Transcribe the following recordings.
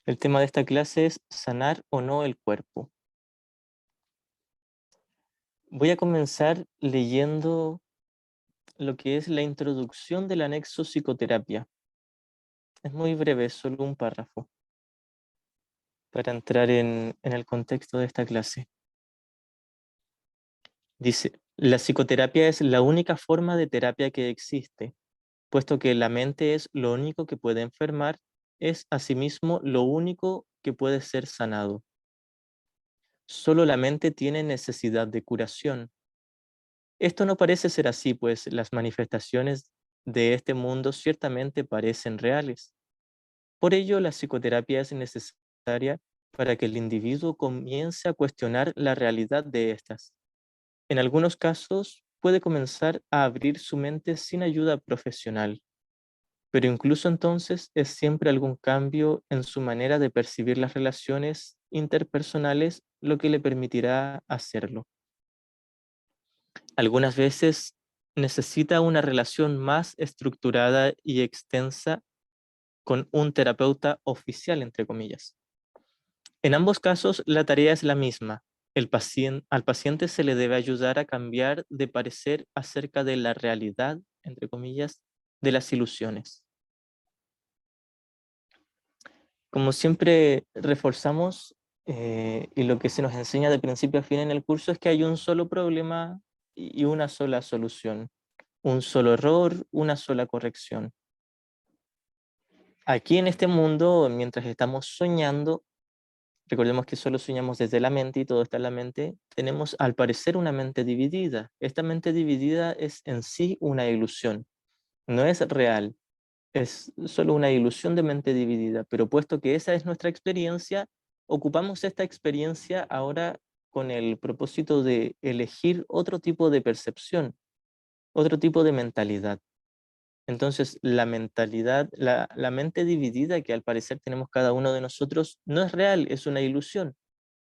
El tema de esta clase es sanar o no el cuerpo. Voy a comenzar leyendo lo que es la introducción del anexo psicoterapia. Es muy breve, es solo un párrafo, para entrar en el contexto de esta clase. Dice, la psicoterapia es la única forma de terapia que existe, puesto que la mente es lo único que puede enfermar, es asimismo lo único que puede ser sanado. Solo la mente tiene necesidad de curación. Esto no parece ser así, pues las manifestaciones de este mundo ciertamente parecen reales. Por ello, la psicoterapia es necesaria para que el individuo comience a cuestionar la realidad de estas. En algunos casos, puede comenzar a abrir su mente sin ayuda profesional, pero incluso entonces es siempre algún cambio en su manera de percibir las relaciones interpersonales lo que le permitirá hacerlo. Algunas veces necesita una relación más estructurada y extensa con un terapeuta oficial, entre comillas. En ambos casos, la tarea es la misma. Al paciente se le debe ayudar a cambiar de parecer acerca de la realidad, entre comillas, de las ilusiones. Como siempre reforzamos, y lo que se nos enseña de principio a fin en el curso es que hay un solo problema y una sola solución, un solo error, una sola corrección. Aquí en este mundo, mientras estamos soñando, recordemos que solo soñamos desde la mente y todo está en la mente, tenemos al parecer una mente dividida. Esta mente dividida es en sí una ilusión, no es real, es solo una ilusión de mente dividida, pero puesto que esa es nuestra experiencia, ocupamos esta experiencia ahora con el propósito de elegir otro tipo de percepción, otro tipo de mentalidad. Entonces, la mentalidad, la mente dividida que al parecer tenemos cada uno de nosotros no es real, es una ilusión,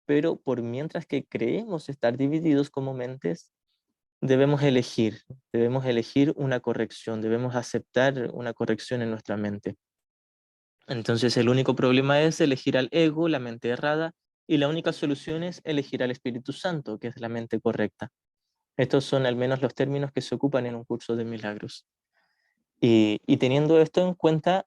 pero por mientras que creemos estar divididos como mentes, debemos elegir una corrección, debemos aceptar una corrección en nuestra mente. Entonces, el único problema es elegir al ego, la mente errada, y la única solución es elegir al Espíritu Santo, que es la mente correcta. Estos son al menos los términos que se ocupan en un curso de milagros. Y teniendo esto en cuenta,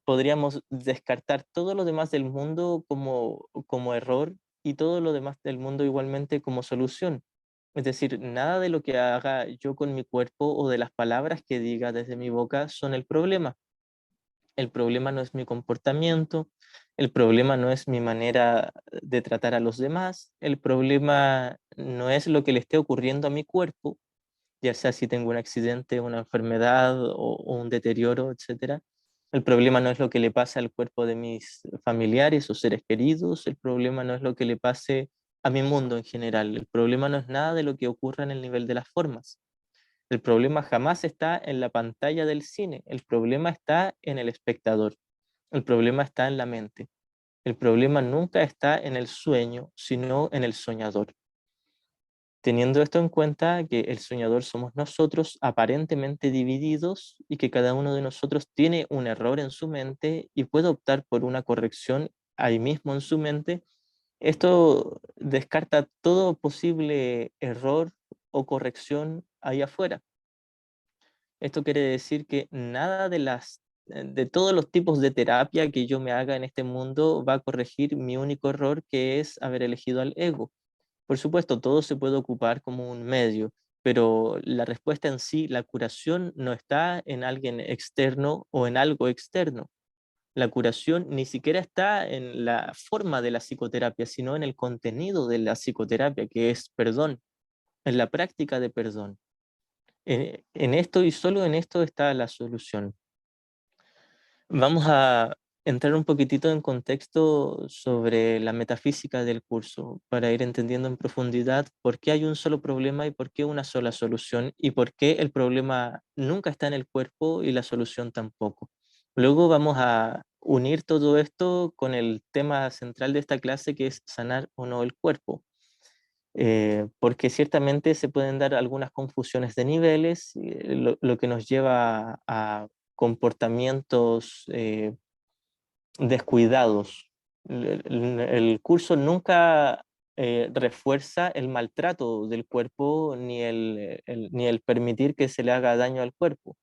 podríamos descartar todo lo demás del mundo como error y todo lo demás del mundo igualmente como solución. Es decir, nada de lo que haga yo con mi cuerpo o de las palabras que diga desde mi boca son el problema. El problema no es mi comportamiento, el problema no es mi manera de tratar a los demás, el problema no es lo que le esté ocurriendo a mi cuerpo, ya sea si tengo un accidente, una enfermedad o un deterioro, etcétera. El problema no es lo que le pasa al cuerpo de mis familiares o seres queridos, el problema no es lo que le pase a mi mundo en general, el problema no es nada de lo que ocurra en el nivel de las formas. El problema jamás está en la pantalla del cine, el problema está en el espectador, el problema está en la mente, el problema nunca está en el sueño, sino en el soñador. Teniendo esto en cuenta, que el soñador somos nosotros, aparentemente divididos, y que cada uno de nosotros tiene un error en su mente y puede optar por una corrección ahí mismo en su mente, esto descarta todo posible error o corrección ahí afuera. Esto quiere decir que nada de todos los tipos de terapia que yo me haga en este mundo va a corregir mi único error, que es haber elegido al ego. Por supuesto, todo se puede ocupar como un medio, pero la respuesta en sí, la curación, no está en alguien externo o en algo externo. La curación ni siquiera está en la forma de la psicoterapia, sino en el contenido de la psicoterapia, que es perdón, en la práctica de perdón. En esto y solo en esto está la solución. Vamos a entrar un poquitito en contexto sobre la metafísica del curso para ir entendiendo en profundidad por qué hay un solo problema y por qué una sola solución y por qué el problema nunca está en el cuerpo y la solución tampoco. Luego vamos a unir todo esto con el tema central de esta clase, que es sanar o no el cuerpo. Porque ciertamente se pueden dar algunas confusiones de niveles, lo que nos lleva a comportamientos descuidados El curso nunca refuerza el maltrato del cuerpo ni el permitir que se le haga daño al cuerpo.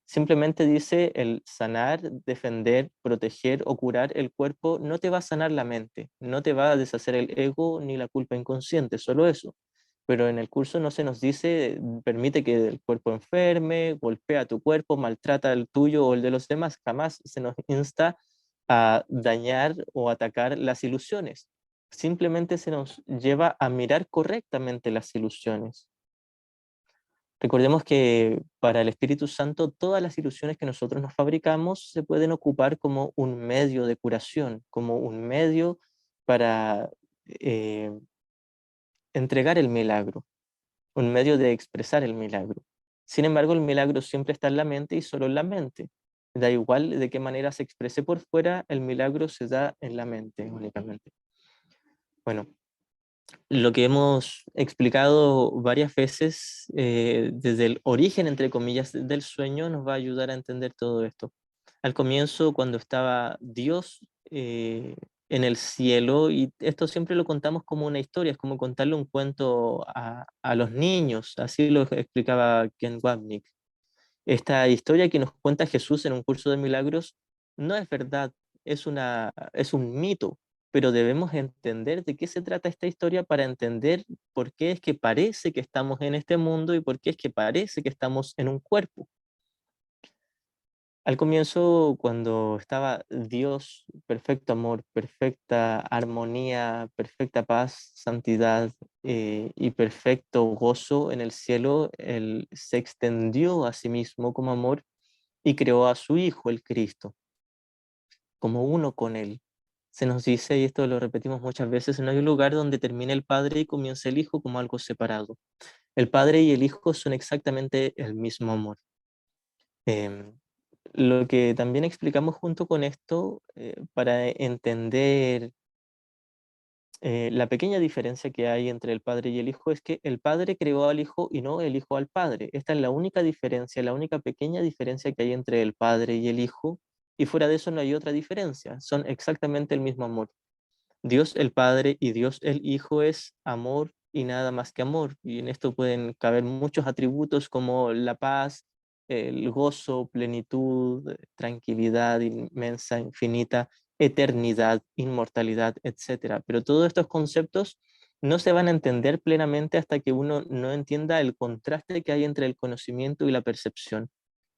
Simplemente dice el sanar, defender, proteger o curar el cuerpo no te va a sanar la mente, no te va a deshacer el ego ni la culpa inconsciente, solo eso. Pero en el curso no se nos dice, permite que el cuerpo enferme, golpea tu cuerpo, maltrata el tuyo o el de los demás. Jamás se nos insta a dañar o atacar las ilusiones. Simplemente se nos lleva a mirar correctamente las ilusiones. Recordemos que para el Espíritu Santo todas las ilusiones que nosotros nos fabricamos se pueden ocupar como un medio de curación, como un medio para eh, entregar el milagro, un medio de expresar el milagro. Sin embargo, el milagro siempre está en la mente y solo en la mente. Da igual de qué manera se exprese por fuera, el milagro se da en la mente únicamente. Bueno, lo que hemos explicado varias veces desde el origen, entre comillas, del sueño nos va a ayudar a entender todo esto. Al comienzo, cuando estaba Dios en el cielo, y esto siempre lo contamos como una historia, es como contarle un cuento a los niños, así lo explicaba Ken Wapnick. Esta historia que nos cuenta Jesús en un curso de milagros no es verdad, es un mito, pero debemos entender de qué se trata esta historia para entender por qué es que parece que estamos en este mundo y por qué es que parece que estamos en un cuerpo. Al comienzo, cuando estaba Dios, perfecto amor, perfecta armonía, perfecta paz, santidad y perfecto gozo en el cielo, Él se extendió a sí mismo como amor y creó a su Hijo, el Cristo, como uno con Él. Se nos dice, y esto lo repetimos muchas veces, no hay un lugar donde termine el Padre y comience el Hijo como algo separado. El Padre y el Hijo son exactamente el mismo amor. Em, lo que también explicamos junto con esto, para entender la pequeña diferencia que hay entre el Padre y el Hijo, es que el Padre creó al Hijo y no el Hijo al Padre. Esta es la única diferencia, la única pequeña diferencia que hay entre el Padre y el Hijo, y fuera de eso no hay otra diferencia, son exactamente el mismo amor. Dios el Padre y Dios el Hijo es amor y nada más que amor. Y en esto pueden caber muchos atributos como la paz, el gozo, plenitud, tranquilidad inmensa, infinita, eternidad, inmortalidad, etcétera. Pero todos estos conceptos no se van a entender plenamente hasta que uno no entienda el contraste que hay entre el conocimiento y la percepción.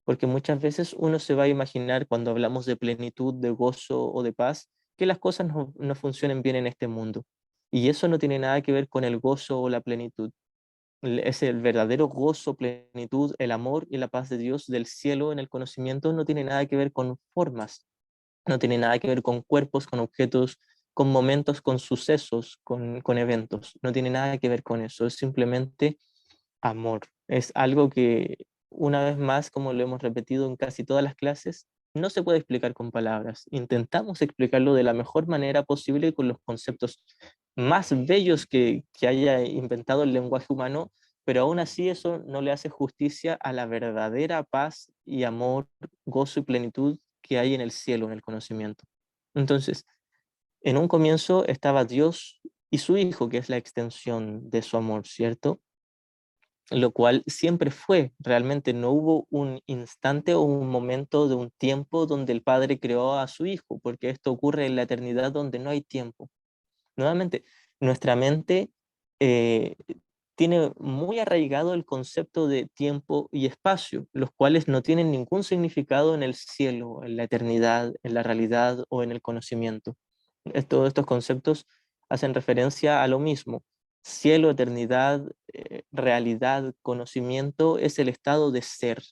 Porque muchas veces uno se va a imaginar cuando hablamos de plenitud, de gozo o de paz, que las cosas no funcionen bien en este mundo. Y eso no tiene nada que ver con el gozo o la plenitud. Es el verdadero gozo, plenitud, el amor y la paz de Dios del cielo en el conocimiento no tiene nada que ver con formas, no tiene nada que ver con cuerpos, con objetos, con momentos, con sucesos, con eventos. No tiene nada que ver con eso. Es simplemente amor. Es algo que, una vez más, como lo hemos repetido en casi todas las clases, no se puede explicar con palabras. Intentamos explicarlo de la mejor manera posible con los conceptos más bellos que haya inventado el lenguaje humano, pero aún así eso no le hace justicia a la verdadera paz y amor, gozo y plenitud que hay en el cielo, en el conocimiento. Entonces, en un comienzo estaba Dios y su Hijo, que es la extensión de su amor, ¿cierto? Lo cual siempre fue, realmente no hubo un instante o un momento de un tiempo donde el Padre creó a su Hijo, porque esto ocurre en la eternidad donde no hay tiempo. Nuevamente, nuestra mente eh, tiene muy arraigado el concepto de tiempo y espacio, los cuales no tienen ningún significado en el cielo, en la eternidad, en la realidad o en el conocimiento. Todos estos conceptos hacen referencia a lo mismo. Cielo, eternidad, realidad, conocimiento es el estado de ser,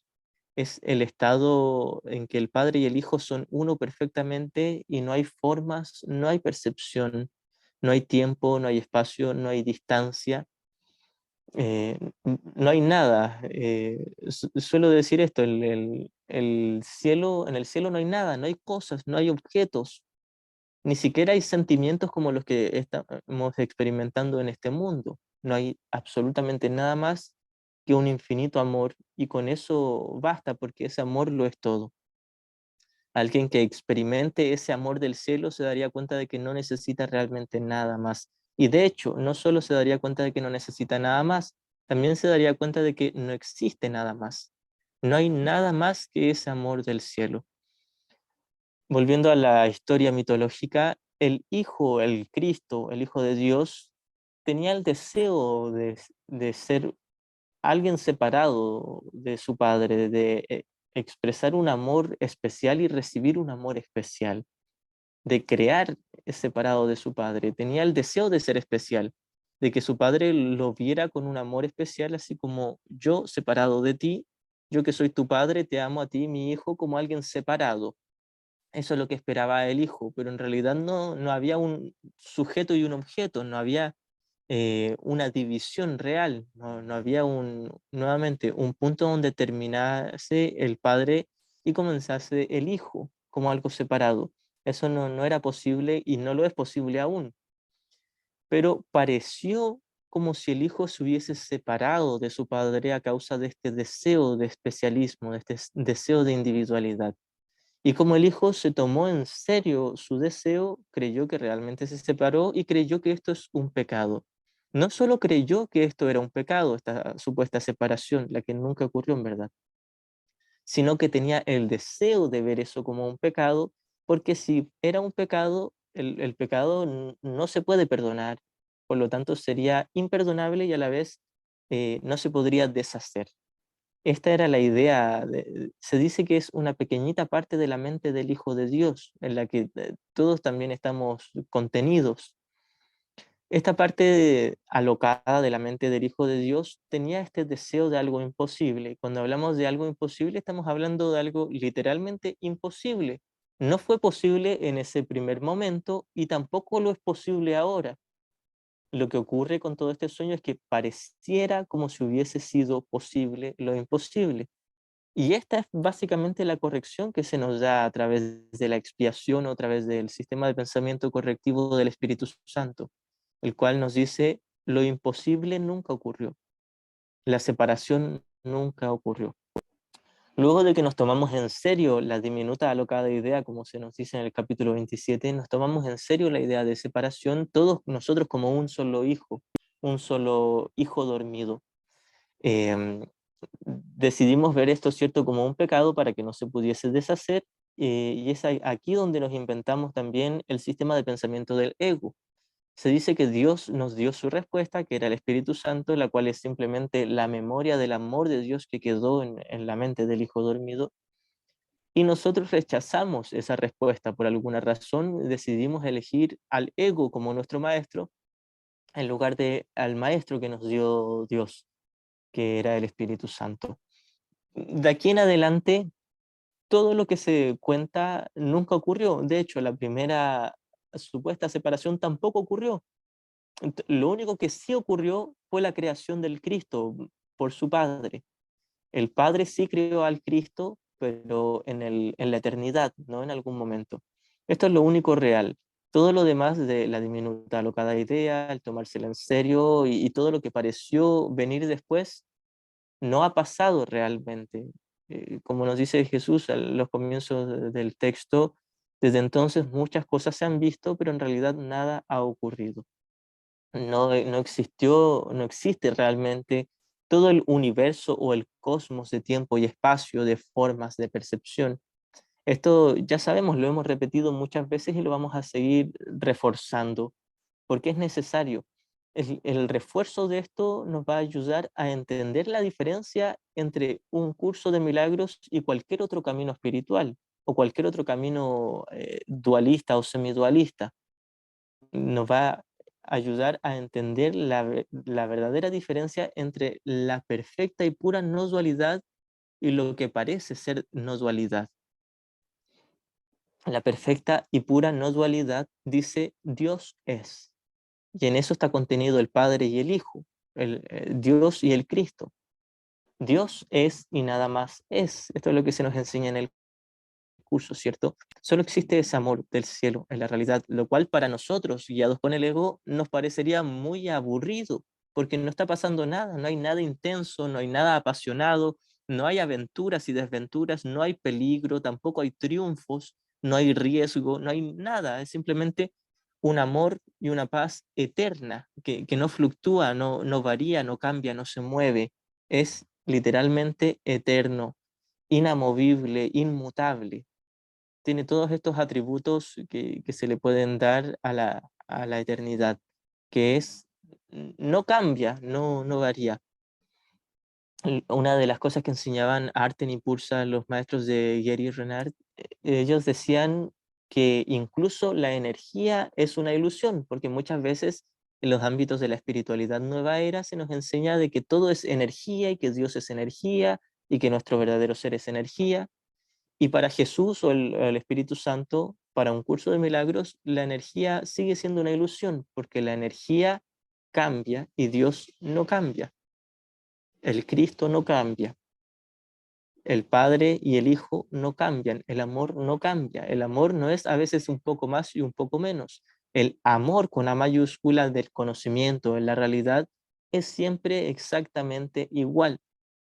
es el estado en que el Padre y el Hijo son uno perfectamente y no hay formas, no hay percepción, no hay tiempo, no hay espacio, no hay distancia, no hay nada. Suelo decir esto, el cielo, en el cielo no hay nada, no hay cosas, no hay objetos, ni siquiera hay sentimientos como los que estamos experimentando en este mundo. No hay absolutamente nada más que un infinito amor y con eso basta porque ese amor lo es todo. Alguien que experimente ese amor del cielo se daría cuenta de que no necesita realmente nada más. Y de hecho, no solo se daría cuenta de que no necesita nada más, también se daría cuenta de que no existe nada más. No hay nada más que ese amor del cielo. Volviendo a la historia mitológica, el Hijo, el Cristo, el Hijo de Dios, tenía el deseo de ser alguien separado de su Padre, de expresar un amor especial y recibir un amor especial, de crear separado de su Padre. Tenía el deseo de ser especial, de que su Padre lo viera con un amor especial, así como yo separado de ti, yo que soy tu Padre, te amo a ti, mi Hijo, como alguien separado. Eso es lo que esperaba el Hijo, pero en realidad no había un sujeto y un objeto, no había una división real, no había nuevamente un punto donde terminase el Padre y comenzase el Hijo como algo separado. Eso no era posible y no lo es posible aún, pero pareció como si el Hijo se hubiese separado de su Padre a causa de este deseo de especialismo, de este deseo de individualidad. Y como el hijo se tomó en serio su deseo, creyó que realmente se separó y creyó que esto es un pecado. No solo creyó que esto era un pecado, esta supuesta separación, la que nunca ocurrió en verdad, sino que tenía el deseo de ver eso como un pecado, porque si era un pecado, el pecado no se puede perdonar, por lo tanto sería imperdonable y a la vez no se podría deshacer. Esta era la idea, se dice que es una pequeñita parte de la mente del Hijo de Dios, en la que todos también estamos contenidos. Esta parte alocada de la mente del Hijo de Dios tenía este deseo de algo imposible. Cuando hablamos de algo imposible, estamos hablando de algo literalmente imposible. No fue posible en ese primer momento y tampoco lo es posible ahora. Lo que ocurre con todo este sueño es que pareciera como si hubiese sido posible lo imposible. Y esta es básicamente la corrección que se nos da a través de la expiación o a través del sistema de pensamiento correctivo del Espíritu Santo, el cual nos dice, lo imposible nunca ocurrió, la separación nunca ocurrió. Luego de que nos tomamos en serio la diminuta alocada idea, como se nos dice en el capítulo 27, nos tomamos en serio la idea de separación, todos nosotros como un solo hijo dormido. Em, Decidimos ver esto, ¿cierto?, como un pecado para que no se pudiese deshacer, y es aquí donde nos inventamos también el sistema de pensamiento del ego. Se dice que Dios nos dio su respuesta, que era el Espíritu Santo, la cual es simplemente la memoria del amor de Dios que quedó en la mente del hijo dormido, y nosotros rechazamos esa respuesta por alguna razón, decidimos elegir al ego como nuestro maestro en lugar de al maestro que nos dio Dios, que era el Espíritu Santo. De aquí en adelante, todo lo que se cuenta nunca ocurrió. De hecho, la primera supuesta separación tampoco ocurrió. Lo único que sí ocurrió fue la creación del Cristo por su Padre. El Padre sí creó al Cristo, pero en la eternidad, no en algún momento. Esto es lo único real. Todo lo demás de la diminuta alocada idea, el tomársela en serio y todo lo que pareció venir después, no ha pasado realmente. Como nos dice Jesús a los comienzos del texto, desde entonces muchas cosas se han visto, pero en realidad nada ha ocurrido. No existió, no existe realmente todo el universo o el cosmos de tiempo y espacio, de formas de percepción. Esto ya sabemos, lo hemos repetido muchas veces y lo vamos a seguir reforzando porque es necesario. El refuerzo de esto nos va a ayudar a entender la diferencia entre un curso de milagros y cualquier otro camino espiritual o cualquier otro camino dualista o semidualista. Nos va a ayudar a entender la verdadera diferencia entre la perfecta y pura no dualidad y lo que parece ser no dualidad. La perfecta y pura no dualidad dice Dios es. Y en eso está contenido el Padre y el Hijo, Dios y el Cristo. Dios es y nada más es. Esto es lo que se nos enseña en el curso, ¿cierto? Solo existe ese amor del cielo en la realidad, lo cual para nosotros, guiados con el ego, nos parecería muy aburrido, porque no está pasando nada, no hay nada intenso, no hay nada apasionado, no hay aventuras y desventuras, no hay peligro, tampoco hay triunfos, no hay riesgo, no hay nada, es simplemente un amor y una paz eterna, que no fluctúa, no varía, no cambia, no se mueve, es literalmente eterno, inamovible, inmutable. Tiene todos estos atributos que se le pueden dar a la eternidad, que es, no cambia, no varía. Una de las cosas que enseñaban Arten y Pursa los maestros de Gary Renard, ellos decían que incluso la energía es una ilusión, porque muchas veces en los ámbitos de la espiritualidad nueva era se nos enseña de que todo es energía y que Dios es energía y que nuestro verdadero ser es energía. Y para Jesús o el Espíritu Santo, para un curso de milagros, la energía sigue siendo una ilusión, porque la energía cambia y Dios no cambia. El Cristo no cambia. El Padre y el Hijo no cambian. El amor no cambia. El amor no es a veces un poco más y un poco menos. El amor con A mayúscula del conocimiento en la realidad es siempre exactamente igual.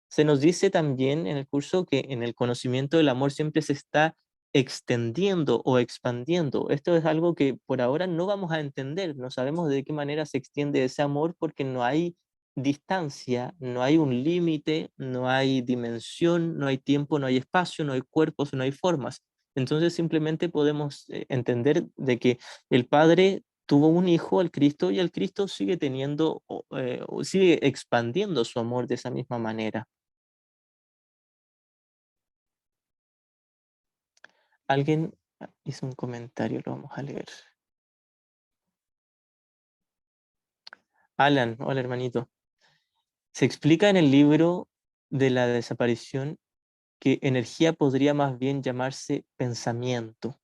Se nos dice también en el curso que en el conocimiento el amor siempre se está extendiendo o expandiendo. Esto es algo que por ahora no vamos a entender, no sabemos de qué manera se extiende ese amor porque no hay distancia, no hay un límite, no hay dimensión, no hay tiempo, no hay espacio, no hay cuerpos, no hay formas. Entonces simplemente podemos entender de que el Padre tuvo un hijo, el Cristo, y el Cristo sigue teniendo, o sigue expandiendo su amor de esa misma manera. Alguien hizo un comentario, lo vamos a leer. Alan, hola hermanito. Se explica en el libro de la desaparición que energía podría más bien llamarse pensamiento.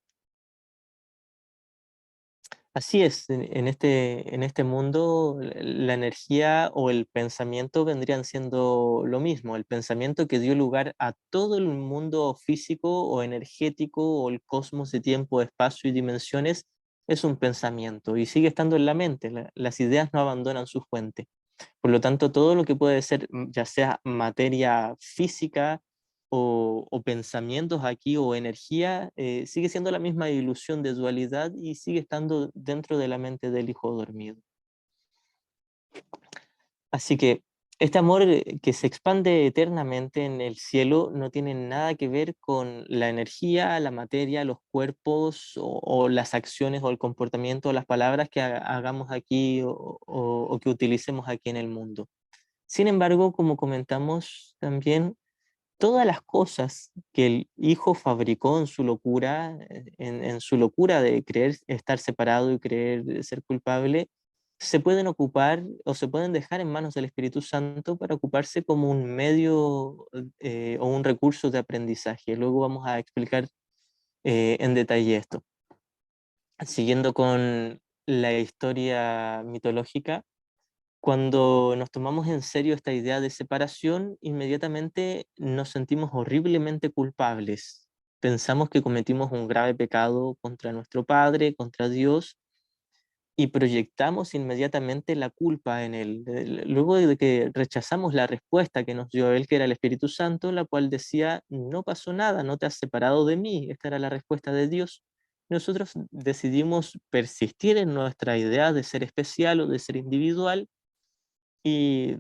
Así es, en este mundo la energía o el pensamiento vendrían siendo lo mismo, el pensamiento que dio lugar a todo el mundo físico o energético o el cosmos de tiempo, espacio y dimensiones es un pensamiento y sigue estando en la mente, las ideas no abandonan su fuente. Por lo tanto, todo lo que puede ser, ya sea materia física o pensamientos aquí o energía, sigue siendo la misma ilusión de dualidad y sigue estando dentro de la mente del hijo dormido. Así que este amor que se expande eternamente en el cielo no tiene nada que ver con la energía, la materia, los cuerpos o las acciones o el comportamiento o las palabras que hagamos aquí o que utilicemos aquí en el mundo. Sin embargo, como comentamos también, todas las cosas que el hijo fabricó en su locura, en su locura de creer estar separado y creer ser culpable, se pueden ocupar o se pueden dejar en manos del Espíritu Santo para ocuparse como un medio o un recurso de aprendizaje. Luego vamos a explicar en detalle esto. Siguiendo con la historia mitológica, cuando nos tomamos en serio esta idea de separación, inmediatamente nos sentimos horriblemente culpables. Pensamos que cometimos un grave pecado contra nuestro Padre, contra Dios, y proyectamos inmediatamente la culpa en Él. Luego de que rechazamos la respuesta que nos dio Él, que era el Espíritu Santo, la cual decía, no pasó nada, no te has separado de mí. Esta era la respuesta de Dios. Nosotros decidimos persistir en nuestra idea de ser especial o de ser individual y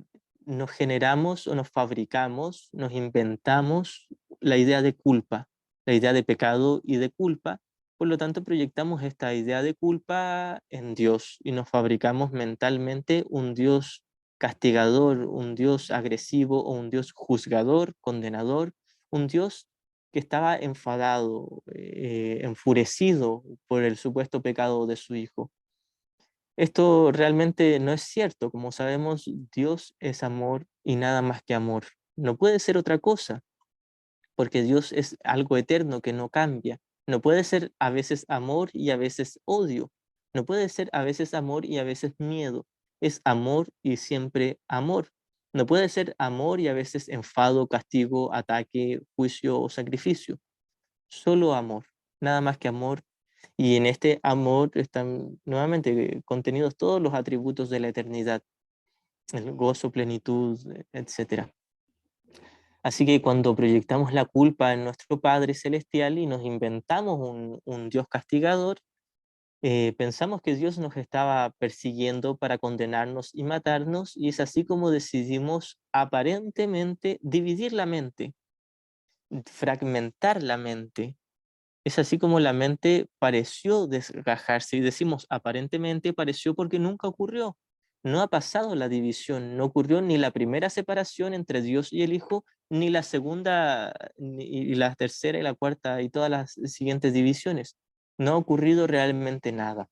nos generamos o nos fabricamos, nos inventamos la idea de culpa, la idea de pecado y de culpa. Por lo tanto, proyectamos esta idea de culpa en Dios y nos fabricamos mentalmente un Dios castigador, un Dios agresivo o un Dios juzgador, condenador, un Dios que estaba enfadado, enfurecido por el supuesto pecado de su hijo. Esto realmente no es cierto. Como sabemos, Dios es amor y nada más que amor. No puede ser otra cosa, porque Dios es algo eterno que no cambia. No puede ser a veces amor y a veces odio. No puede ser a veces amor y a veces miedo. Es amor y siempre amor. No puede ser amor y a veces enfado, castigo, ataque, juicio o sacrificio. Solo amor, nada más que amor. Y en este amor están nuevamente contenidos todos los atributos de la eternidad, el gozo, plenitud, etcétera. Así que cuando proyectamos la culpa en nuestro Padre Celestial y nos inventamos un Dios castigador, pensamos que Dios nos estaba persiguiendo para condenarnos y matarnos, y es así como decidimos aparentemente dividir la mente, fragmentar la mente. Es así como la mente pareció desgajarse, y decimos aparentemente pareció porque nunca ocurrió. No ha pasado la división, no ocurrió ni la primera separación entre Dios y el Hijo, ni la segunda, y la tercera y la cuarta y todas las siguientes divisiones. No ha ocurrido realmente nada.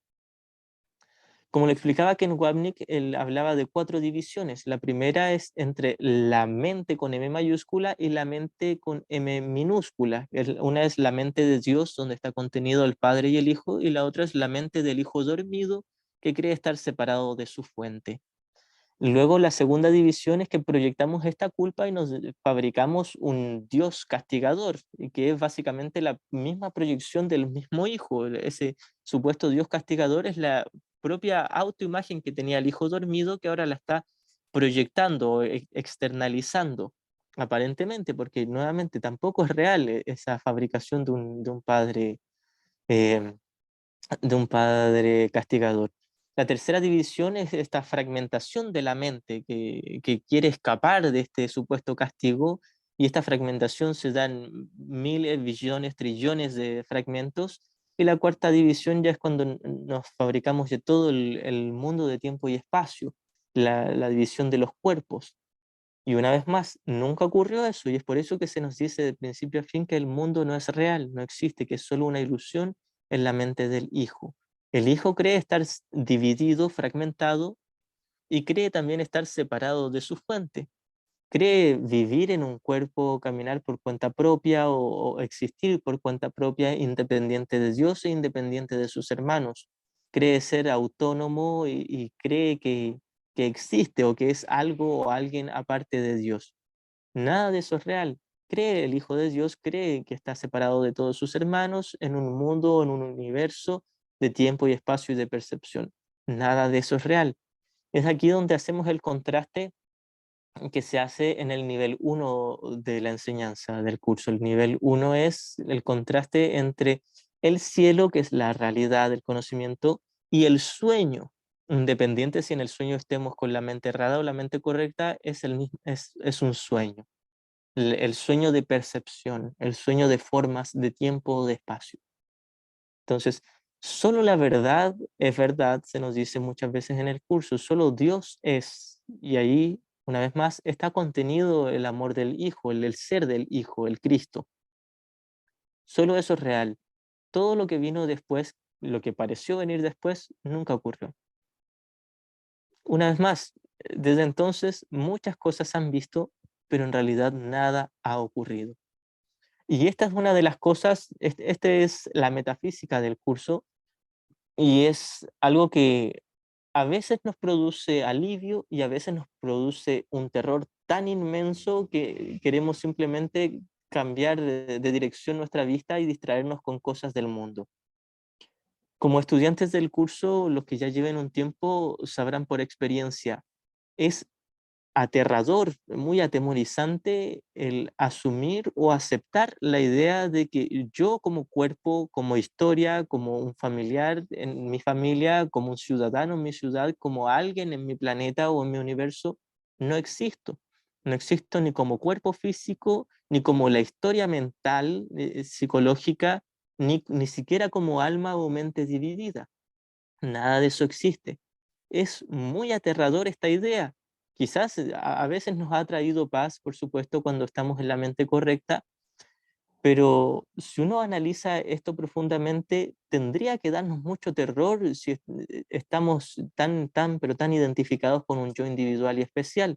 Como le explicaba Ken Wapnick, él hablaba de 4 divisiones. La primera es entre la mente con M mayúscula y la mente con M minúscula. Una es la mente de Dios, donde está contenido el Padre y el Hijo, y la otra es la mente del Hijo dormido, que cree estar separado de su fuente. Luego la segunda división es que proyectamos esta culpa y nos fabricamos un Dios castigador, y que es básicamente la misma proyección del mismo Hijo. Ese supuesto Dios castigador es la propia autoimagen que tenía el Hijo dormido, que ahora la está proyectando, externalizando, aparentemente, porque nuevamente tampoco es real esa fabricación eh, de un padre castigador. La tercera división es esta fragmentación de la mente que quiere escapar de este supuesto castigo, y esta fragmentación se da en miles, billones, trillones de fragmentos. Y la cuarta división ya es cuando nos fabricamos de todo el mundo de tiempo y espacio, la división de los cuerpos. Y una vez más, nunca ocurrió eso, y es por eso que se nos dice de principio a fin que el mundo no es real, no existe, que es solo una ilusión en la mente del Hijo. El Hijo cree estar dividido, fragmentado, y cree también estar separado de su fuente. Cree vivir en un cuerpo, caminar por cuenta propia, o existir por cuenta propia, independiente de Dios e independiente de sus hermanos. Cree ser autónomo, y cree que existe o que es algo o alguien aparte de Dios. Nada de eso es real. Cree el Hijo de Dios, cree que está separado de todos sus hermanos en un mundo, en un universo de tiempo y espacio y de percepción. Nada de eso es real. Es aquí donde hacemos el contraste que se hace en el nivel uno de la enseñanza del curso. El nivel uno es el contraste entre el cielo, que es la realidad del conocimiento, y el sueño. Independiente si en el sueño estemos con la mente errada o la mente correcta, es un sueño. El sueño de percepción, el sueño de formas, de tiempo o de espacio. Entonces, solo la verdad es verdad, se nos dice muchas veces en el curso, solo Dios es. Y ahí, una vez más, está contenido el amor del Hijo, el ser del Hijo, el Cristo. Solo eso es real. Todo lo que vino después, lo que pareció venir después, nunca ocurrió. Una vez más, desde entonces muchas cosas han visto, pero en realidad nada ha ocurrido. Y esta es una de las cosas, este es la metafísica del curso, y es algo que a veces nos produce alivio y a veces nos produce un terror tan inmenso que queremos simplemente cambiar de dirección nuestra vista y distraernos con cosas del mundo. Como estudiantes del curso, los que ya lleven un tiempo sabrán por experiencia, es aterrador, muy atemorizante el asumir o aceptar la idea de que yo como cuerpo, como historia, como un familiar en mi familia, como un ciudadano en mi ciudad, como alguien en mi planeta o en mi universo, no existo. No existo ni como cuerpo físico, ni como la historia mental, psicológica, ni siquiera como alma o mente dividida. Nada de eso existe. Es muy aterrador esta idea. Quizás a veces nos ha traído paz, por supuesto, cuando estamos en la mente correcta, pero si uno analiza esto profundamente, tendría que darnos mucho terror si estamos pero tan identificados con un yo individual y especial.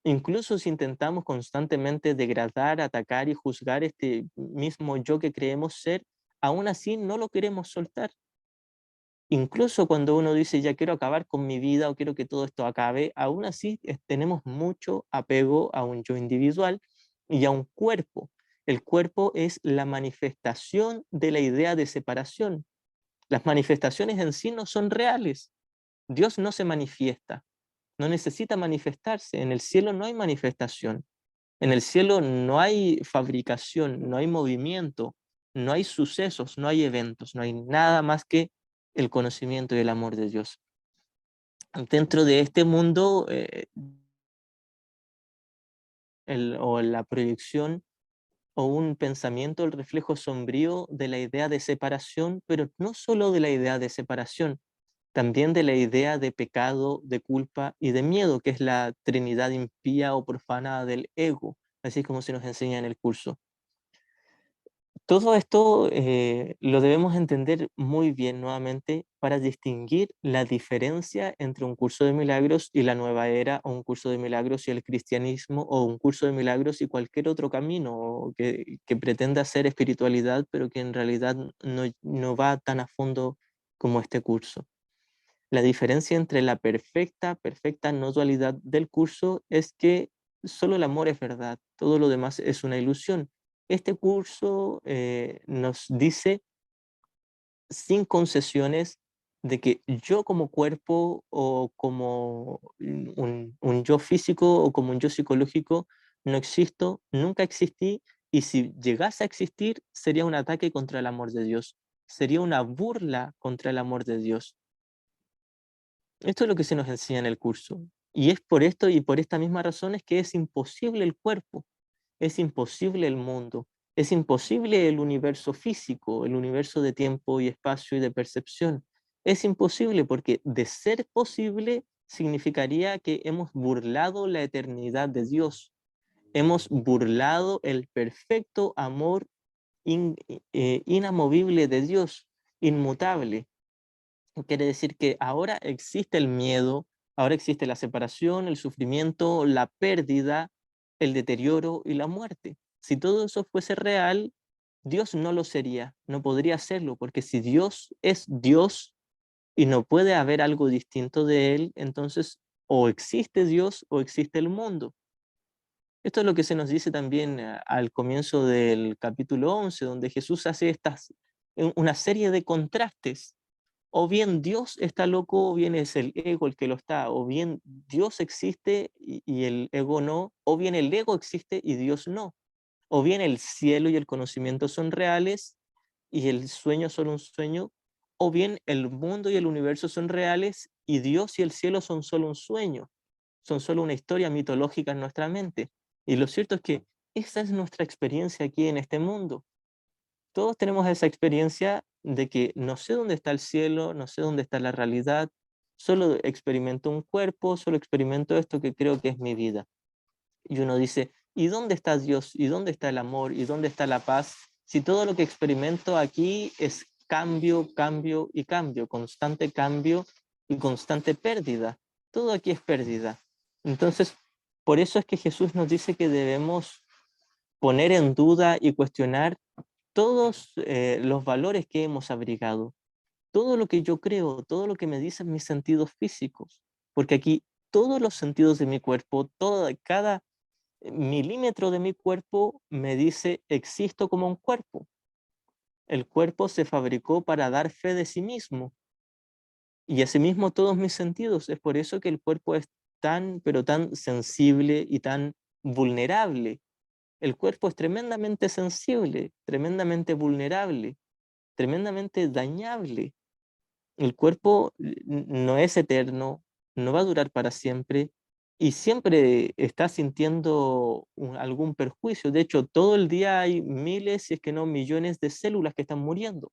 Incluso si intentamos constantemente degradar, atacar y juzgar este mismo yo que creemos ser, aún así no lo queremos soltar. Incluso cuando uno dice ya quiero acabar con mi vida o quiero que todo esto acabe, aún así tenemos mucho apego a un yo individual y a un cuerpo. El cuerpo es la manifestación de la idea de separación. Las manifestaciones en sí no son reales. Dios no se manifiesta, no necesita manifestarse. En el cielo no hay manifestación. En el cielo no hay fabricación, no hay movimiento, no hay sucesos, no hay eventos, no hay nada más que el conocimiento y el amor de Dios. Dentro de este mundo, o la proyección o un pensamiento, el reflejo sombrío de la idea de separación, pero no solo de la idea de separación, también de la idea de pecado, de culpa y de miedo, que es la trinidad impía o profana del ego, así como se nos enseña en el curso. Todo esto lo debemos entender muy bien nuevamente para distinguir la diferencia entre un curso de milagros y la nueva era, o un curso de milagros y el cristianismo, o un curso de milagros y cualquier otro camino que pretenda hacer espiritualidad, pero que en realidad no va tan a fondo como este curso. La diferencia entre la perfecta no dualidad del curso es que solo el amor es verdad, todo lo demás es una ilusión. Este curso nos dice sin concesiones de que yo como cuerpo o como un yo físico o como un yo psicológico no existo, nunca existí, y si llegase a existir sería un ataque contra el amor de Dios, sería una burla contra el amor de Dios. Esto es lo que se nos enseña en el curso. Y es por esto y por esta misma razón es que es imposible el cuerpo, es imposible el mundo, es imposible el universo físico, el universo de tiempo y espacio y de percepción. Es imposible porque de ser posible significaría que hemos burlado la eternidad de Dios, hemos burlado el perfecto amor inamovible de Dios, inmutable. Quiere decir que ahora existe el miedo, ahora existe la separación, el sufrimiento, la pérdida, el deterioro y la muerte. Si todo eso fuese real, Dios no lo sería, no podría serlo, porque si Dios es Dios y no puede haber algo distinto de Él, entonces o existe Dios o existe el mundo. Esto es lo que se nos dice también al comienzo del capítulo 11, donde Jesús hace una serie de contrastes. O bien Dios está loco, o bien es el ego el que lo está, o bien Dios existe y el ego no, o bien el ego existe y Dios no, o bien el cielo y el conocimiento son reales y el sueño solo un sueño, o bien el mundo y el universo son reales y Dios y el cielo son solo un sueño, son solo una historia mitológica en nuestra mente. Y lo cierto es que esa es nuestra experiencia aquí en este mundo. Todos tenemos esa experiencia de que no sé dónde está el cielo, no sé dónde está la realidad, solo experimento un cuerpo, solo experimento esto que creo que es mi vida. Y uno dice, ¿y dónde está Dios? ¿Y dónde está el amor? ¿Y dónde está la paz? Si todo lo que experimento aquí es cambio, cambio y cambio, constante cambio y constante pérdida. Todo aquí es pérdida. Entonces, por eso es que Jesús nos dice que debemos poner en duda y cuestionar todos los valores que hemos abrigado, todo lo que yo creo, todo lo que me dicen mis sentidos físicos, porque aquí todos los sentidos de mi cuerpo, cada milímetro de mi cuerpo me dice existo como un cuerpo. El cuerpo se fabricó para dar fe de sí mismo y asimismo todos mis sentidos. Es por eso que el cuerpo es tan, pero tan sensible y tan vulnerable. El cuerpo es tremendamente sensible, tremendamente vulnerable, tremendamente dañable. El cuerpo no es eterno, no va a durar para siempre y siempre está sintiendo algún perjuicio. De hecho, todo el día hay miles, si es que no millones de células que están muriendo.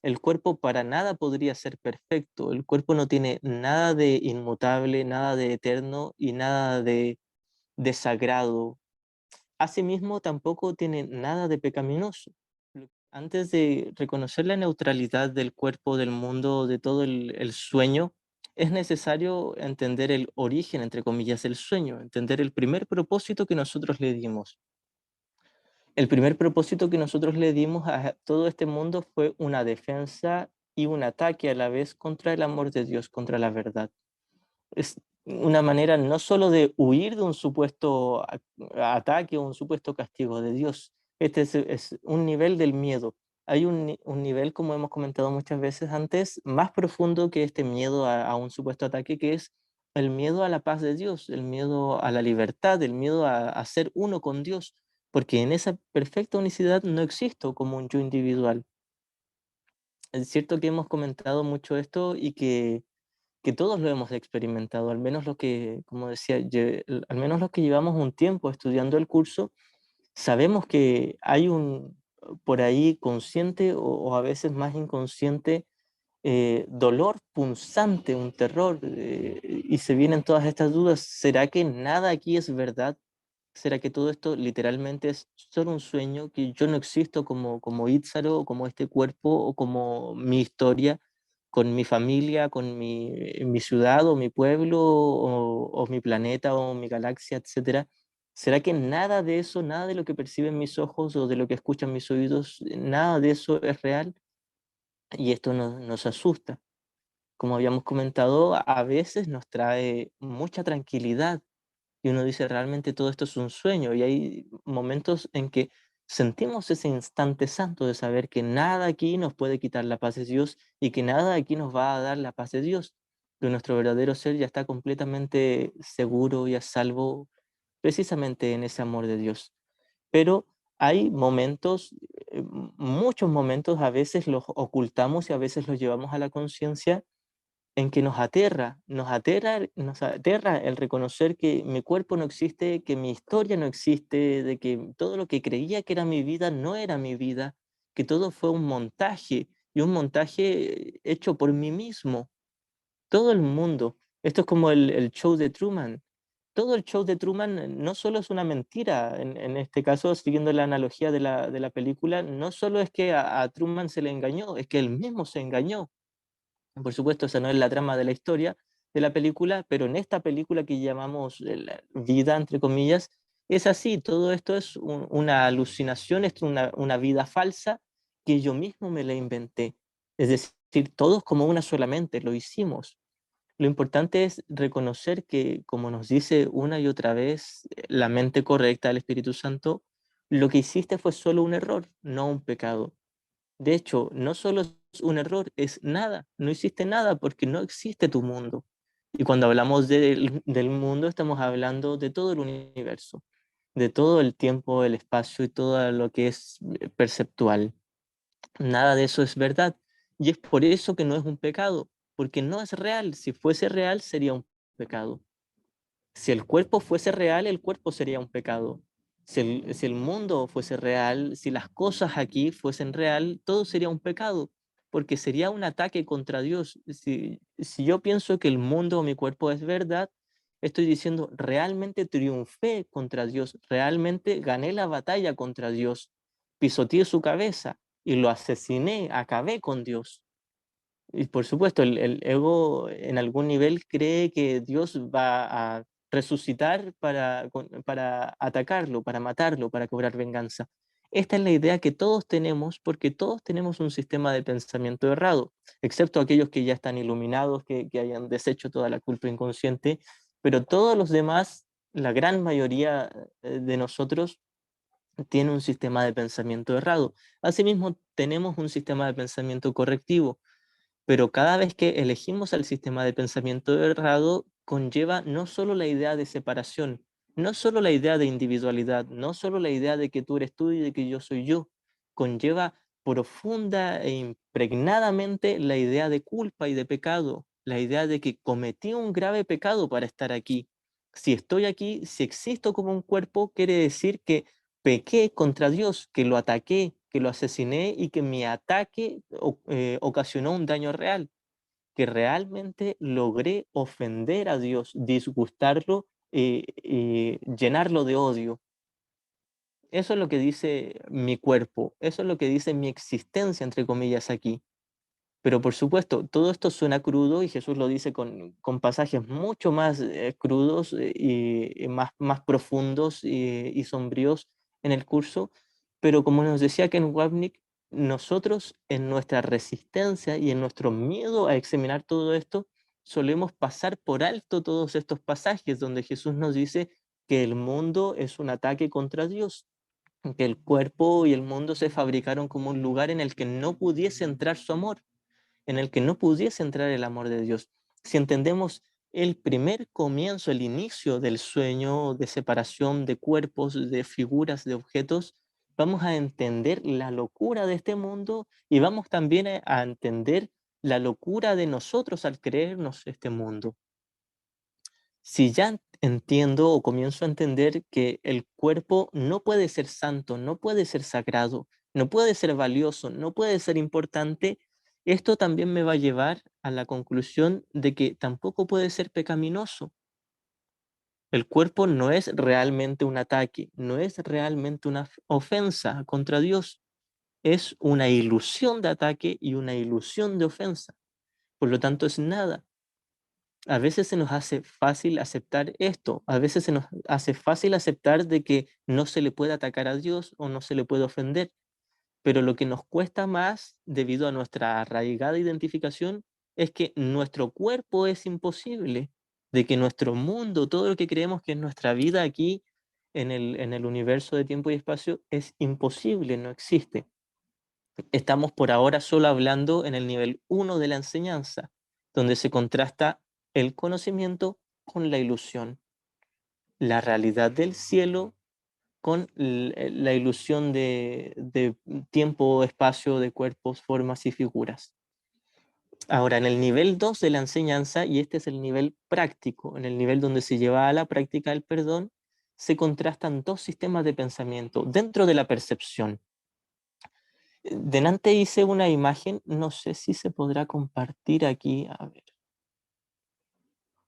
El cuerpo para nada podría ser perfecto. El cuerpo no tiene nada de inmutable, nada de eterno y nada de sagrado. Asimismo, tampoco tiene nada de pecaminoso. Antes de reconocer la neutralidad del cuerpo, del mundo, de todo el sueño, es necesario entender el origen, entre comillas, del sueño, entender el primer propósito que nosotros le dimos. El primer propósito que nosotros le dimos a todo este mundo fue una defensa y un ataque a la vez contra el amor de Dios, contra la verdad. Es una manera no solo de huir de un supuesto ataque o un supuesto castigo de Dios. Este es un nivel del miedo. Hay un nivel, como hemos comentado muchas veces antes, más profundo que este miedo a un supuesto ataque, que es el miedo a la paz de Dios, el miedo a la libertad, el miedo a ser uno con Dios, porque en esa perfecta unicidad no existo como un yo individual. Es cierto que hemos comentado mucho esto y que todos lo hemos experimentado, al menos los que, como decía, al menos los que llevamos un tiempo estudiando el curso, sabemos que hay un por ahí consciente o a veces más inconsciente dolor punzante, un terror, y se vienen todas estas dudas. ¿Será que nada aquí es verdad? ¿Será que todo esto literalmente es solo un sueño, que yo no existo como Ítzaro, o como este cuerpo, o como mi historia, con mi familia, con mi ciudad, o mi pueblo, o mi planeta, o mi galaxia, etcétera? ¿Será que nada de eso, nada de lo que perciben mis ojos o de lo que escuchan mis oídos, nada de eso es real? Y esto nos asusta. Como habíamos comentado, a veces nos trae mucha tranquilidad y uno dice, realmente todo esto es un sueño, y hay momentos en que sentimos ese instante santo de saber que nada aquí nos puede quitar la paz de Dios y que nada aquí nos va a dar la paz de Dios, que nuestro verdadero ser ya está completamente seguro y a salvo precisamente en ese amor de Dios. Pero hay momentos, muchos momentos, a veces los ocultamos y a veces los llevamos a la conciencia en que nos aterra el reconocer que mi cuerpo no existe, que mi historia no existe, de que todo lo que creía que era mi vida no era mi vida, que todo fue un montaje y un montaje hecho por mí mismo. Todo el mundo. Esto es como el show de Truman. Todo el show de Truman no solo es una mentira, en este caso, siguiendo la analogía de la película, no solo es que a Truman se le engañó, es que él mismo se engañó. Por supuesto, esa no es la trama de la historia de la película, pero en esta película que llamamos la vida, entre comillas, es así, todo esto es una alucinación, es una vida falsa que yo mismo me la inventé. Es decir, todos como una solamente, lo hicimos. Lo importante es reconocer que, como nos dice una y otra vez la mente correcta del Espíritu Santo, lo que hiciste fue solo un error, no un pecado. De hecho, no solo es un error, es nada, no hiciste nada porque no existe tu mundo. Y cuando hablamos del mundo, estamos hablando de todo el universo, de todo el tiempo, el espacio y todo lo que es perceptual. Nada de eso es verdad. Y es por eso que no es un pecado, porque no es real. Si fuese real, sería un pecado. Si el cuerpo fuese real, el cuerpo sería un pecado. Si el mundo fuese real, si las cosas aquí fuesen real, todo sería un pecado, porque sería un ataque contra Dios. Si yo pienso que el mundo o mi cuerpo es verdad, estoy diciendo, realmente triunfé contra Dios, realmente gané la batalla contra Dios, pisoteé su cabeza y lo asesiné, acabé con Dios. Y por supuesto, el ego en algún nivel cree que Dios va a resucitar para atacarlo, para matarlo, para cobrar venganza. Esta es la idea que todos tenemos porque todos tenemos un sistema de pensamiento errado, excepto aquellos que ya están iluminados, que hayan deshecho toda la culpa inconsciente, pero todos los demás, la gran mayoría de nosotros, tiene un sistema de pensamiento errado. Asimismo, tenemos un sistema de pensamiento correctivo, pero cada vez que elegimos el sistema de pensamiento errado, conlleva no solo la idea de separación, no solo la idea de individualidad, no solo la idea de que tú eres tú y de que yo soy yo, conlleva profunda e impregnadamente la idea de culpa y de pecado, la idea de que cometí un grave pecado para estar aquí. Si estoy aquí, si existo como un cuerpo, quiere decir que pequé contra Dios, que lo ataqué, que lo asesiné y que mi ataque ocasionó un daño real, que realmente logré ofender a Dios, disgustarlo y llenarlo de odio. Eso es lo que dice mi cuerpo, eso es lo que dice mi existencia, entre comillas, aquí. Pero por supuesto, todo esto suena crudo y Jesús lo dice con pasajes mucho más crudos y más profundos y sombríos en el curso. Pero como nos decía Ken Wapnick, nosotros en nuestra resistencia y en nuestro miedo a examinar todo esto, solemos pasar por alto todos estos pasajes donde Jesús nos dice que el mundo es un ataque contra Dios, que el cuerpo y el mundo se fabricaron como un lugar en el que no pudiese entrar su amor, en el que no pudiese entrar el amor de Dios. Si entendemos el primer comienzo, el inicio del sueño de separación de cuerpos, de figuras, de objetos, vamos a entender la locura de este mundo y vamos también a entender la locura de nosotros al creernos este mundo. Si ya entiendo o comienzo a entender que el cuerpo no puede ser santo, no puede ser sagrado, no puede ser valioso, no puede ser importante, esto también me va a llevar a la conclusión de que tampoco puede ser pecaminoso. El cuerpo no es realmente un ataque, no es realmente una ofensa contra Dios, es una ilusión de ataque y una ilusión de ofensa. Por lo tanto, es nada. A veces se nos hace fácil aceptar esto, a veces se nos hace fácil aceptar de que no se le puede atacar a Dios o no se le puede ofender, pero lo que nos cuesta más, debido a nuestra arraigada identificación, es que nuestro cuerpo es imposible, de que nuestro mundo, todo lo que creemos que es nuestra vida aquí en el universo de tiempo y espacio, es imposible, no existe. Estamos por ahora solo hablando en el nivel uno de la enseñanza, donde se contrasta el conocimiento con la ilusión, la realidad del cielo con la ilusión de tiempo, espacio, de cuerpos, formas y figuras. Ahora, en el nivel 2 de la enseñanza, y este es el nivel práctico, en el nivel donde se lleva a la práctica el perdón, se contrastan dos sistemas de pensamiento dentro de la percepción. Delante hice una imagen, no sé si se podrá compartir aquí. A ver.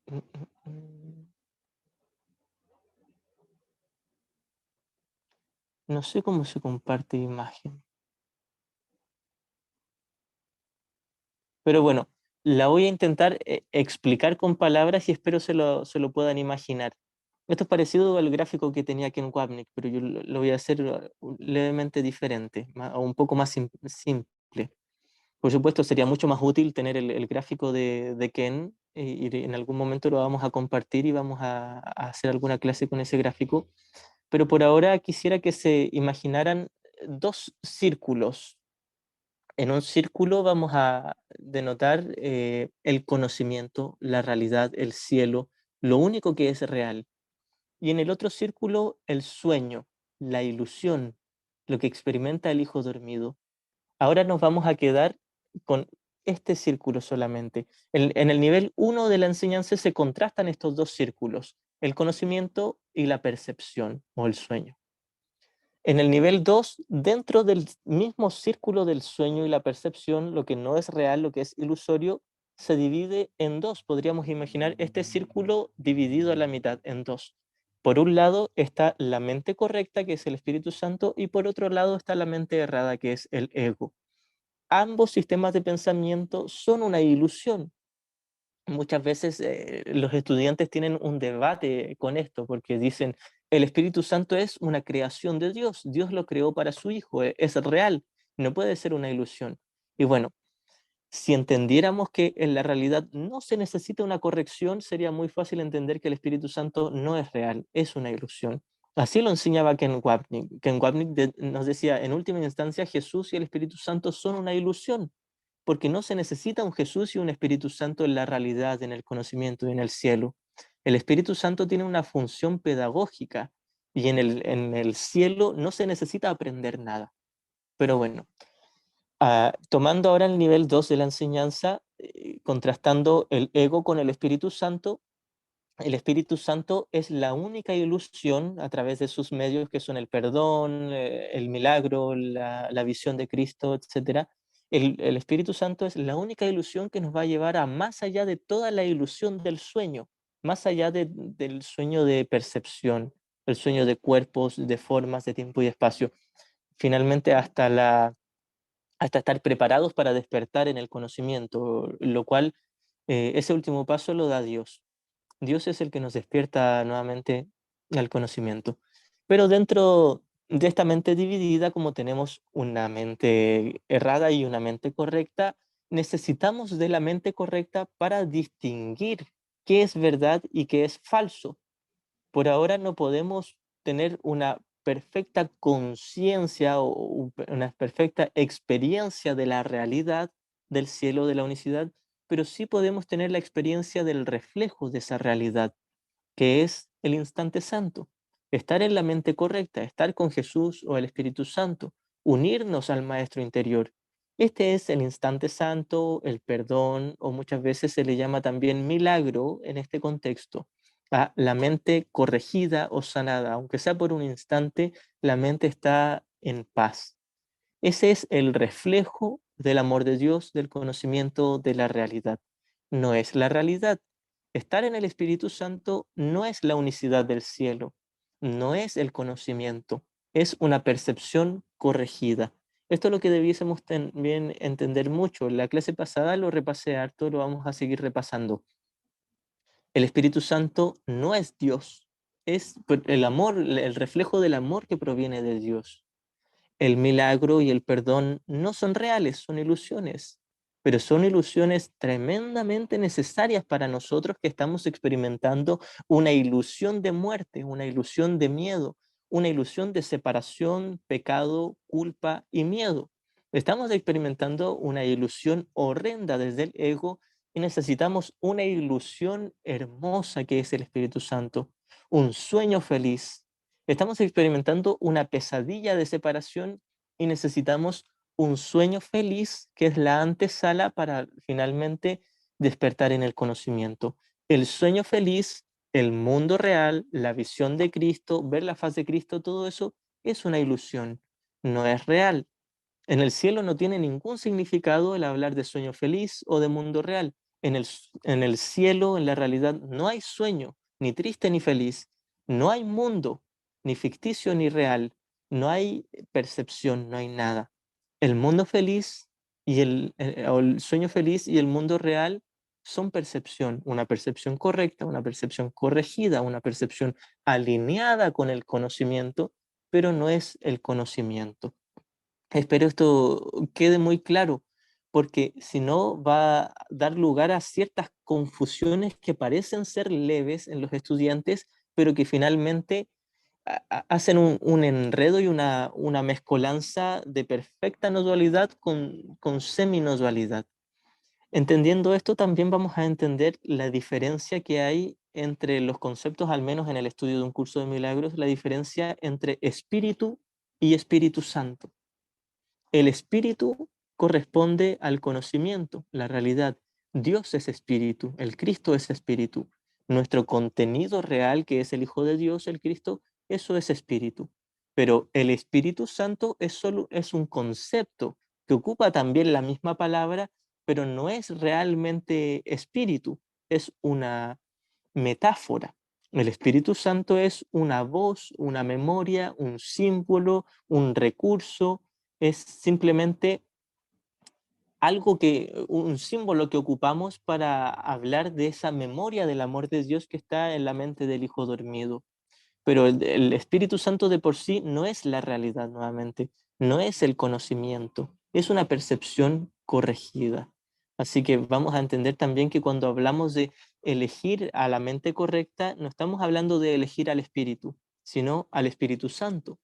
Mm, mm, mm. No sé cómo se comparte imagen. Pero bueno, la voy a intentar explicar con palabras y espero se lo puedan imaginar. Esto es parecido al gráfico que tenía Ken Wapnick, pero yo lo voy a hacer levemente diferente, o un poco más simple. Por supuesto, sería mucho más útil tener el gráfico de Ken y en algún momento lo vamos a compartir y vamos a hacer alguna clase con ese gráfico. Pero por ahora quisiera que se imaginaran dos círculos. En un círculo vamos a denotar el conocimiento, la realidad, el cielo, lo único que es real. Y en el otro círculo, el sueño, la ilusión, lo que experimenta el hijo dormido. Ahora nos vamos a quedar con este círculo solamente. En el nivel uno de la enseñanza se contrastan estos dos círculos, el conocimiento y la percepción o el sueño. En el nivel 2, dentro del mismo círculo del sueño y la percepción, lo que no es real, lo que es ilusorio, se divide en dos. Podríamos imaginar este círculo dividido a la mitad en dos. Por un lado está la mente correcta, que es el Espíritu Santo, y por otro lado está la mente errada, que es el ego. Ambos sistemas de pensamiento son una ilusión. Muchas veces los estudiantes tienen un debate con esto porque dicen, el Espíritu Santo es una creación de Dios, Dios lo creó para su Hijo, es real, no puede ser una ilusión. Y bueno, si entendiéramos que en la realidad no se necesita una corrección, sería muy fácil entender que el Espíritu Santo no es real, es una ilusión. Así lo enseñaba Ken Wapnick. Ken Wapnick nos decía, en última instancia, Jesús y el Espíritu Santo son una ilusión, porque no se necesita un Jesús y un Espíritu Santo en la realidad, en el conocimiento y en el cielo. El Espíritu Santo tiene una función pedagógica y en el cielo no se necesita aprender nada. Pero bueno, tomando ahora el nivel 2 de la enseñanza, contrastando el ego con el Espíritu Santo es la única ilusión a través de sus medios que son el perdón, el milagro, la visión de Cristo, etcétera. El Espíritu Santo es la única ilusión que nos va a llevar a más allá de toda la ilusión del sueño, más allá del sueño de percepción, el sueño de cuerpos, de formas, de tiempo y espacio. Finalmente hasta estar preparados para despertar en el conocimiento, lo cual ese último paso lo da Dios. Dios es el que nos despierta nuevamente al conocimiento. Pero dentro de esta mente dividida, como tenemos una mente errada y una mente correcta, necesitamos de la mente correcta para distinguir qué es verdad y qué es falso. Por ahora no podemos tener una perfecta conciencia o una perfecta experiencia de la realidad del cielo, de la unicidad, pero sí podemos tener la experiencia del reflejo de esa realidad, que es el instante santo. Estar en la mente correcta, estar con Jesús o el Espíritu Santo, unirnos al Maestro interior. Este es el instante santo, el perdón, o muchas veces se le llama también milagro en este contexto, a la mente corregida o sanada. Aunque sea por un instante, la mente está en paz. Ese es el reflejo del amor de Dios, del conocimiento de la realidad. No es la realidad. Estar en el Espíritu Santo no es la unicidad del cielo, no es el conocimiento, es una percepción corregida. Esto es lo que debiésemos también entender mucho. En la clase pasada lo repasé harto, lo vamos a seguir repasando. El Espíritu Santo no es Dios, es el amor, el reflejo del amor que proviene de Dios. El milagro y el perdón no son reales, son ilusiones, pero son ilusiones tremendamente necesarias para nosotros que estamos experimentando una ilusión de muerte, una ilusión de miedo, una ilusión de separación, pecado, culpa y miedo. Estamos experimentando una ilusión horrenda desde el ego y necesitamos una ilusión hermosa que es el Espíritu Santo, un sueño feliz. Estamos experimentando una pesadilla de separación y necesitamos un sueño feliz que es la antesala para finalmente despertar en el conocimiento. El sueño feliz, el mundo real, la visión de Cristo, ver la faz de Cristo, todo eso es una ilusión, no es real. En el cielo no tiene ningún significado el hablar de sueño feliz o de mundo real. En el cielo, en la realidad, no hay sueño, ni triste ni feliz. No hay mundo, ni ficticio ni real. No hay percepción, no hay nada. El mundo feliz o el sueño feliz y el mundo real son percepción, una percepción correcta, una percepción corregida, una percepción alineada con el conocimiento, pero no es el conocimiento. Espero esto quede muy claro, porque si no va a dar lugar a ciertas confusiones que parecen ser leves en los estudiantes, pero que finalmente hacen un enredo y una mezcolanza de perfecta no dualidad con semi-no dualidad. Entendiendo esto, también vamos a entender la diferencia que hay entre los conceptos, al menos en el estudio de un curso de milagros, la diferencia entre espíritu y Espíritu Santo. El espíritu corresponde al conocimiento, la realidad. Dios es espíritu, el Cristo es espíritu. Nuestro contenido real, que es el Hijo de Dios, el Cristo, eso es espíritu. Pero el Espíritu Santo es un concepto que ocupa también la misma palabra, pero no es realmente espíritu, es una metáfora. El Espíritu Santo es una voz, una memoria, un símbolo, un recurso, es simplemente un símbolo que ocupamos para hablar de esa memoria del amor de Dios que está en la mente del Hijo dormido. Pero el Espíritu Santo de por sí no es la realidad nuevamente, no es el conocimiento, es una percepción corregida. Así que vamos a entender también que cuando hablamos de elegir a la mente correcta, no estamos hablando de elegir al Espíritu, sino al Espíritu Santo,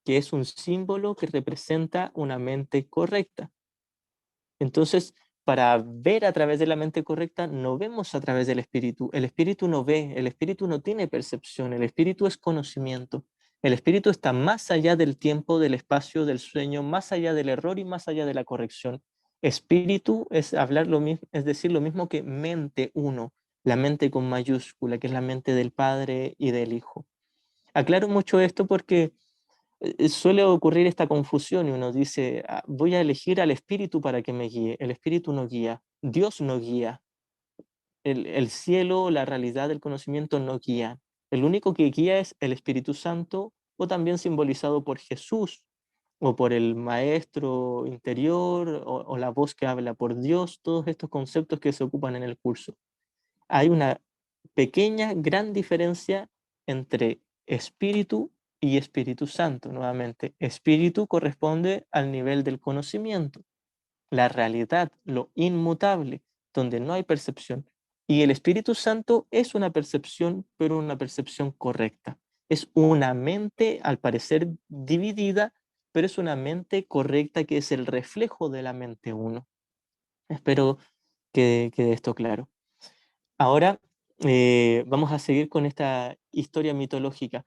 que es un símbolo que representa una mente correcta. Entonces, para ver a través de la mente correcta, no vemos a través del espíritu. El espíritu no ve, el espíritu no tiene percepción, el espíritu es conocimiento. El espíritu está más allá del tiempo, del espacio, del sueño, más allá del error y más allá de la corrección. Espíritu es hablar lo mismo, es decir, lo mismo que mente uno, la mente con mayúscula, que es la mente del Padre y del Hijo. Aclaro mucho esto porque suele ocurrir esta confusión y uno dice, voy a elegir al espíritu para que me guíe. El espíritu no guía, Dios no guía, el cielo, la realidad del conocimiento no guía. El único que guía es el Espíritu Santo o también simbolizado por Jesús o por el maestro interior o la voz que habla por Dios, todos estos conceptos que se ocupan en el curso. Hay una pequeña, gran diferencia entre espíritu y Espíritu Santo. Nuevamente, espíritu corresponde al nivel del conocimiento, la realidad, lo inmutable, donde no hay percepción. Y el Espíritu Santo es una percepción, pero una percepción correcta. Es una mente, al parecer, dividida, pero es una mente correcta que es el reflejo de la mente uno. Espero quede esto claro. Ahora vamos a seguir con esta historia mitológica.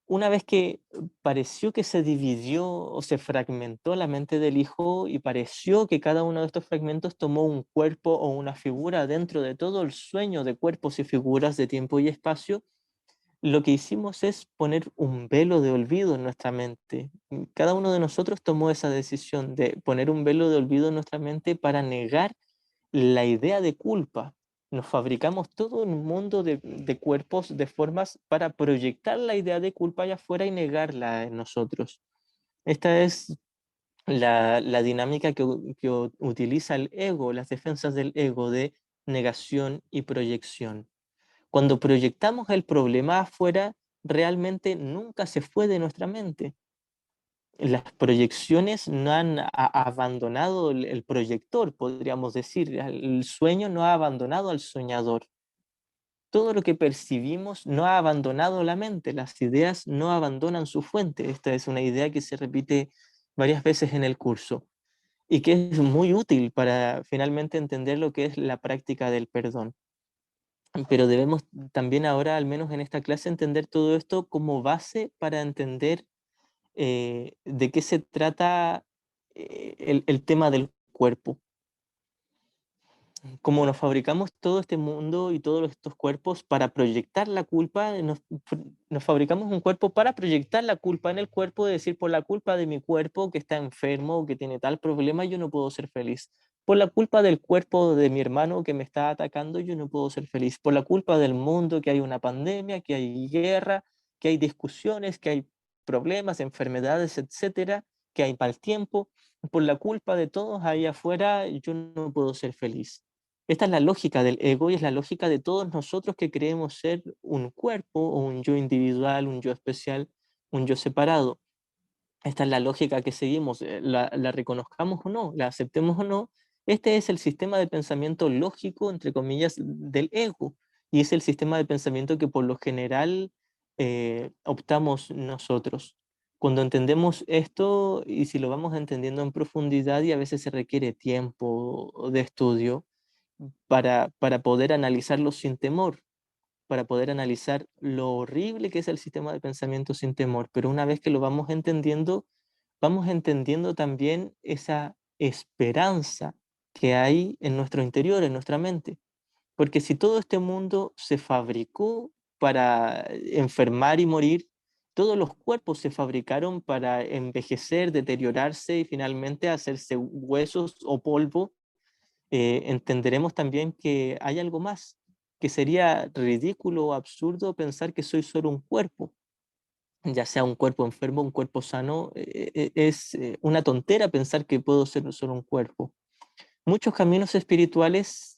Una vez que pareció que se dividió o se fragmentó la mente del hijo y pareció que cada uno de estos fragmentos tomó un cuerpo o una figura dentro de todo el sueño de cuerpos y figuras de tiempo y espacio, lo que hicimos es poner un velo de olvido en nuestra mente. Cada uno de nosotros tomó esa decisión de poner un velo de olvido en nuestra mente para negar la idea de culpa. Nos fabricamos todo un mundo de cuerpos, de formas para proyectar la idea de culpa allá afuera y negarla en nosotros. Esta es la dinámica que utiliza el ego, las defensas del ego de negación y proyección. Cuando proyectamos el problema afuera, realmente nunca se fue de nuestra mente. Las proyecciones no han abandonado el proyector, podríamos decir. El sueño no ha abandonado al soñador. Todo lo que percibimos no ha abandonado la mente. Las ideas no abandonan su fuente. Esta es una idea que se repite varias veces en el curso y que es muy útil para finalmente entender lo que es la práctica del perdón. Pero debemos también ahora, al menos en esta clase, entender todo esto como base para entender de qué se trata el tema del cuerpo. Como nos fabricamos todo este mundo y todos estos cuerpos para proyectar la culpa, nos fabricamos un cuerpo para proyectar la culpa en el cuerpo, de decir, por la culpa de mi cuerpo que está enfermo o que tiene tal problema, yo no puedo ser feliz. Por la culpa del cuerpo de mi hermano que me está atacando, yo no puedo ser feliz. Por la culpa del mundo, que hay una pandemia, que hay guerra, que hay discusiones, que hay problemas, enfermedades, etcétera, que hay mal tiempo. Por la culpa de todos ahí afuera, yo no puedo ser feliz. Esta es la lógica del ego y es la lógica de todos nosotros que creemos ser un cuerpo o un yo individual, un yo especial, un yo separado. Esta es la lógica que seguimos, la reconozcamos o no, la aceptemos o no. Este es el sistema de pensamiento lógico, entre comillas, del ego. Y es el sistema de pensamiento que por lo general optamos nosotros. Cuando entendemos esto, y si lo vamos entendiendo en profundidad, y a veces se requiere tiempo de estudio, para poder analizarlo sin temor, para poder analizar lo horrible que es el sistema de pensamiento sin temor. Pero una vez que lo vamos entendiendo también esa esperanza que hay en nuestro interior, en nuestra mente. Porque si todo este mundo se fabricó para enfermar y morir, todos los cuerpos se fabricaron para envejecer, deteriorarse y finalmente hacerse huesos o polvo, entenderemos también que hay algo más, que sería ridículo o absurdo pensar que soy solo un cuerpo, ya sea un cuerpo enfermo, un cuerpo sano, es una tontera pensar que puedo ser solo un cuerpo. Muchos caminos espirituales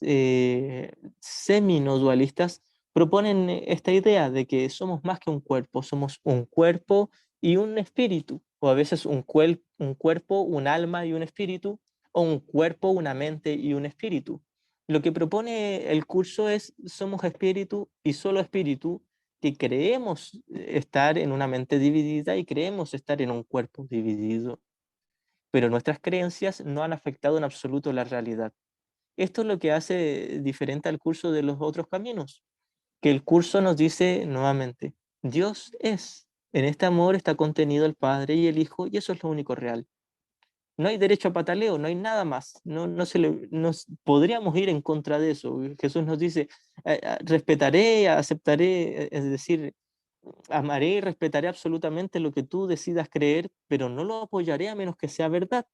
semi-no-dualistas proponen esta idea de que somos más que un cuerpo, somos un cuerpo y un espíritu, o a veces un cuerpo, un alma y un espíritu, o un cuerpo, una mente y un espíritu. Lo que propone el curso es somos espíritu y solo espíritu, que creemos estar en una mente dividida y creemos estar en un cuerpo dividido, pero nuestras creencias no han afectado en absoluto la realidad. Esto es lo que hace diferente al curso de los otros caminos, que el curso nos dice nuevamente, Dios es, en este amor está contenido el Padre y el Hijo, y eso es lo único real. No hay derecho a pataleo, no hay nada más. Nos podríamos ir en contra de eso. Jesús nos dice, respetaré, aceptaré, es decir, amaré y respetaré absolutamente lo que tú decidas creer, pero no lo apoyaré a menos que sea verdad.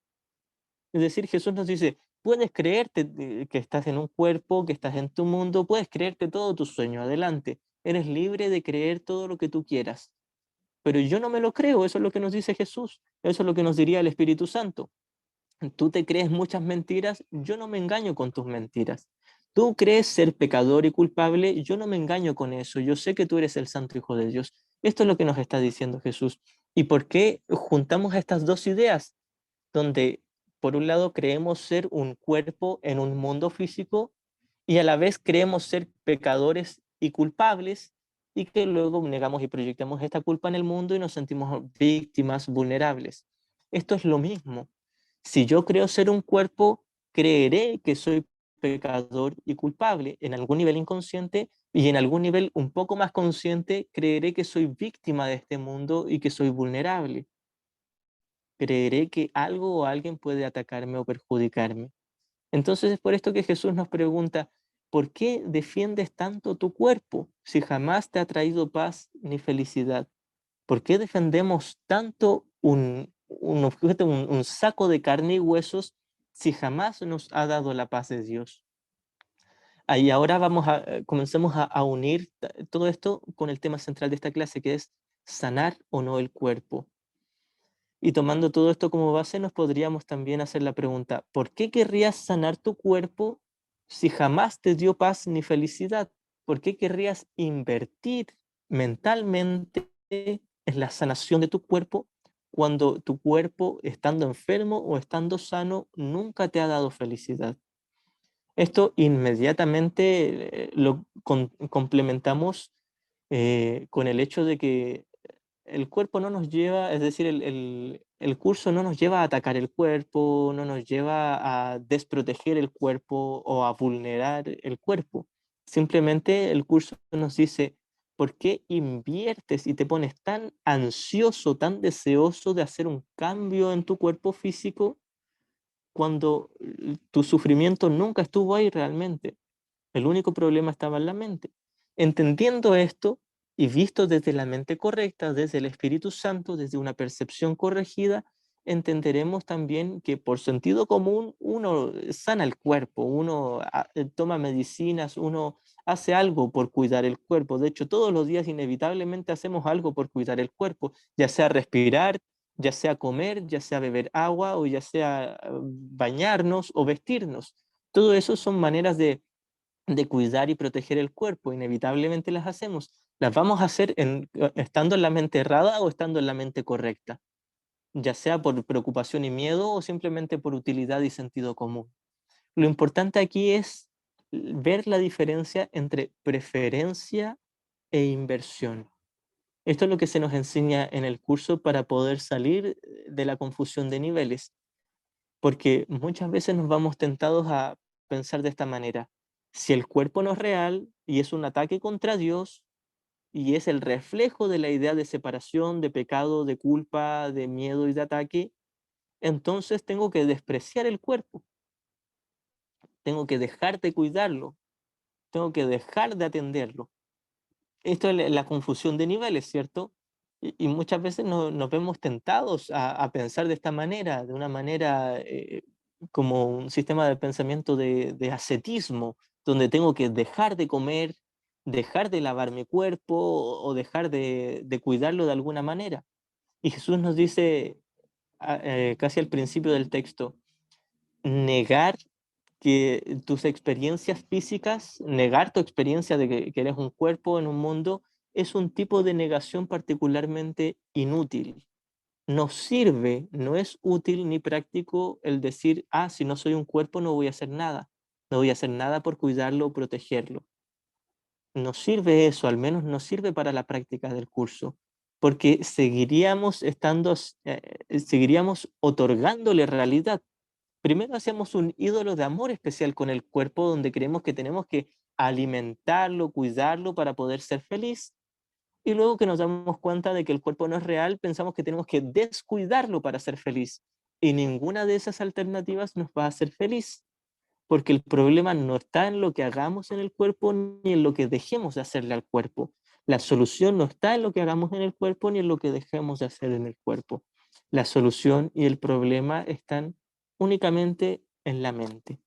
Es decir, Jesús nos dice, puedes creerte que estás en un cuerpo, que estás en tu mundo, puedes creerte todo tu sueño, adelante. Eres libre de creer todo lo que tú quieras. Pero yo no me lo creo, eso es lo que nos dice Jesús, eso es lo que nos diría el Espíritu Santo. Tú te crees muchas mentiras, yo no me engaño con tus mentiras. Tú crees ser pecador y culpable, yo no me engaño con eso, yo sé que tú eres el Santo Hijo de Dios. Esto es lo que nos está diciendo Jesús. ¿Y por qué juntamos estas dos ideas? Donde por un lado creemos ser un cuerpo en un mundo físico y a la vez creemos ser pecadores y culpables y que luego negamos y proyectamos esta culpa en el mundo y nos sentimos víctimas vulnerables. Esto es lo mismo. Si yo creo ser un cuerpo, creeré que soy pecador y culpable. En algún nivel inconsciente y en algún nivel un poco más consciente, creeré que soy víctima de este mundo y que soy vulnerable. Creeré que algo o alguien puede atacarme o perjudicarme. Entonces es por esto que Jesús nos pregunta, ¿por qué defiendes tanto tu cuerpo si jamás te ha traído paz ni felicidad? ¿Por qué defendemos tanto un objeto, un saco de carne y huesos si jamás nos ha dado la paz de Dios? Ahí ahora comencemos a unir todo esto con el tema central de esta clase, que es sanar o no el cuerpo. Y tomando todo esto como base, nos podríamos también hacer la pregunta, ¿por qué querrías sanar tu cuerpo si jamás te dio paz ni felicidad? ¿Por qué querrías invertir mentalmente en la sanación de tu cuerpo cuando tu cuerpo, estando enfermo o estando sano, nunca te ha dado felicidad? Esto inmediatamente lo complementamos con el hecho de que el cuerpo no nos lleva, es decir, el curso no nos lleva a atacar el cuerpo, no nos lleva a desproteger el cuerpo o a vulnerar el cuerpo. Simplemente el curso nos dice, ¿por qué inviertes y te pones tan ansioso, tan deseoso de hacer un cambio en tu cuerpo físico cuando tu sufrimiento nunca estuvo ahí realmente? El único problema estaba en la mente. Entendiendo esto y visto desde la mente correcta, desde el Espíritu Santo, desde una percepción corregida, entenderemos también que por sentido común uno sana el cuerpo, uno toma medicinas, uno hace algo por cuidar el cuerpo. De hecho, todos los días inevitablemente hacemos algo por cuidar el cuerpo, ya sea respirar, ya sea comer, ya sea beber agua o ya sea bañarnos o vestirnos. Todo eso son maneras de cuidar y proteger el cuerpo, inevitablemente las hacemos. Las vamos a hacer estando en la mente errada o estando en la mente correcta, ya sea por preocupación y miedo o simplemente por utilidad y sentido común. Lo importante aquí es ver la diferencia entre preferencia e inversión. Esto es lo que se nos enseña en el curso para poder salir de la confusión de niveles. Porque muchas veces nos vamos tentados a pensar de esta manera. Si el cuerpo no es real y es un ataque contra Dios y es el reflejo de la idea de separación, de pecado, de culpa, de miedo y de ataque, entonces tengo que despreciar el cuerpo, tengo que dejar de cuidarlo, tengo que dejar de atenderlo. Esto es la confusión de niveles, ¿cierto? Y muchas veces nos vemos tentados a pensar de esta manera, de una manera como un sistema de pensamiento de ascetismo, donde tengo que dejar de comer, dejar de lavar mi cuerpo o dejar de cuidarlo de alguna manera. Y Jesús nos dice casi al principio del texto, negar que tus experiencias físicas, negar tu experiencia de que eres un cuerpo en un mundo, es un tipo de negación particularmente inútil. No sirve, no es útil ni práctico el decir, si no soy un cuerpo no voy a hacer nada. No voy a hacer nada por cuidarlo o protegerlo. No sirve eso, al menos no sirve para la práctica del curso, porque seguiríamos otorgándole realidad. Primero hacemos un ídolo de amor especial con el cuerpo donde creemos que tenemos que alimentarlo, cuidarlo para poder ser feliz. Y luego que nos damos cuenta de que el cuerpo no es real, pensamos que tenemos que descuidarlo para ser feliz. Y ninguna de esas alternativas nos va a hacer feliz, porque el problema no está en lo que hagamos en el cuerpo ni en lo que dejemos de hacerle al cuerpo. La solución no está en lo que hagamos en el cuerpo ni en lo que dejemos de hacer en el cuerpo. La solución y el problema están únicamente en la mente.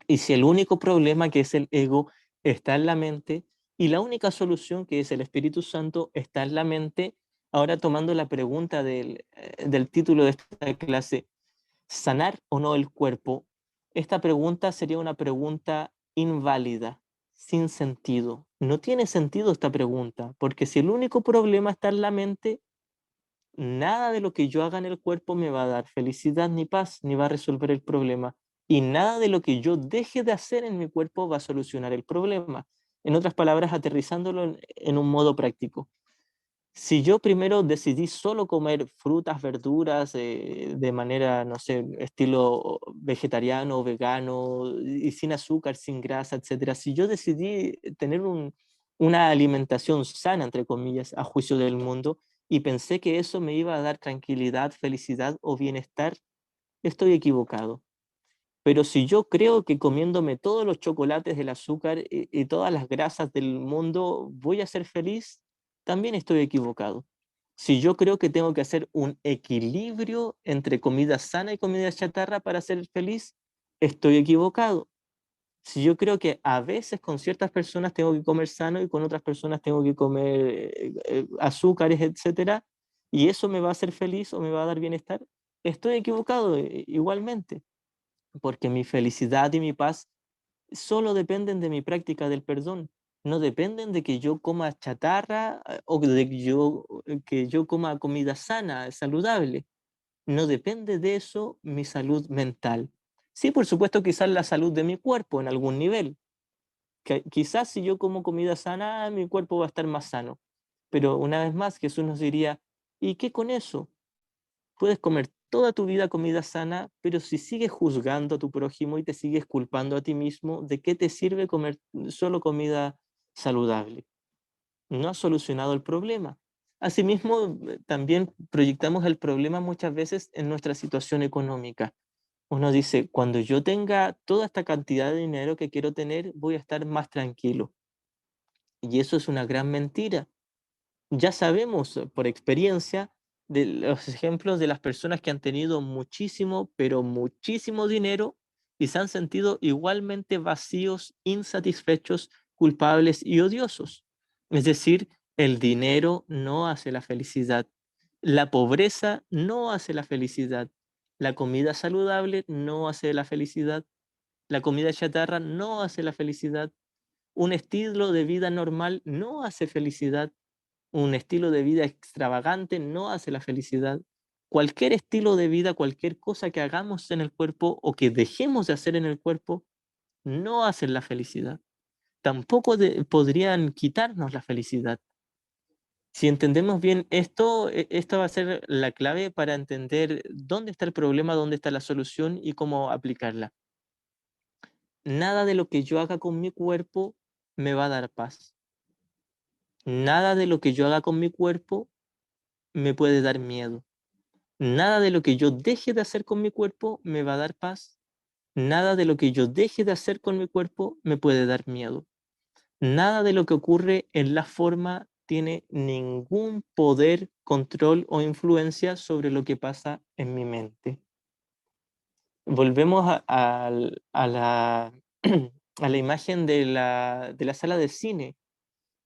Y si el único problema, que es el ego, está en la mente, y la única solución, que es el Espíritu Santo, está en la mente, ahora tomando la pregunta del título de esta clase, ¿sanar o no el cuerpo? Esta pregunta sería una pregunta inválida, sin sentido. No tiene sentido esta pregunta, porque si el único problema está en la mente, nada de lo que yo haga en el cuerpo me va a dar felicidad ni paz, ni va a resolver el problema. Y nada de lo que yo deje de hacer en mi cuerpo va a solucionar el problema. En otras palabras, aterrizándolo en un modo práctico. Si yo primero decidí solo comer frutas, verduras, de manera, no sé, estilo vegetariano o vegano, y sin azúcar, sin grasa, etcétera, si yo decidí tener una alimentación sana, entre comillas, a juicio del mundo, y pensé que eso me iba a dar tranquilidad, felicidad o bienestar, estoy equivocado. Pero si yo creo que comiéndome todos los chocolates, el azúcar y todas las grasas del mundo voy a ser feliz, también estoy equivocado. Si yo creo que tengo que hacer un equilibrio entre comida sana y comida chatarra para ser feliz, estoy equivocado. Si yo creo que a veces con ciertas personas tengo que comer sano y con otras personas tengo que comer azúcares, etcétera, y eso me va a hacer feliz o me va a dar bienestar, estoy equivocado igualmente, porque mi felicidad y mi paz solo dependen de mi práctica del perdón, no dependen de que yo coma chatarra o de que yo coma comida sana, saludable. No depende de eso mi salud mental. Sí, por supuesto, quizás la salud de mi cuerpo en algún nivel. Que, quizás si yo como comida sana, mi cuerpo va a estar más sano. Pero una vez más, Jesús nos diría, ¿y qué con eso? Puedes comer toda tu vida comida sana, pero si sigues juzgando a tu prójimo y te sigues culpando a ti mismo, ¿de qué te sirve comer solo comida saludable? No has solucionado el problema. Asimismo, también proyectamos el problema muchas veces en nuestra situación económica. Uno dice, cuando yo tenga toda esta cantidad de dinero que quiero tener, voy a estar más tranquilo. Y eso es una gran mentira. Ya sabemos por experiencia de los ejemplos de las personas que han tenido muchísimo, pero muchísimo dinero y se han sentido igualmente vacíos, insatisfechos, culpables y odiosos. Es decir, el dinero no hace la felicidad, la pobreza no hace la felicidad, la comida saludable no hace la felicidad, la comida chatarra no hace la felicidad, un estilo de vida normal no hace felicidad, un estilo de vida extravagante no hace la felicidad. Cualquier estilo de vida, cualquier cosa que hagamos en el cuerpo o que dejemos de hacer en el cuerpo, no hacen la felicidad. Tampoco podrían quitarnos la felicidad. Si entendemos bien esto, esta va a ser la clave para entender dónde está el problema, dónde está la solución y cómo aplicarla. Nada de lo que yo haga con mi cuerpo me va a dar paz. Nada de lo que yo haga con mi cuerpo me puede dar miedo. Nada de lo que yo deje de hacer con mi cuerpo me va a dar paz. Nada de lo que yo deje de hacer con mi cuerpo me puede dar miedo. Nada de lo que ocurre en la forma tiene ningún poder, control o influencia sobre lo que pasa en mi mente. Volvemos a la, a la imagen de la sala de cine.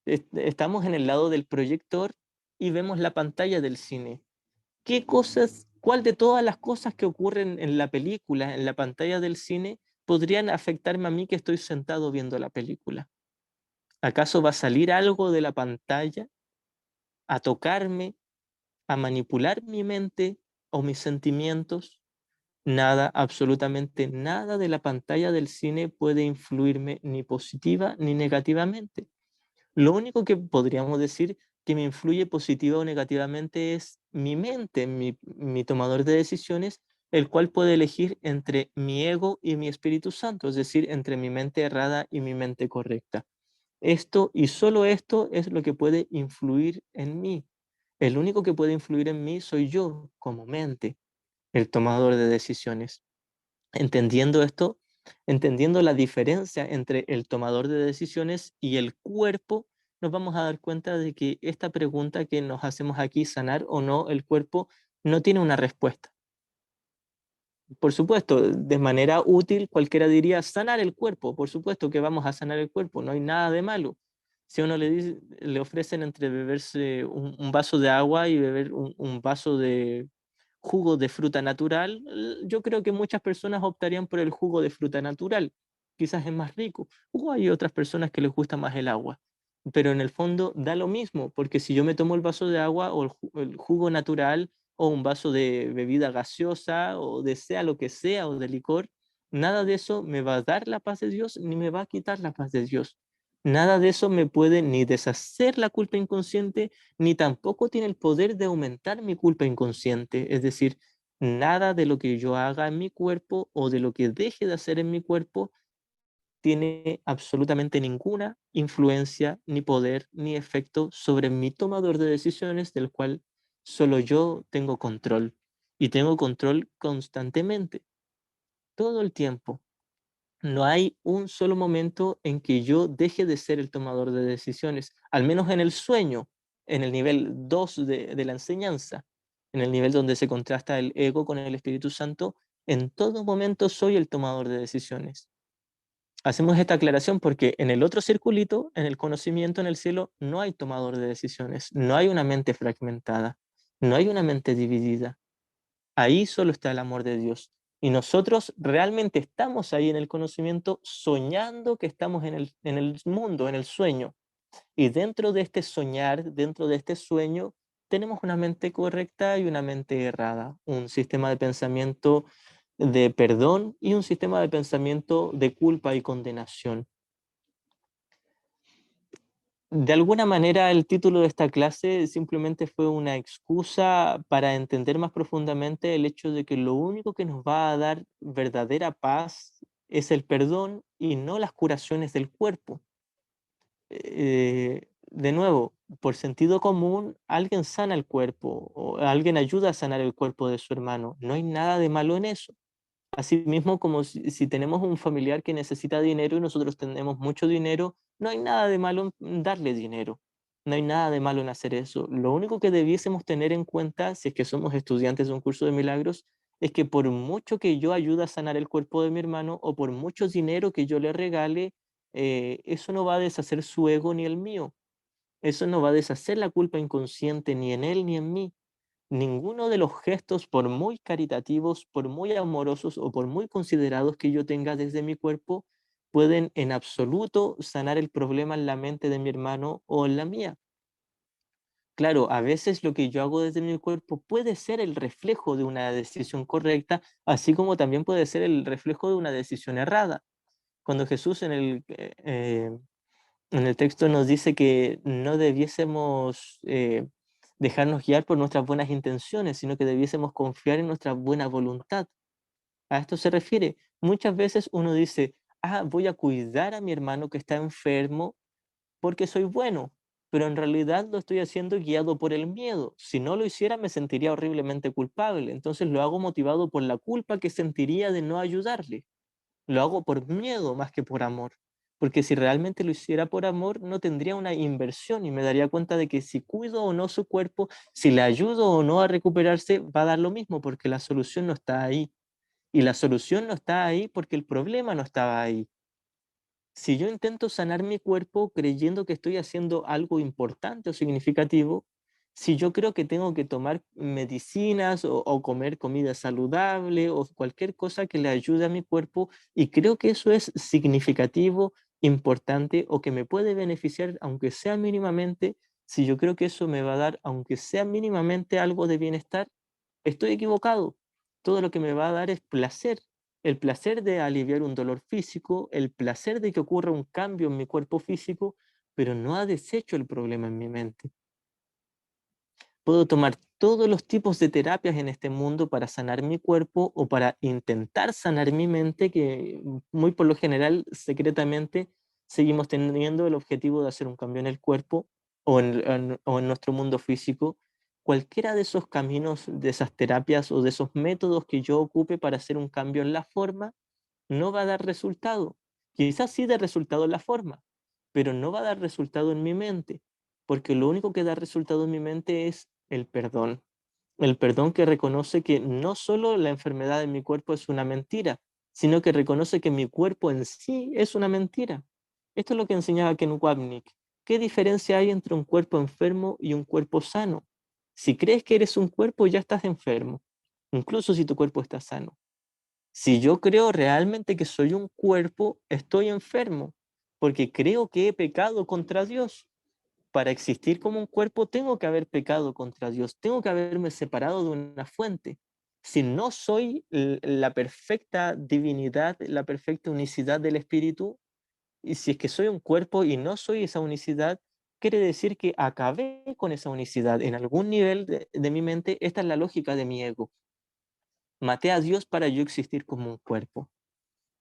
Estamos en el lado del proyector y vemos la pantalla del cine. ¿Qué cosas, cuál de todas las cosas que ocurren en la película, en la pantalla del cine, podrían afectarme a mí que estoy sentado viendo la película? ¿Acaso va a salir algo de la pantalla a tocarme, a manipular mi mente o mis sentimientos? Nada, absolutamente nada de la pantalla del cine puede influirme ni positiva ni negativamente. Lo único que podríamos decir que me influye positiva o negativamente es mi mente, mi tomador de decisiones, el cual puede elegir entre mi ego y mi Espíritu Santo, es decir, entre mi mente errada y mi mente correcta. Esto y solo esto es lo que puede influir en mí. El único que puede influir en mí soy yo como mente, el tomador de decisiones. Entendiendo esto, entendiendo la diferencia entre el tomador de decisiones y el cuerpo, nos vamos a dar cuenta de que esta pregunta que nos hacemos aquí, sanar o no el cuerpo, no tiene una respuesta. Por supuesto, de manera útil, cualquiera diría sanar el cuerpo. Por supuesto que vamos a sanar el cuerpo, no hay nada de malo. Si a uno le ofrecen entre beberse un vaso de agua y beber un vaso de jugo de fruta natural, yo creo que muchas personas optarían por el jugo de fruta natural. Quizás es más rico. O hay otras personas que les gusta más el agua. Pero en el fondo da lo mismo, porque si yo me tomo el vaso de agua o el jugo natural, o un vaso de bebida gaseosa o de sea lo que sea o de licor, nada de eso me va a dar la paz de Dios ni me va a quitar la paz de Dios. Nada de eso me puede ni deshacer la culpa inconsciente, ni tampoco tiene el poder de aumentar mi culpa inconsciente. Es decir, nada de lo que yo haga en mi cuerpo o de lo que deje de hacer en mi cuerpo tiene absolutamente ninguna influencia, ni poder, ni efecto sobre mi tomador de decisiones, del cual solo yo tengo control. Y tengo control constantemente, todo el tiempo. No hay un solo momento en que yo deje de ser el tomador de decisiones, al menos en el sueño, en el nivel 2 de la enseñanza, en el nivel donde se contrasta el ego con el Espíritu Santo. En todo momento soy el tomador de decisiones. Hacemos esta aclaración porque en el otro circulito, en el conocimiento en el cielo, no hay tomador de decisiones, no hay una mente fragmentada, no hay una mente dividida. Ahí solo está el amor de Dios. Y nosotros realmente estamos ahí en el conocimiento, soñando que estamos en el mundo, en el sueño. Y dentro de este soñar, dentro de este sueño, tenemos una mente correcta y una mente errada, un sistema de pensamiento de perdón y un sistema de pensamiento de culpa y condenación. De alguna manera, el título de esta clase simplemente fue una excusa para entender más profundamente el hecho de que lo único que nos va a dar verdadera paz es el perdón y no las curaciones del cuerpo. De nuevo, por sentido común, alguien sana el cuerpo o alguien ayuda a sanar el cuerpo de su hermano. No hay nada de malo en eso. Asimismo, como si tenemos un familiar que necesita dinero y nosotros tenemos mucho dinero, no hay nada de malo en darle dinero. No hay nada de malo en hacer eso. Lo único que debiésemos tener en cuenta, si es que somos estudiantes de un curso de milagros, es que por mucho que yo ayude a sanar el cuerpo de mi hermano o por mucho dinero que yo le regale, eso no va a deshacer su ego ni el mío. Eso no va a deshacer la culpa inconsciente ni en él ni en mí. Ninguno de los gestos, por muy caritativos, por muy amorosos o por muy considerados que yo tenga desde mi cuerpo, pueden en absoluto sanar el problema en la mente de mi hermano o en la mía. Claro, a veces lo que yo hago desde mi cuerpo puede ser el reflejo de una decisión correcta, así como también puede ser el reflejo de una decisión errada. Cuando Jesús en el texto nos dice que no debiésemos dejarnos guiar por nuestras buenas intenciones, sino que debiésemos confiar en nuestra buena voluntad. A esto se refiere. Muchas veces uno dice, voy a cuidar a mi hermano que está enfermo porque soy bueno, pero en realidad lo estoy haciendo guiado por el miedo. Si no lo hiciera me sentiría horriblemente culpable, entonces lo hago motivado por la culpa que sentiría de no ayudarle. Lo hago por miedo más que por amor. Porque si realmente lo hiciera por amor, no tendría una inversión y me daría cuenta de que si cuido o no su cuerpo, si le ayudo o no a recuperarse, va a dar lo mismo porque la solución no está ahí. Y la solución no está ahí porque el problema no estaba ahí. Si yo intento sanar mi cuerpo creyendo que estoy haciendo algo importante o significativo, si yo creo que tengo que tomar medicinas o comer comida saludable o cualquier cosa que le ayude a mi cuerpo y creo que eso es significativo, importante o que me puede beneficiar aunque sea mínimamente, si yo creo que eso me va a dar aunque sea mínimamente algo de bienestar, estoy equivocado. Todo lo que me va a dar es placer, el placer de aliviar un dolor físico, el placer de que ocurra un cambio en mi cuerpo físico, pero no ha deshecho el problema en mi mente. Puedo tomar todos los tipos de terapias en este mundo para sanar mi cuerpo o para intentar sanar mi mente, que muy por lo general, secretamente, seguimos teniendo el objetivo de hacer un cambio en el cuerpo o en nuestro mundo físico. Cualquiera de esos caminos, de esas terapias o de esos métodos que yo ocupe para hacer un cambio en la forma, no va a dar resultado. Quizás sí dé resultado en la forma, pero no va a dar resultado en mi mente, porque lo único que da resultado en mi mente es el perdón. El perdón que reconoce que no solo la enfermedad de mi cuerpo es una mentira, sino que reconoce que mi cuerpo en sí es una mentira. Esto es lo que enseñaba Ken Wapnick. ¿Qué diferencia hay entre un cuerpo enfermo y un cuerpo sano? Si crees que eres un cuerpo, ya estás enfermo, incluso si tu cuerpo está sano. Si yo creo realmente que soy un cuerpo, estoy enfermo, porque creo que he pecado contra Dios. Para existir como un cuerpo tengo que haber pecado contra Dios, tengo que haberme separado de una fuente. Si no soy la perfecta divinidad, la perfecta unicidad del Espíritu, Y si es que soy un cuerpo y no soy esa unicidad, quiere decir que acabé con esa unicidad en algún nivel de mi mente. Esta es la lógica de mi ego. Maté a Dios para yo existir como un cuerpo.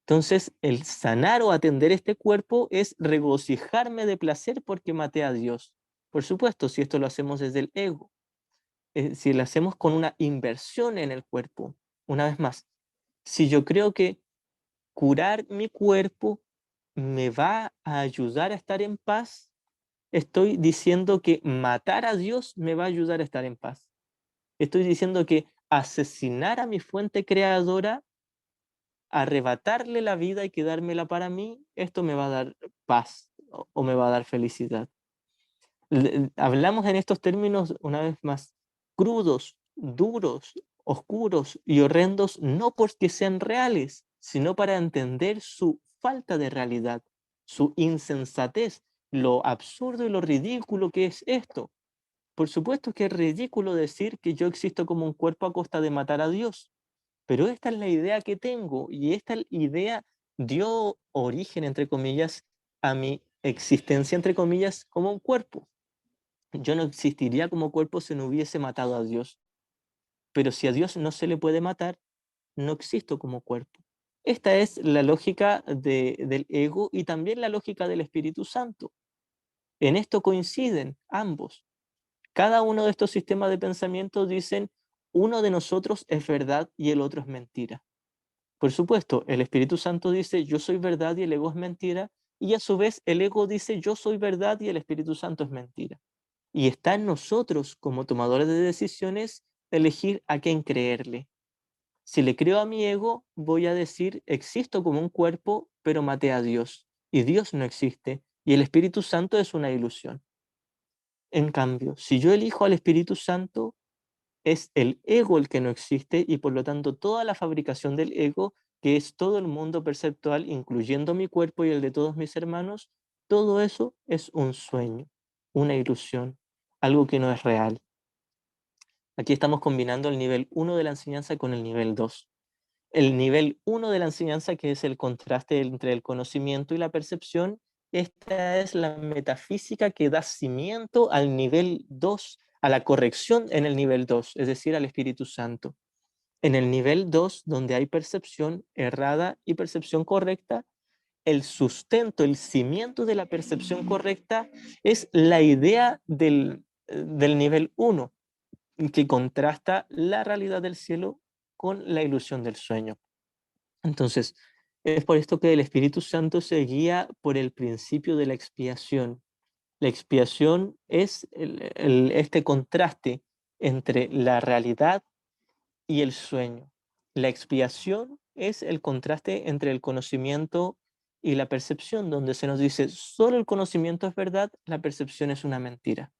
Entonces, el sanar o atender este cuerpo es regocijarme de placer porque maté a Dios. Por supuesto, si esto lo hacemos desde el ego, si lo hacemos con una inversión en el cuerpo, una vez más, si yo creo que curar mi cuerpo me va a ayudar a estar en paz, estoy diciendo que matar a Dios me va a ayudar a estar en paz. Estoy diciendo que asesinar a mi fuente creadora, arrebatarle la vida y quedármela para mí, esto me va a dar paz o me va a dar felicidad. Hablamos en estos términos, una vez más, crudos, duros, oscuros y horrendos, no porque sean reales, sino para entender su falta de realidad, su insensatez, lo absurdo y lo ridículo que es esto. Por supuesto que es ridículo decir que yo existo como un cuerpo a costa de matar a Dios, pero esta es la idea que tengo y esta idea dio origen, entre comillas, a mi existencia, entre comillas, como un cuerpo. Yo no existiría como cuerpo si no hubiese matado a Dios, pero si a Dios no se le puede matar, no existo como cuerpo. Esta es la lógica del ego y también la lógica del Espíritu Santo. En esto coinciden ambos. Cada uno de estos sistemas de pensamiento dicen, uno de nosotros es verdad y el otro es mentira. Por supuesto, el Espíritu Santo dice, yo soy verdad y el ego es mentira, y a su vez el ego dice, yo soy verdad y el Espíritu Santo es mentira. Y está en nosotros, como tomadores de decisiones, elegir a quién creerle. Si le creo a mi ego, voy a decir, existo como un cuerpo, pero maté a Dios. Y Dios no existe, y el Espíritu Santo es una ilusión. En cambio, si yo elijo al Espíritu Santo, es el ego el que no existe y por lo tanto toda la fabricación del ego, que es todo el mundo perceptual, incluyendo mi cuerpo y el de todos mis hermanos, todo eso es un sueño, una ilusión, algo que no es real. Aquí estamos combinando el nivel 1 de la enseñanza con el nivel 2. El nivel 1 de la enseñanza, que es el contraste entre el conocimiento y la percepción, esta es la metafísica que da cimiento al nivel 2, a la corrección en el nivel 2, es decir, al Espíritu Santo. En el nivel 2, donde hay percepción errada y percepción correcta, el sustento, el cimiento de la percepción correcta es la idea del nivel 1, que contrasta la realidad del cielo con la ilusión del sueño. Entonces, es por esto que el Espíritu Santo se guía por el principio de la expiación. La expiación es este contraste entre la realidad y el sueño. La expiación es el contraste entre el conocimiento y la percepción, donde se nos dice solo el conocimiento es verdad, la percepción es una mentira.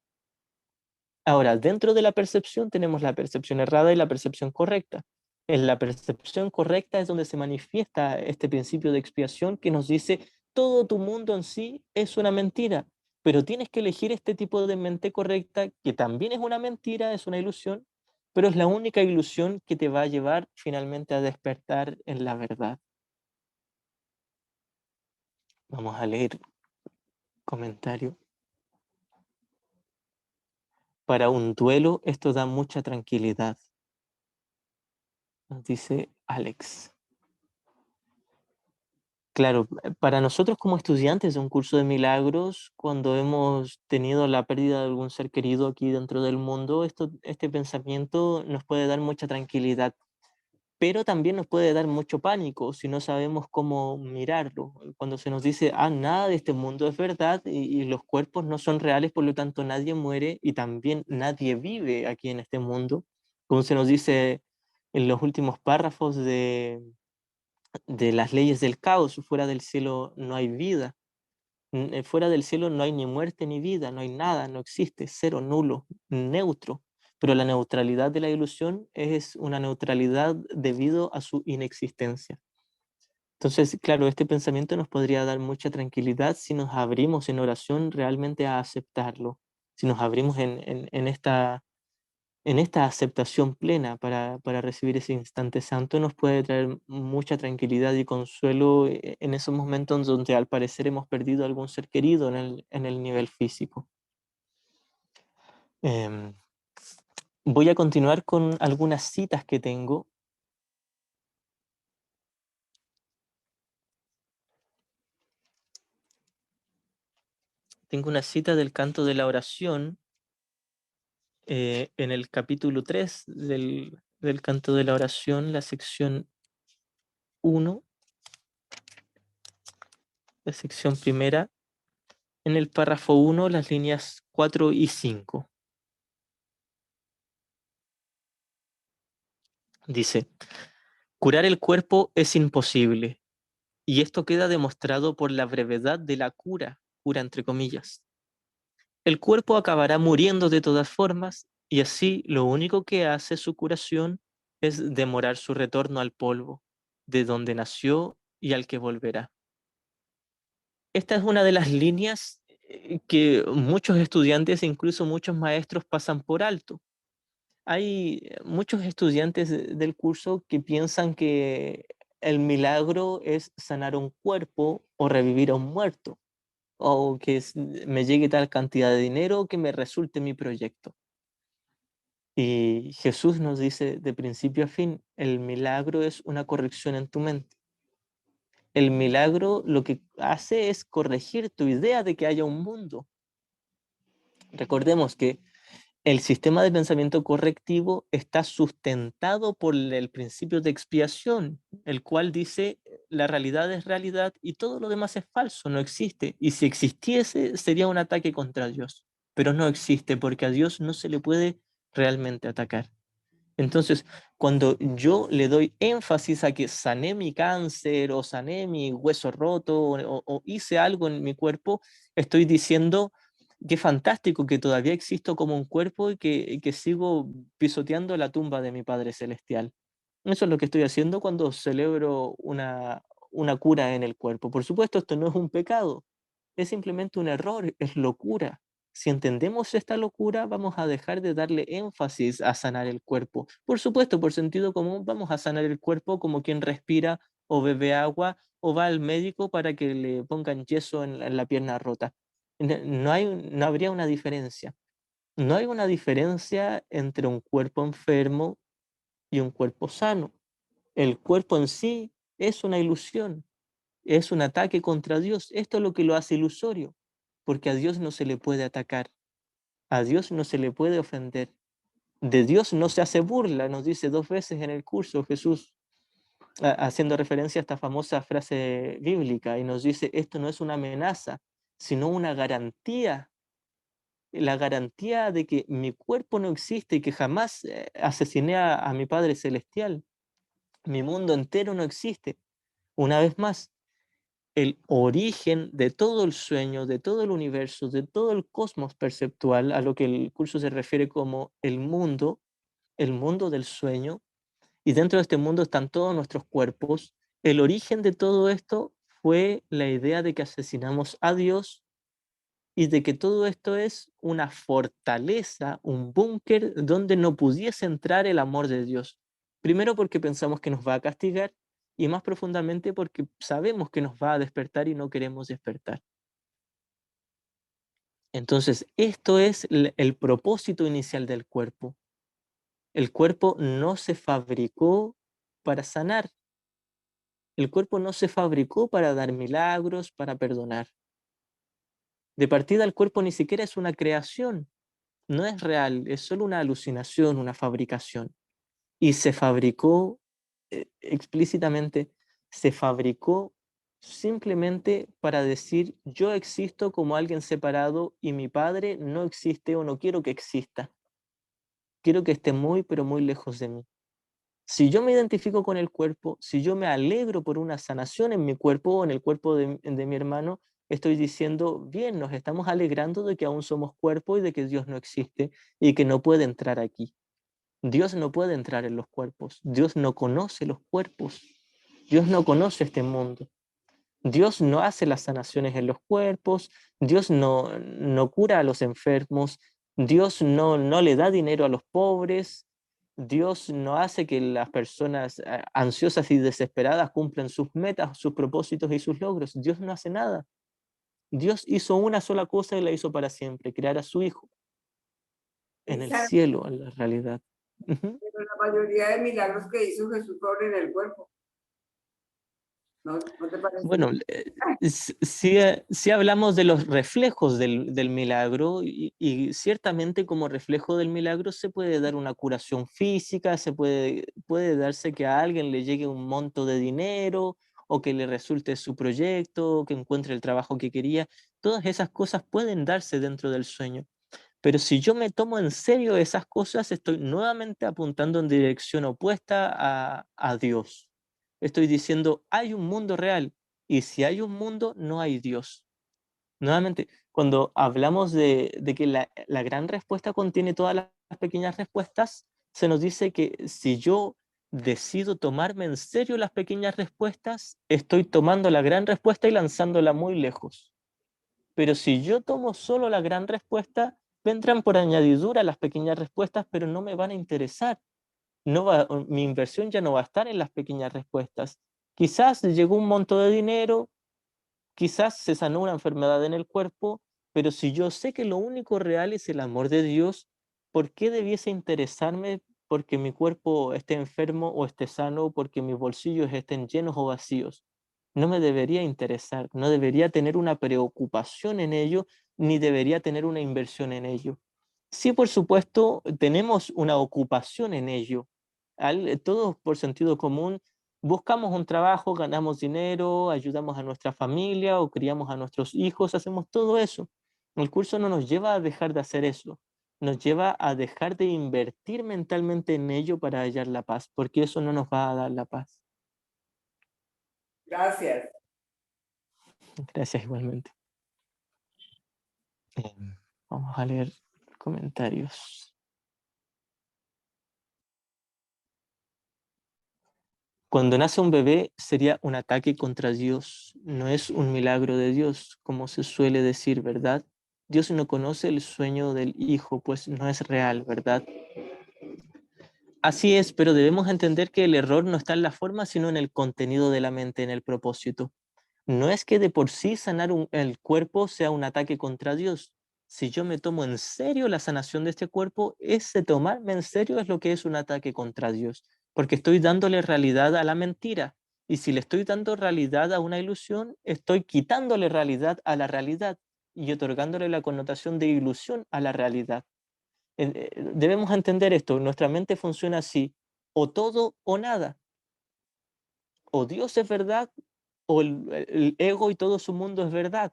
Ahora, dentro de la percepción tenemos la percepción errada y la percepción correcta. En la percepción correcta es donde se manifiesta este principio de expiación que nos dice todo tu mundo en sí es una mentira, pero tienes que elegir este tipo de mente correcta que también es una mentira, es una ilusión, pero es la única ilusión que te va a llevar finalmente a despertar en la verdad. Vamos a leer comentario. Para un duelo esto da mucha tranquilidad, nos dice Alex. Claro, para nosotros como estudiantes de un curso de milagros, cuando hemos tenido la pérdida de algún ser querido aquí dentro del mundo, este pensamiento nos puede dar mucha tranquilidad, pero también nos puede dar mucho pánico si no sabemos cómo mirarlo. Cuando se nos dice, nada de este mundo es verdad y los cuerpos no son reales, por lo tanto nadie muere y también nadie vive aquí en este mundo, como se nos dice en los últimos párrafos de las leyes del caos, fuera del cielo no hay vida, fuera del cielo no hay ni muerte ni vida, no hay nada, no existe, cero, nulo, neutro. Pero la neutralidad de la ilusión es una neutralidad debido a su inexistencia. Entonces, claro, este pensamiento nos podría dar mucha tranquilidad si nos abrimos en oración realmente a aceptarlo, si nos abrimos en esta aceptación plena para recibir ese instante santo nos puede traer mucha tranquilidad y consuelo en esos momentos donde al parecer hemos perdido algún ser querido en el nivel físico. Em, Voy a continuar con algunas citas que tengo. Tengo una cita del canto de la oración en el capítulo 3 del canto de la oración, la sección 1, la sección primera, en el párrafo 1, las líneas 4 y 5. Dice, curar el cuerpo es imposible, y esto queda demostrado por la brevedad de la cura entre comillas. El cuerpo acabará muriendo de todas formas, y así lo único que hace su curación es demorar su retorno al polvo, de donde nació y al que volverá. Esta es una de las líneas que muchos estudiantes e incluso muchos maestros pasan por alto. Hay muchos estudiantes del curso que piensan que el milagro es sanar un cuerpo o revivir a un muerto, o que me llegue tal cantidad de dinero que me resulte mi proyecto. Y Jesús nos dice de principio a fin, el milagro es una corrección en tu mente. El milagro lo que hace es corregir tu idea de que haya un mundo. Recordemos que el sistema de pensamiento correctivo está sustentado por el principio de expiación, el cual dice la realidad es realidad y todo lo demás es falso, no existe. Y si existiese, sería un ataque contra Dios. Pero no existe porque a Dios no se le puede realmente atacar. Entonces, cuando yo le doy énfasis a que sané mi cáncer o sané mi hueso roto o hice algo en mi cuerpo, estoy diciendo qué fantástico que todavía existo como un cuerpo y que sigo pisoteando la tumba de mi Padre Celestial. Eso es lo que estoy haciendo cuando celebro una cura en el cuerpo. Por supuesto, esto no es un pecado, es simplemente un error, es locura. Si entendemos esta locura, vamos a dejar de darle énfasis a sanar el cuerpo. Por supuesto, por sentido común, vamos a sanar el cuerpo como quien respira o bebe agua o va al médico para que le pongan yeso en la pierna rota. No habría una diferencia. No hay una diferencia entre un cuerpo enfermo y un cuerpo sano. El cuerpo en sí es una ilusión, es un ataque contra Dios. Esto es lo que lo hace ilusorio, porque a Dios no se le puede atacar, a Dios no se le puede ofender. De Dios no se hace burla, nos dice 2 veces en el curso Jesús, haciendo referencia a esta famosa frase bíblica, y nos dice, esto no es una amenaza, sino una garantía, la garantía de que mi cuerpo no existe y que jamás asesiné a mi Padre Celestial. Mi mundo entero no existe. Una vez más, el origen de todo el sueño, de todo el universo, de todo el cosmos perceptual, a lo que el curso se refiere como el mundo del sueño, y dentro de este mundo están todos nuestros cuerpos. El origen de todo esto fue la idea de que asesinamos a Dios y de que todo esto es una fortaleza, un búnker donde no pudiese entrar el amor de Dios. Primero porque pensamos que nos va a castigar y más profundamente porque sabemos que nos va a despertar y no queremos despertar. Entonces, esto es el propósito inicial del cuerpo. El cuerpo no se fabricó para sanar. El cuerpo no se fabricó para dar milagros, para perdonar. De partida, el cuerpo ni siquiera es una creación, no es real, es solo una alucinación, una fabricación. Y se fabricó explícitamente, se fabricó simplemente para decir yo existo como alguien separado y mi padre no existe o no quiero que exista. Quiero que esté muy, pero muy lejos de mí. Si yo me identifico con el cuerpo, si yo me alegro por una sanación en mi cuerpo o en el cuerpo de mi hermano, estoy diciendo, bien, nos estamos alegrando de que aún somos cuerpo y de que Dios no existe y que no puede entrar aquí. Dios no puede entrar en los cuerpos. Dios no conoce los cuerpos. Dios no conoce este mundo. Dios no hace las sanaciones en los cuerpos. Dios no cura a los enfermos. Dios no le da dinero a los pobres. Dios no hace que las personas ansiosas y desesperadas cumplan sus metas, sus propósitos y sus logros. Dios no hace nada. Dios hizo una sola cosa y la hizo para siempre, crear a su Hijo en el Exacto, cielo, en la realidad. Ujú. pero la mayoría de milagros que hizo Jesús fueron en el cuerpo, ¿no te parece? Bueno, sí hablamos de los reflejos del milagro y ciertamente como reflejo del milagro se puede dar una curación física, puede darse que a alguien le llegue un monto de dinero o que le resulte su proyecto, que encuentre el trabajo que quería. Todas esas cosas pueden darse dentro del sueño. Pero si yo me tomo en serio esas cosas, estoy nuevamente apuntando en dirección opuesta a Dios. Estoy diciendo, hay un mundo real, y si hay un mundo, no hay Dios. Nuevamente, cuando hablamos de que la gran respuesta contiene todas las pequeñas respuestas, se nos dice que si yo decido tomarme en serio las pequeñas respuestas, estoy tomando la gran respuesta y lanzándola muy lejos. Pero si yo tomo solo la gran respuesta, vendrán por añadidura las pequeñas respuestas, pero no me van a interesar. Mi inversión ya no va a estar en las pequeñas respuestas. Quizás llegó un monto de dinero, quizás se sanó una enfermedad en el cuerpo, pero si yo sé que lo único real es el amor de Dios, ¿por qué debiese interesarme porque mi cuerpo esté enfermo o esté sano, porque mis bolsillos estén llenos o vacíos? No me debería interesar, no debería tener una preocupación en ello, ni debería tener una inversión en ello. Sí, por supuesto, tenemos una ocupación en ello. Todos por sentido común buscamos un trabajo, ganamos dinero, ayudamos a nuestra familia o criamos a nuestros hijos, hacemos todo eso. El curso no nos lleva a dejar de hacer eso, nos lleva a dejar de invertir mentalmente en ello para hallar la paz, porque eso no nos va a dar la paz. Gracias. Gracias igualmente. Vamos a leer comentarios. Cuando nace un bebé sería un ataque contra Dios, no es un milagro de Dios, como se suele decir, ¿verdad? Dios no conoce el sueño del hijo, pues no es real, ¿verdad? Así es, pero debemos entender que el error no está en la forma, sino en el contenido de la mente, en el propósito. No es que de por sí sanar el cuerpo sea un ataque contra Dios. Si yo me tomo en serio la sanación de este cuerpo, ese tomarme en serio es lo que es un ataque contra Dios, porque estoy dándole realidad a la mentira. Y si le estoy dando realidad a una ilusión, estoy quitándole realidad a la realidad y otorgándole la connotación de ilusión a la realidad. Debemos entender esto, nuestra mente funciona así, o todo o nada, o Dios es verdad, o el ego y todo su mundo es verdad,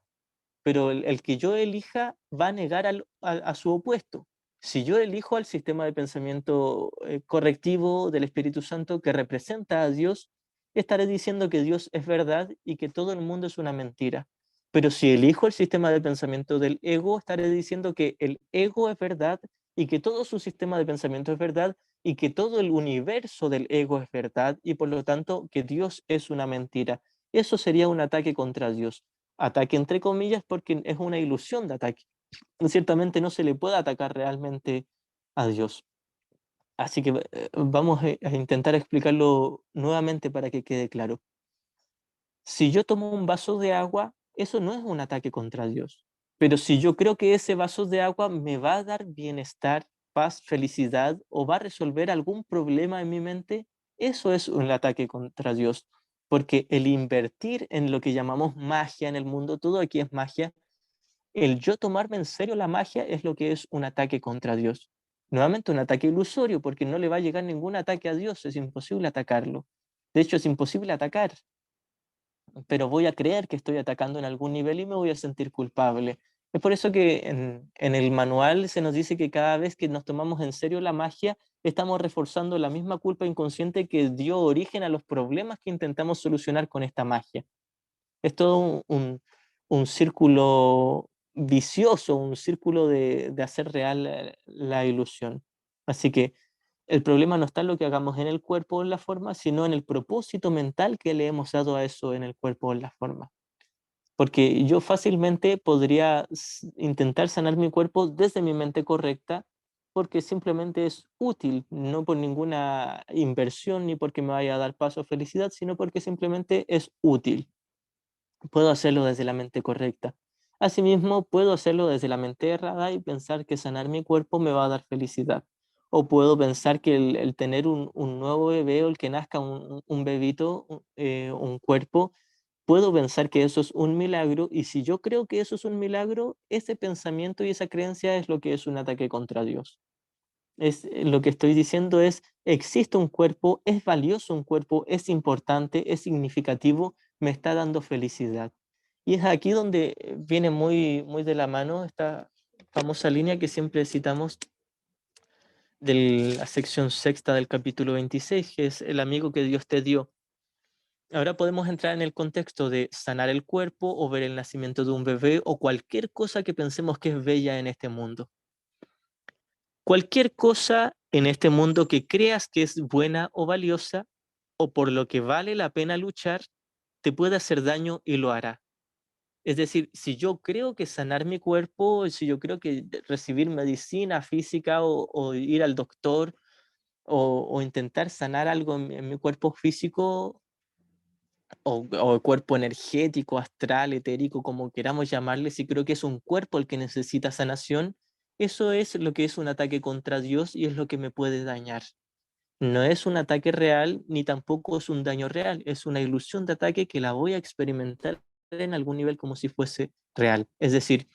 pero el que yo elija va a negar a su opuesto. Si yo elijo al sistema de pensamiento correctivo del Espíritu Santo que representa a Dios, estaré diciendo que Dios es verdad y que todo el mundo es una mentira. Pero si elijo el sistema de pensamiento del ego, estaré diciendo que el ego es verdad y que todo su sistema de pensamiento es verdad y que todo el universo del ego es verdad y por lo tanto que Dios es una mentira. Eso sería un ataque contra Dios. Ataque entre comillas porque es una ilusión de ataque. Ciertamente no se le puede atacar realmente a Dios. Así que vamos a intentar explicarlo nuevamente para que quede claro. Si yo tomo un vaso de agua, eso no es un ataque contra Dios. Pero si yo creo que ese vaso de agua me va a dar bienestar, paz, felicidad o va a resolver algún problema en mi mente, eso es un ataque contra Dios. Porque el invertir en lo que llamamos magia en el mundo, todo aquí es magia, el yo tomarme en serio la magia es lo que es un ataque contra Dios. Nuevamente un ataque ilusorio porque no le va a llegar ningún ataque a Dios, es imposible atacarlo. De hecho, es imposible atacar, pero voy a creer que estoy atacando en algún nivel y me voy a sentir culpable. Es por eso que en el manual se nos dice que cada vez que nos tomamos en serio la magia, estamos reforzando la misma culpa inconsciente que dio origen a los problemas que intentamos solucionar con esta magia. Es todo un círculo vicioso, un círculo de hacer real la ilusión. Así que el problema no está en lo que hagamos en el cuerpo o en la forma, sino en el propósito mental que le hemos dado a eso en el cuerpo o en la forma. porque yo fácilmente podría intentar sanar mi cuerpo desde mi mente correcta, porque simplemente es útil, no por ninguna inversión ni porque me vaya a dar paso a felicidad, sino porque simplemente es útil. Puedo hacerlo desde la mente correcta. Asimismo, puedo hacerlo desde la mente errada y pensar que sanar mi cuerpo me va a dar felicidad. O puedo pensar que el tener un nuevo bebé o el que nazca un bebito, un cuerpo, puedo pensar que eso es un milagro, y si yo creo que eso es un milagro, ese pensamiento y esa creencia es lo que es un ataque contra Dios. Lo que estoy diciendo es, existe un cuerpo, es valioso un cuerpo, es importante, es significativo, me está dando felicidad. Y es aquí donde viene muy, muy de la mano esta famosa línea que siempre citamos de la sección sexta del capítulo 26, que es el amigo que Dios te dio. Ahora podemos entrar en el contexto de sanar el cuerpo o ver el nacimiento de un bebé o cualquier cosa que pensemos que es bella en este mundo. Cualquier cosa en este mundo que creas que es buena o valiosa o por lo que vale la pena luchar, te puede hacer daño y lo hará. Es decir, si yo creo que sanar mi cuerpo, si yo creo que recibir medicina física o ir al doctor o intentar sanar algo en mi cuerpo físico o cuerpo energético, astral, etérico, como queramos llamarle, si creo que es un cuerpo el que necesita sanación, eso es lo que es un ataque contra Dios y es lo que me puede dañar. No es un ataque real ni tampoco es un daño real, es una ilusión de ataque que la voy a experimentar en algún nivel como si fuese real. Es decir,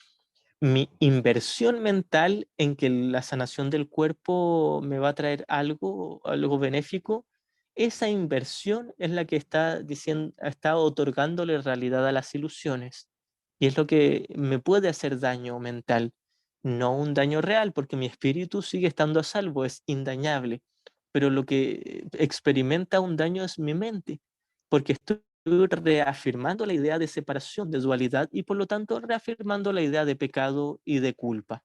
mi inversión mental en que la sanación del cuerpo me va a traer algo, algo benéfico, esa inversión es la que está diciendo, está otorgándole realidad a las ilusiones. Y es lo que me puede hacer daño mental, no un daño real, porque mi espíritu sigue estando a salvo, es indañable. Pero lo que experimenta un daño es mi mente, porque estoy reafirmando la idea de separación, de dualidad, y por lo tanto reafirmando la idea de pecado y de culpa.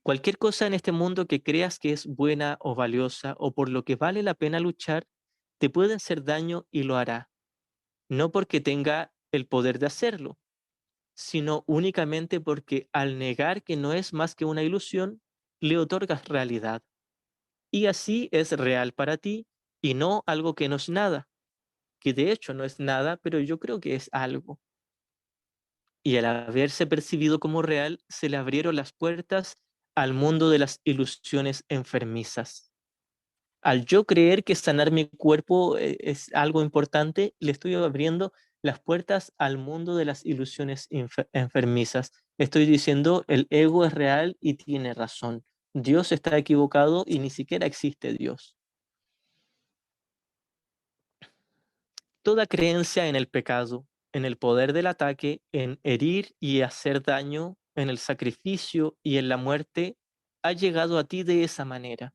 Cualquier cosa en este mundo que creas que es buena o valiosa o por lo que vale la pena luchar, te puede hacer daño y lo hará, no porque tenga el poder de hacerlo, sino únicamente porque al negar que no es más que una ilusión, le otorgas realidad. Y así es real para ti y no algo que no es nada, que de hecho no es nada, pero yo creo que es algo. Y al haberse percibido como real, se le abrieron las puertas al mundo de las ilusiones enfermizas. Al yo creer que sanar mi cuerpo es algo importante, le estoy abriendo las puertas al mundo de las ilusiones enfermizas. Estoy diciendo, el ego es real y tiene razón. Dios está equivocado y ni siquiera existe Dios. Toda creencia en el pecado, en el poder del ataque, en herir y hacer daño, en el sacrificio y en la muerte, ha llegado a ti de esa manera.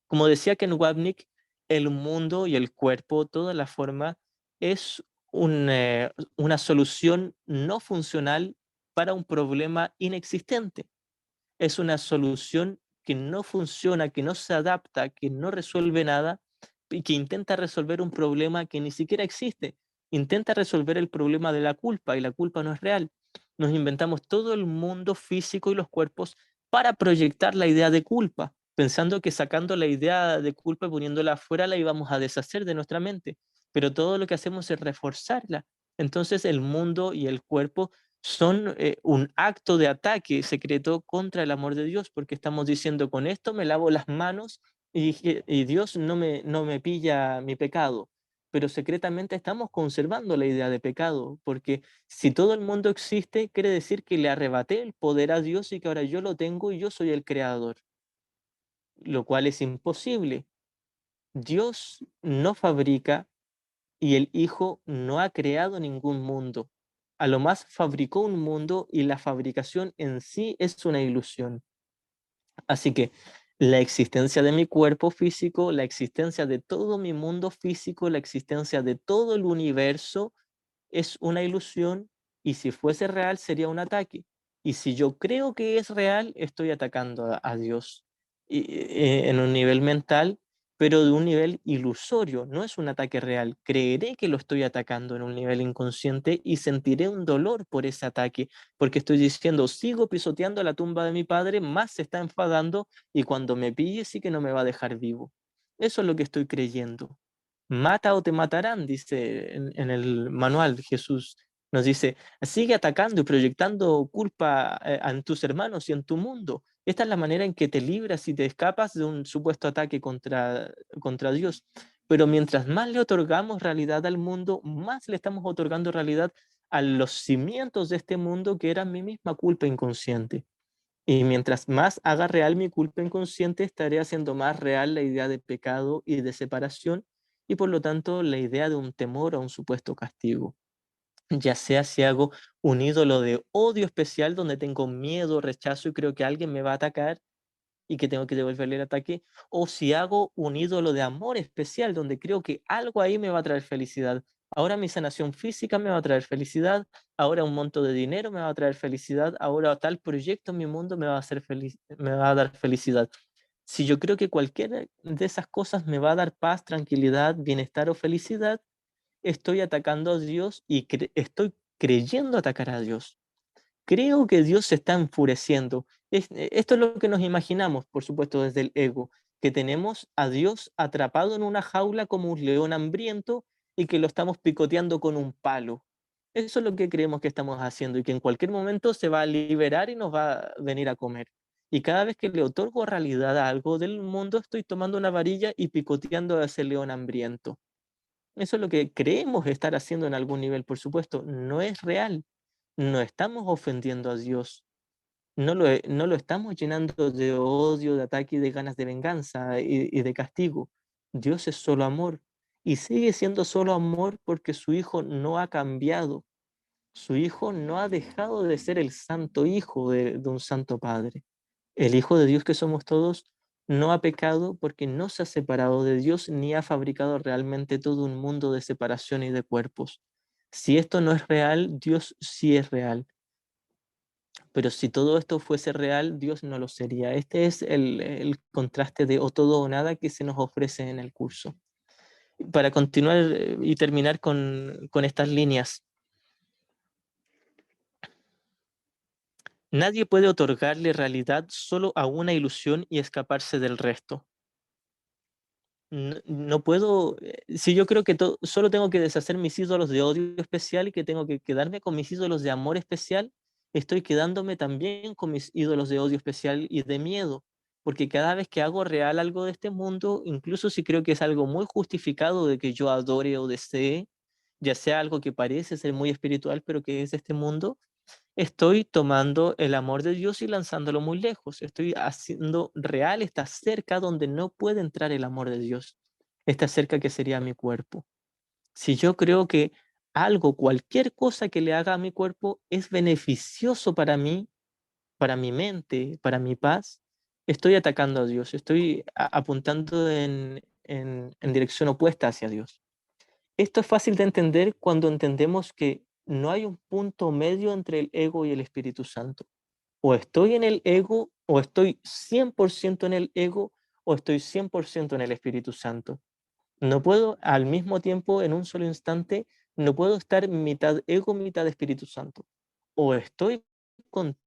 Como decía Ken Wapnick, el mundo y el cuerpo, toda la forma, es una solución no funcional para un problema inexistente. Es una solución que no funciona, que no se adapta, que no resuelve nada y que intenta resolver un problema que ni siquiera existe. Intenta resolver el problema de la culpa y la culpa no es real. Nos inventamos todo el mundo físico y los cuerpos para proyectar la idea de culpa, pensando que sacando la idea de culpa y poniéndola afuera la íbamos a deshacer de nuestra mente. Pero todo lo que hacemos es reforzarla. Entonces el mundo y el cuerpo son un acto de ataque secreto contra el amor de Dios, porque estamos diciendo, con esto me lavo las manos y Dios no me pilla mi pecado. Pero secretamente estamos conservando la idea de pecado, porque si todo el mundo existe, quiere decir que le arrebaté el poder a Dios y que ahora yo lo tengo y yo soy el creador, lo cual es imposible. Dios no fabrica y el Hijo no ha creado ningún mundo. A lo más fabricó un mundo y la fabricación en sí es una ilusión. Así que la existencia de mi cuerpo físico, la existencia de todo mi mundo físico, la existencia de todo el universo es una ilusión, y si fuese real sería un ataque. Y si yo creo que es real, estoy atacando a Dios. Y, en un nivel mental, pero de un nivel ilusorio, no es un ataque real. Creeré que lo estoy atacando en un nivel inconsciente y sentiré un dolor por ese ataque, porque estoy diciendo, sigo pisoteando la tumba de mi padre, más se está enfadando y cuando me pille sí que no me va a dejar vivo. Eso es lo que estoy creyendo. Mata o te matarán, dice en el manual. Jesús nos dice, sigue atacando y proyectando culpa en tus hermanos y en tu mundo. Esta es la manera en que te libras y te escapas de un supuesto ataque contra Dios. Pero mientras más le otorgamos realidad al mundo, más le estamos otorgando realidad a los cimientos de este mundo que eran mi misma culpa inconsciente. Y mientras más haga real mi culpa inconsciente, estaré haciendo más real la idea de pecado y de separación, y por lo tanto la idea de un temor a un supuesto castigo. Ya sea si hago un ídolo de odio especial donde tengo miedo, rechazo y creo que alguien me va a atacar y que tengo que devolverle el ataque, o si hago un ídolo de amor especial donde creo que algo ahí me va a traer felicidad. Ahora mi sanación física me va a traer felicidad, ahora un monto de dinero me va a traer felicidad, ahora tal proyecto en mi mundo me va a hacer feliz, me va a dar felicidad. Si yo creo que cualquiera de esas cosas me va a dar paz, tranquilidad, bienestar o felicidad, estoy atacando a Dios y estoy creyendo atacar a Dios. Creo que Dios se está enfureciendo. Esto es lo que nos imaginamos, por supuesto, desde el ego, que tenemos a Dios atrapado en una jaula como un león hambriento y que lo estamos picoteando con un palo. Eso es lo que creemos que estamos haciendo y que en cualquier momento se va a liberar y nos va a venir a comer. Y cada vez que le otorgo realidad a algo del mundo, estoy tomando una varilla y picoteando a ese león hambriento. Eso es lo que creemos estar haciendo en algún nivel, por supuesto, no es real. No estamos ofendiendo a Dios, no lo estamos llenando de odio, de ataque y de ganas de venganza y de castigo. Dios es solo amor y sigue siendo solo amor porque su Hijo no ha cambiado. Su Hijo no ha dejado de ser el santo Hijo de un santo Padre. El Hijo de Dios que somos todos no ha pecado porque no se ha separado de Dios ni ha fabricado realmente todo un mundo de separación y de cuerpos. Si esto no es real, Dios sí es real. Pero si todo esto fuese real, Dios no lo sería. Este es el contraste de o todo o nada que se nos ofrece en el curso. Para continuar y terminar con estas líneas, nadie puede otorgarle realidad solo a una ilusión y escaparse del resto. No puedo, si yo creo que solo tengo que deshacer mis ídolos de odio especial y que tengo que quedarme con mis ídolos de amor especial, estoy quedándome también con mis ídolos de odio especial y de miedo, porque cada vez que hago real algo de este mundo, incluso si creo que es algo muy justificado de que yo adore o desee, ya sea algo que parece ser muy espiritual, pero que es de este mundo, estoy tomando el amor de Dios y lanzándolo muy lejos. Estoy haciendo real esta cerca donde no puede entrar el amor de Dios. Esta cerca que sería mi cuerpo. Si yo creo que algo, cualquier cosa que le haga a mi cuerpo es beneficioso para mí, para mi mente, para mi paz, estoy atacando a Dios. Estoy apuntando en dirección opuesta hacia Dios. Esto es fácil de entender cuando entendemos que no hay un punto medio entre el ego y el Espíritu Santo. O estoy en el ego, o estoy 100% en el ego, o estoy 100% en el Espíritu Santo. No puedo al mismo tiempo, en un solo instante, no puedo estar mitad ego, mitad Espíritu Santo. O estoy con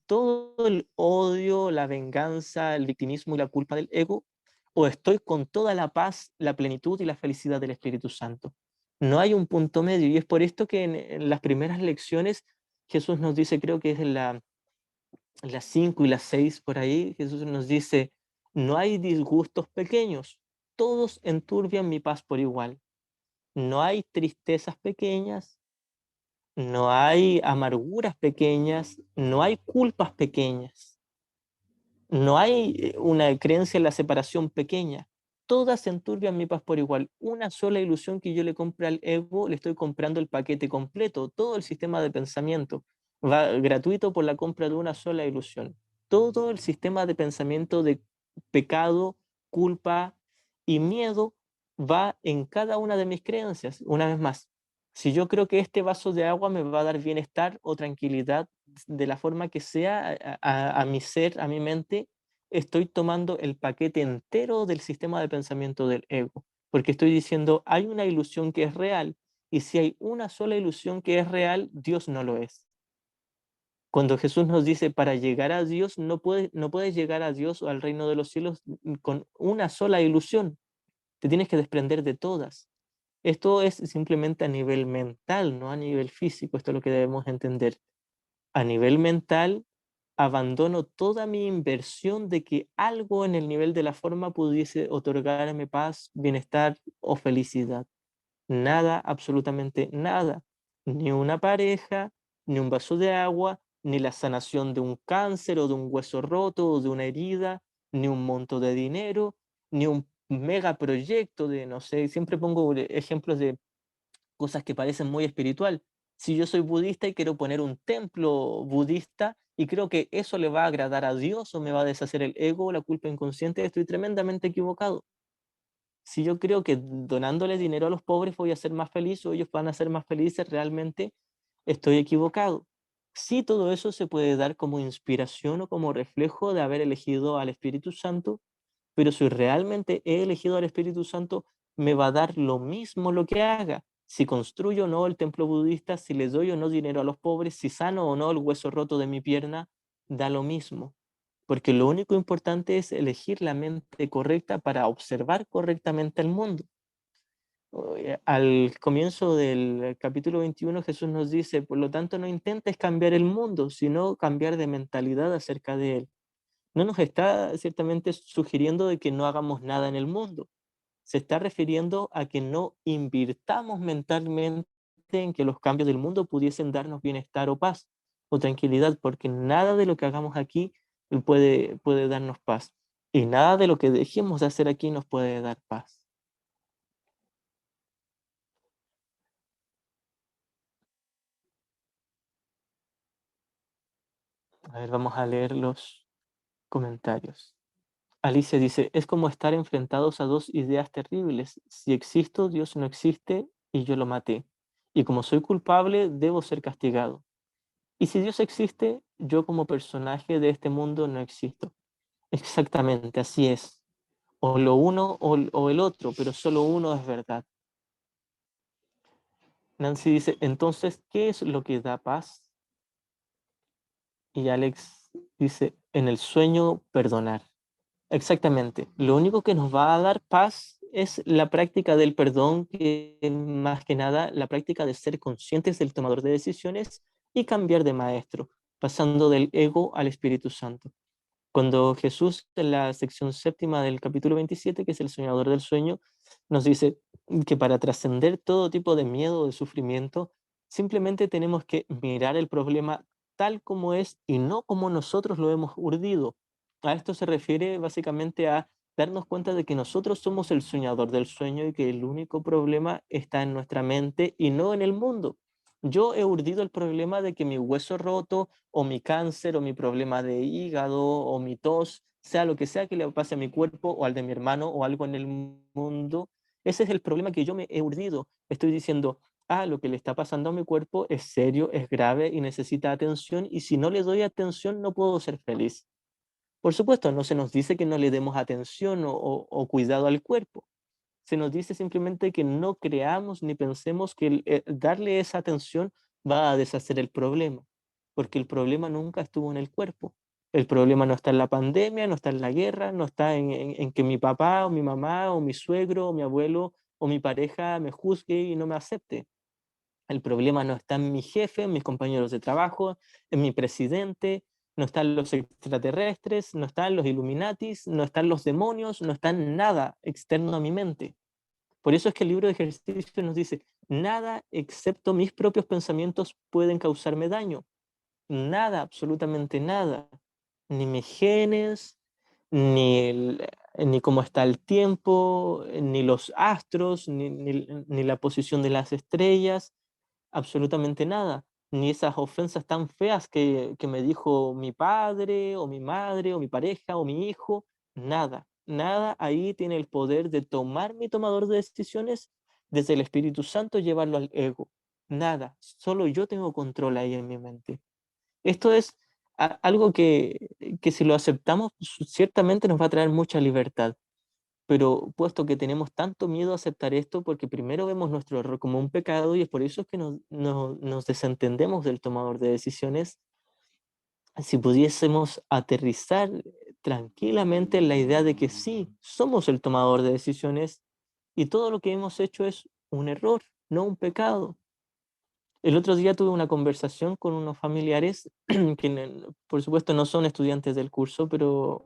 todo el odio, la venganza, el victimismo y la culpa del ego, o estoy con toda la paz, la plenitud y la felicidad del Espíritu Santo. No hay un punto medio y es por esto que en las primeras lecciones Jesús nos dice, creo que es en las 5 y las 6 por ahí, Jesús nos dice, no hay disgustos pequeños, todos enturbian mi paz por igual. No hay tristezas pequeñas, no hay amarguras pequeñas, no hay culpas pequeñas. No hay una creencia en la separación pequeña. Todas enturbian mi paz por igual. Una sola ilusión que yo le compre al ego, le estoy comprando el paquete completo, todo el sistema de pensamiento. Va gratuito por la compra de una sola ilusión. Todo el sistema de pensamiento de pecado, culpa y miedo va en cada una de mis creencias. Una vez más, si yo creo que este vaso de agua me va a dar bienestar o tranquilidad de la forma que sea a mi ser, a mi mente, estoy tomando el paquete entero del sistema de pensamiento del ego, porque estoy diciendo, hay una ilusión que es real, y si hay una sola ilusión que es real, Dios no lo es. Cuando Jesús nos dice, para llegar a Dios, no puedes llegar a Dios o al reino de los cielos con una sola ilusión, te tienes que desprender de todas. Esto es simplemente a nivel mental, no a nivel físico, esto es lo que debemos entender. A nivel mental, abandono toda mi inversión de que algo en el nivel de la forma pudiese otorgarme paz, bienestar o felicidad. Nada, absolutamente nada. Ni una pareja, ni un vaso de agua, ni la sanación de un cáncer o de un hueso roto o de una herida, ni un monto de dinero, ni un megaproyecto de, no sé, siempre pongo ejemplos de cosas que parecen muy espiritual. Si yo soy budista y quiero poner un templo budista y creo que eso le va a agradar a Dios o me va a deshacer el ego o la culpa inconsciente, estoy tremendamente equivocado. Si yo creo que donándole dinero a los pobres voy a ser más feliz o ellos van a ser más felices, realmente estoy equivocado. Sí, todo eso se puede dar como inspiración o como reflejo de haber elegido al Espíritu Santo, pero si realmente he elegido al Espíritu Santo, me va a dar lo mismo lo que haga. Si construyo o no el templo budista, si les doy o no dinero a los pobres, si sano o no el hueso roto de mi pierna, da lo mismo. Porque lo único importante es elegir la mente correcta para observar correctamente el mundo. Al comienzo del capítulo 21, Jesús nos dice, por lo tanto, no intentes cambiar el mundo, sino cambiar de mentalidad acerca de él. No nos está ciertamente sugiriendo de que no hagamos nada en el mundo. Se está refiriendo a que no invirtamos mentalmente en que los cambios del mundo pudiesen darnos bienestar o paz o tranquilidad, porque nada de lo que hagamos aquí puede darnos paz. Y nada de lo que dejemos de hacer aquí nos puede dar paz. A ver, vamos a leer los comentarios. Alicia dice, es como estar enfrentados a dos ideas terribles. Si existo, Dios no existe y yo lo maté. Y como soy culpable, debo ser castigado. Y si Dios existe, yo como personaje de este mundo no existo. Exactamente, así es. O lo uno o el otro, pero solo uno es verdad. Nancy dice, entonces, ¿qué es lo que da paz? Y Alex dice, en el sueño, perdonar. Exactamente. Lo único que nos va a dar paz es la práctica del perdón, que es más que nada la práctica de ser conscientes del tomador de decisiones y cambiar de maestro, pasando del ego al Espíritu Santo. Cuando Jesús, en la sección séptima del capítulo 27, que es el soñador del sueño, nos dice que para trascender todo tipo de miedo o de sufrimiento, simplemente tenemos que mirar el problema tal como es y no como nosotros lo hemos urdido. A esto se refiere básicamente a darnos cuenta de que nosotros somos el soñador del sueño y que el único problema está en nuestra mente y no en el mundo. Yo he urdido el problema de que mi hueso roto o mi cáncer o mi problema de hígado o mi tos, sea lo que sea que le pase a mi cuerpo o al de mi hermano o algo en el mundo, ese es el problema que yo me he urdido. Estoy diciendo, lo que le está pasando a mi cuerpo es serio, es grave y necesita atención y si no le doy atención no puedo ser feliz. Por supuesto, no se nos dice que no le demos atención o cuidado al cuerpo. Se nos dice simplemente que no creamos ni pensemos que darle esa atención va a deshacer el problema, porque el problema nunca estuvo en el cuerpo. El problema no está en la pandemia, no está en la guerra, no está en que mi papá o mi mamá o mi suegro o mi abuelo o mi pareja me juzgue y no me acepte. El problema no está en mi jefe, en mis compañeros de trabajo, en mi presidente, no están los extraterrestres, no están los Illuminatis, no están los demonios, no está nada externo a mi mente. Por eso es que el libro de ejercicio nos dice, nada excepto mis propios pensamientos pueden causarme daño. Nada, absolutamente nada. Ni mis genes, ni cómo está el tiempo, ni los astros, ni la posición de las estrellas, absolutamente nada. Ni esas ofensas tan feas que me dijo mi padre, o mi madre, o mi pareja, o mi hijo. Nada, nada ahí tiene el poder de tomar mi tomador de decisiones desde el Espíritu Santo y llevarlo al ego. Nada, solo yo tengo control ahí en mi mente. Esto es algo que si lo aceptamos, ciertamente nos va a traer mucha libertad. Pero puesto que tenemos tanto miedo a aceptar esto, porque primero vemos nuestro error como un pecado y es por eso que nos desentendemos del tomador de decisiones, si pudiésemos aterrizar tranquilamente en la idea de que sí, somos el tomador de decisiones y todo lo que hemos hecho es un error, no un pecado. El otro día tuve una conversación con unos familiares que, por supuesto, no son estudiantes del curso, pero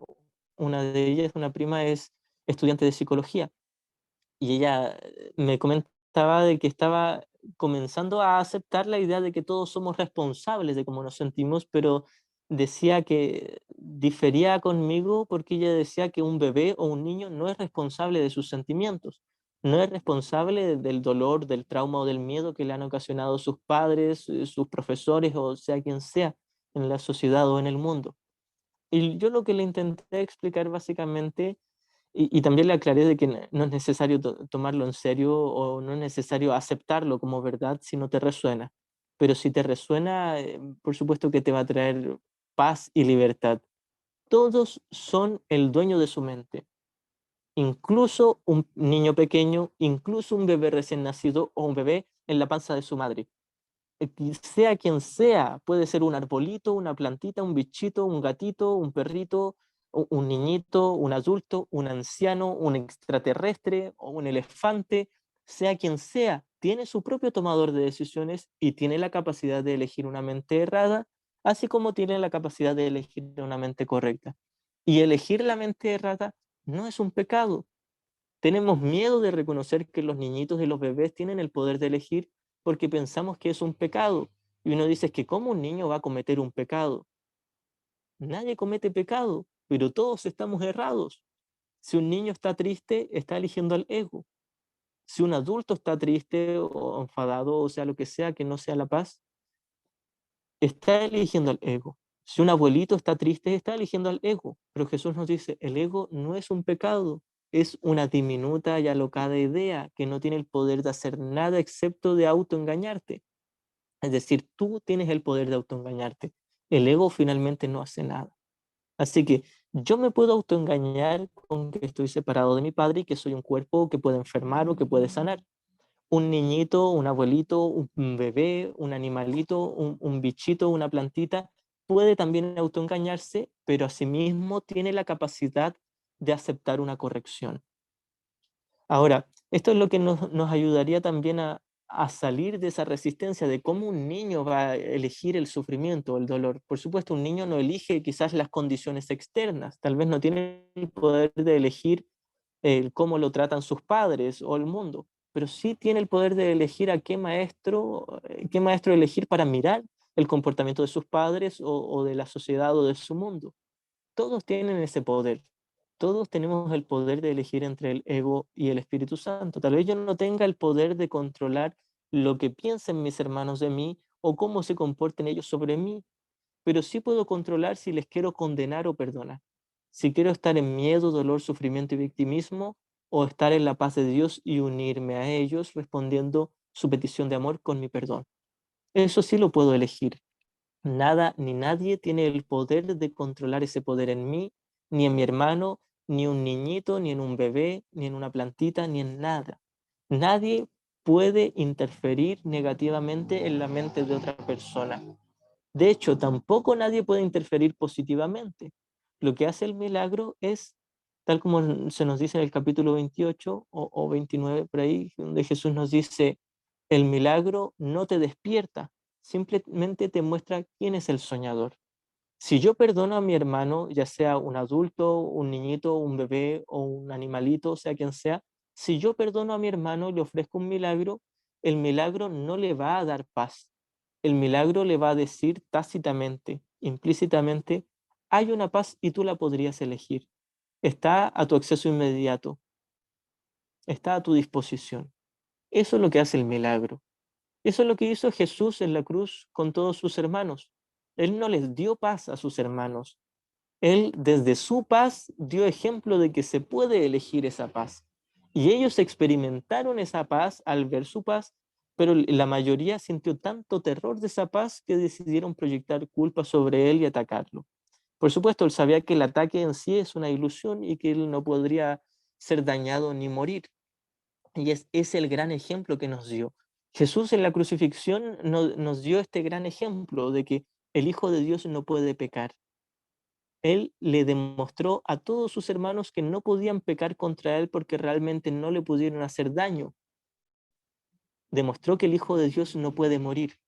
una de ellas, una prima, es estudiante de psicología y ella me comentaba de que estaba comenzando a aceptar la idea de que todos somos responsables de cómo nos sentimos, pero decía que difería conmigo porque ella decía que un bebé o un niño no es responsable de sus sentimientos, no es responsable del dolor, del trauma o del miedo que le han ocasionado sus padres, sus profesores o sea quien sea en la sociedad o en el mundo. Y yo lo que le intenté explicar básicamente y también le aclaré de que no es necesario tomarlo en serio o no es necesario aceptarlo como verdad si no te resuena. Pero si te resuena, por supuesto que te va a traer paz y libertad. Todos son el dueño de su mente, incluso un niño pequeño, incluso un bebé recién nacido o un bebé en la panza de su madre. Sea quien sea, puede ser un arbolito, una plantita, un bichito, un gatito, un perrito, un niñito, un adulto, un anciano, un extraterrestre o un elefante, sea quien sea, tiene su propio tomador de decisiones y tiene la capacidad de elegir una mente errada, así como tiene la capacidad de elegir una mente correcta. Y elegir la mente errada no es un pecado. Tenemos miedo de reconocer que los niñitos y los bebés tienen el poder de elegir porque pensamos que es un pecado. Y uno dice que ¿cómo un niño va a cometer un pecado? Nadie comete pecado, pero todos estamos errados. Si un niño está triste, está eligiendo al ego. Si un adulto está triste o enfadado, o sea, lo que sea que no sea la paz, está eligiendo al ego. Si un abuelito está triste, está eligiendo al ego. Pero Jesús nos dice, el ego no es un pecado, es una diminuta y alocada idea que no tiene el poder de hacer nada excepto de autoengañarte. Es decir, tú tienes el poder de autoengañarte. El ego finalmente no hace nada. Así que yo me puedo autoengañar con que estoy separado de mi padre y que soy un cuerpo que puede enfermar o que puede sanar. Un niñito, un abuelito, un bebé, un animalito, un bichito, una plantita, puede también autoengañarse, pero asimismo tiene la capacidad de aceptar una corrección. Ahora, esto es lo que nos ayudaría también a salir de esa resistencia de cómo un niño va a elegir el sufrimiento o el dolor. Por supuesto, un niño no elige quizás las condiciones externas, tal vez no tiene el poder de elegir el cómo lo tratan sus padres o el mundo, pero sí tiene el poder de elegir a qué maestro elegir para mirar el comportamiento de sus padres o de la sociedad o de su mundo. Todos tienen ese poder. Todos tenemos el poder de elegir entre el ego y el Espíritu Santo. Tal vez yo no tenga el poder de controlar lo que piensen mis hermanos de mí o cómo se comporten ellos sobre mí, pero sí puedo controlar si les quiero condenar o perdonar. Si quiero estar en miedo, dolor, sufrimiento y victimismo, o estar en la paz de Dios y unirme a ellos respondiendo su petición de amor con mi perdón. Eso sí lo puedo elegir. Nada ni nadie tiene el poder de controlar ese poder en mí, ni en mi hermano, ni un niñito, ni en un bebé, ni en una plantita, ni en nada. Nadie puede interferir negativamente en la mente de otra persona. De hecho, tampoco nadie puede interferir positivamente. Lo que hace el milagro es, tal como se nos dice en el capítulo 28 o 29 por ahí, donde Jesús nos dice, el milagro no te despierta, simplemente te muestra quién es el soñador. Si yo perdono a mi hermano, ya sea un adulto, un niñito, un bebé o un animalito, sea quien sea, si yo perdono a mi hermano y le ofrezco un milagro, el milagro no le va a dar paz. El milagro le va a decir tácitamente, implícitamente, hay una paz y tú la podrías elegir. Está a tu acceso inmediato, está a tu disposición. Eso es lo que hace el milagro. Eso es lo que hizo Jesús en la cruz con todos sus hermanos. Él no les dio paz a sus hermanos. Él desde su paz dio ejemplo de que se puede elegir esa paz. Y ellos experimentaron esa paz al ver su paz, pero la mayoría sintió tanto terror de esa paz que decidieron proyectar culpa sobre él y atacarlo. Por supuesto, él sabía que el ataque en sí es una ilusión y que él no podría ser dañado ni morir. Y es el gran ejemplo que nos dio. Jesús en la crucifixión nos dio este gran ejemplo de que el Hijo de Dios no puede pecar. Él le demostró a todos sus hermanos que no podían pecar contra él porque realmente no le pudieron hacer daño. Demostró que el Hijo de Dios no puede morir.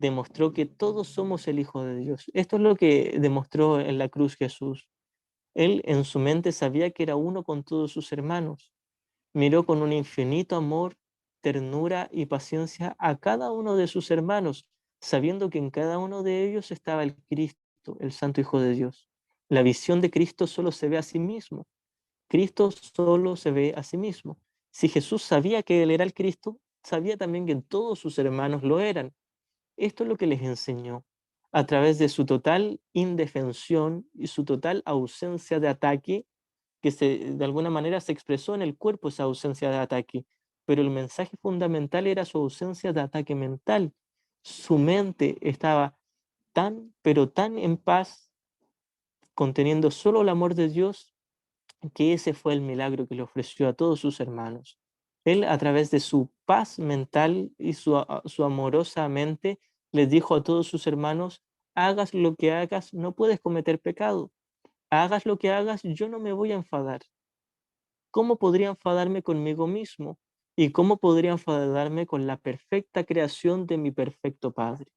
Demostró que todos somos el Hijo de Dios. Esto es lo que demostró en la cruz Jesús. Él en su mente sabía que era uno con todos sus hermanos. Miró con un infinito amor, ternura y paciencia a cada uno de sus hermanos, sabiendo que en cada uno de ellos estaba el Cristo, el Santo Hijo de Dios. La visión de Cristo solo se ve a sí mismo. Cristo solo se ve a sí mismo. Si Jesús sabía que Él era el Cristo, sabía también que todos sus hermanos lo eran. Esto es lo que les enseñó a través de su total indefensión y su total ausencia de ataque, que de alguna manera se expresó en el cuerpo esa ausencia de ataque, pero el mensaje fundamental era su ausencia de ataque mental. Su mente estaba tan, pero tan en paz, conteniendo solo el amor de Dios, que ese fue el milagro que le ofreció a todos sus hermanos. Él, a través de su paz mental y su amorosa mente, les dijo a todos sus hermanos: hagas lo que hagas, no puedes cometer pecado. Hagas lo que hagas, yo no me voy a enfadar. ¿Cómo podría enfadarme conmigo mismo? ¿Y cómo podría enfadarme con la perfecta creación de mi perfecto Padre?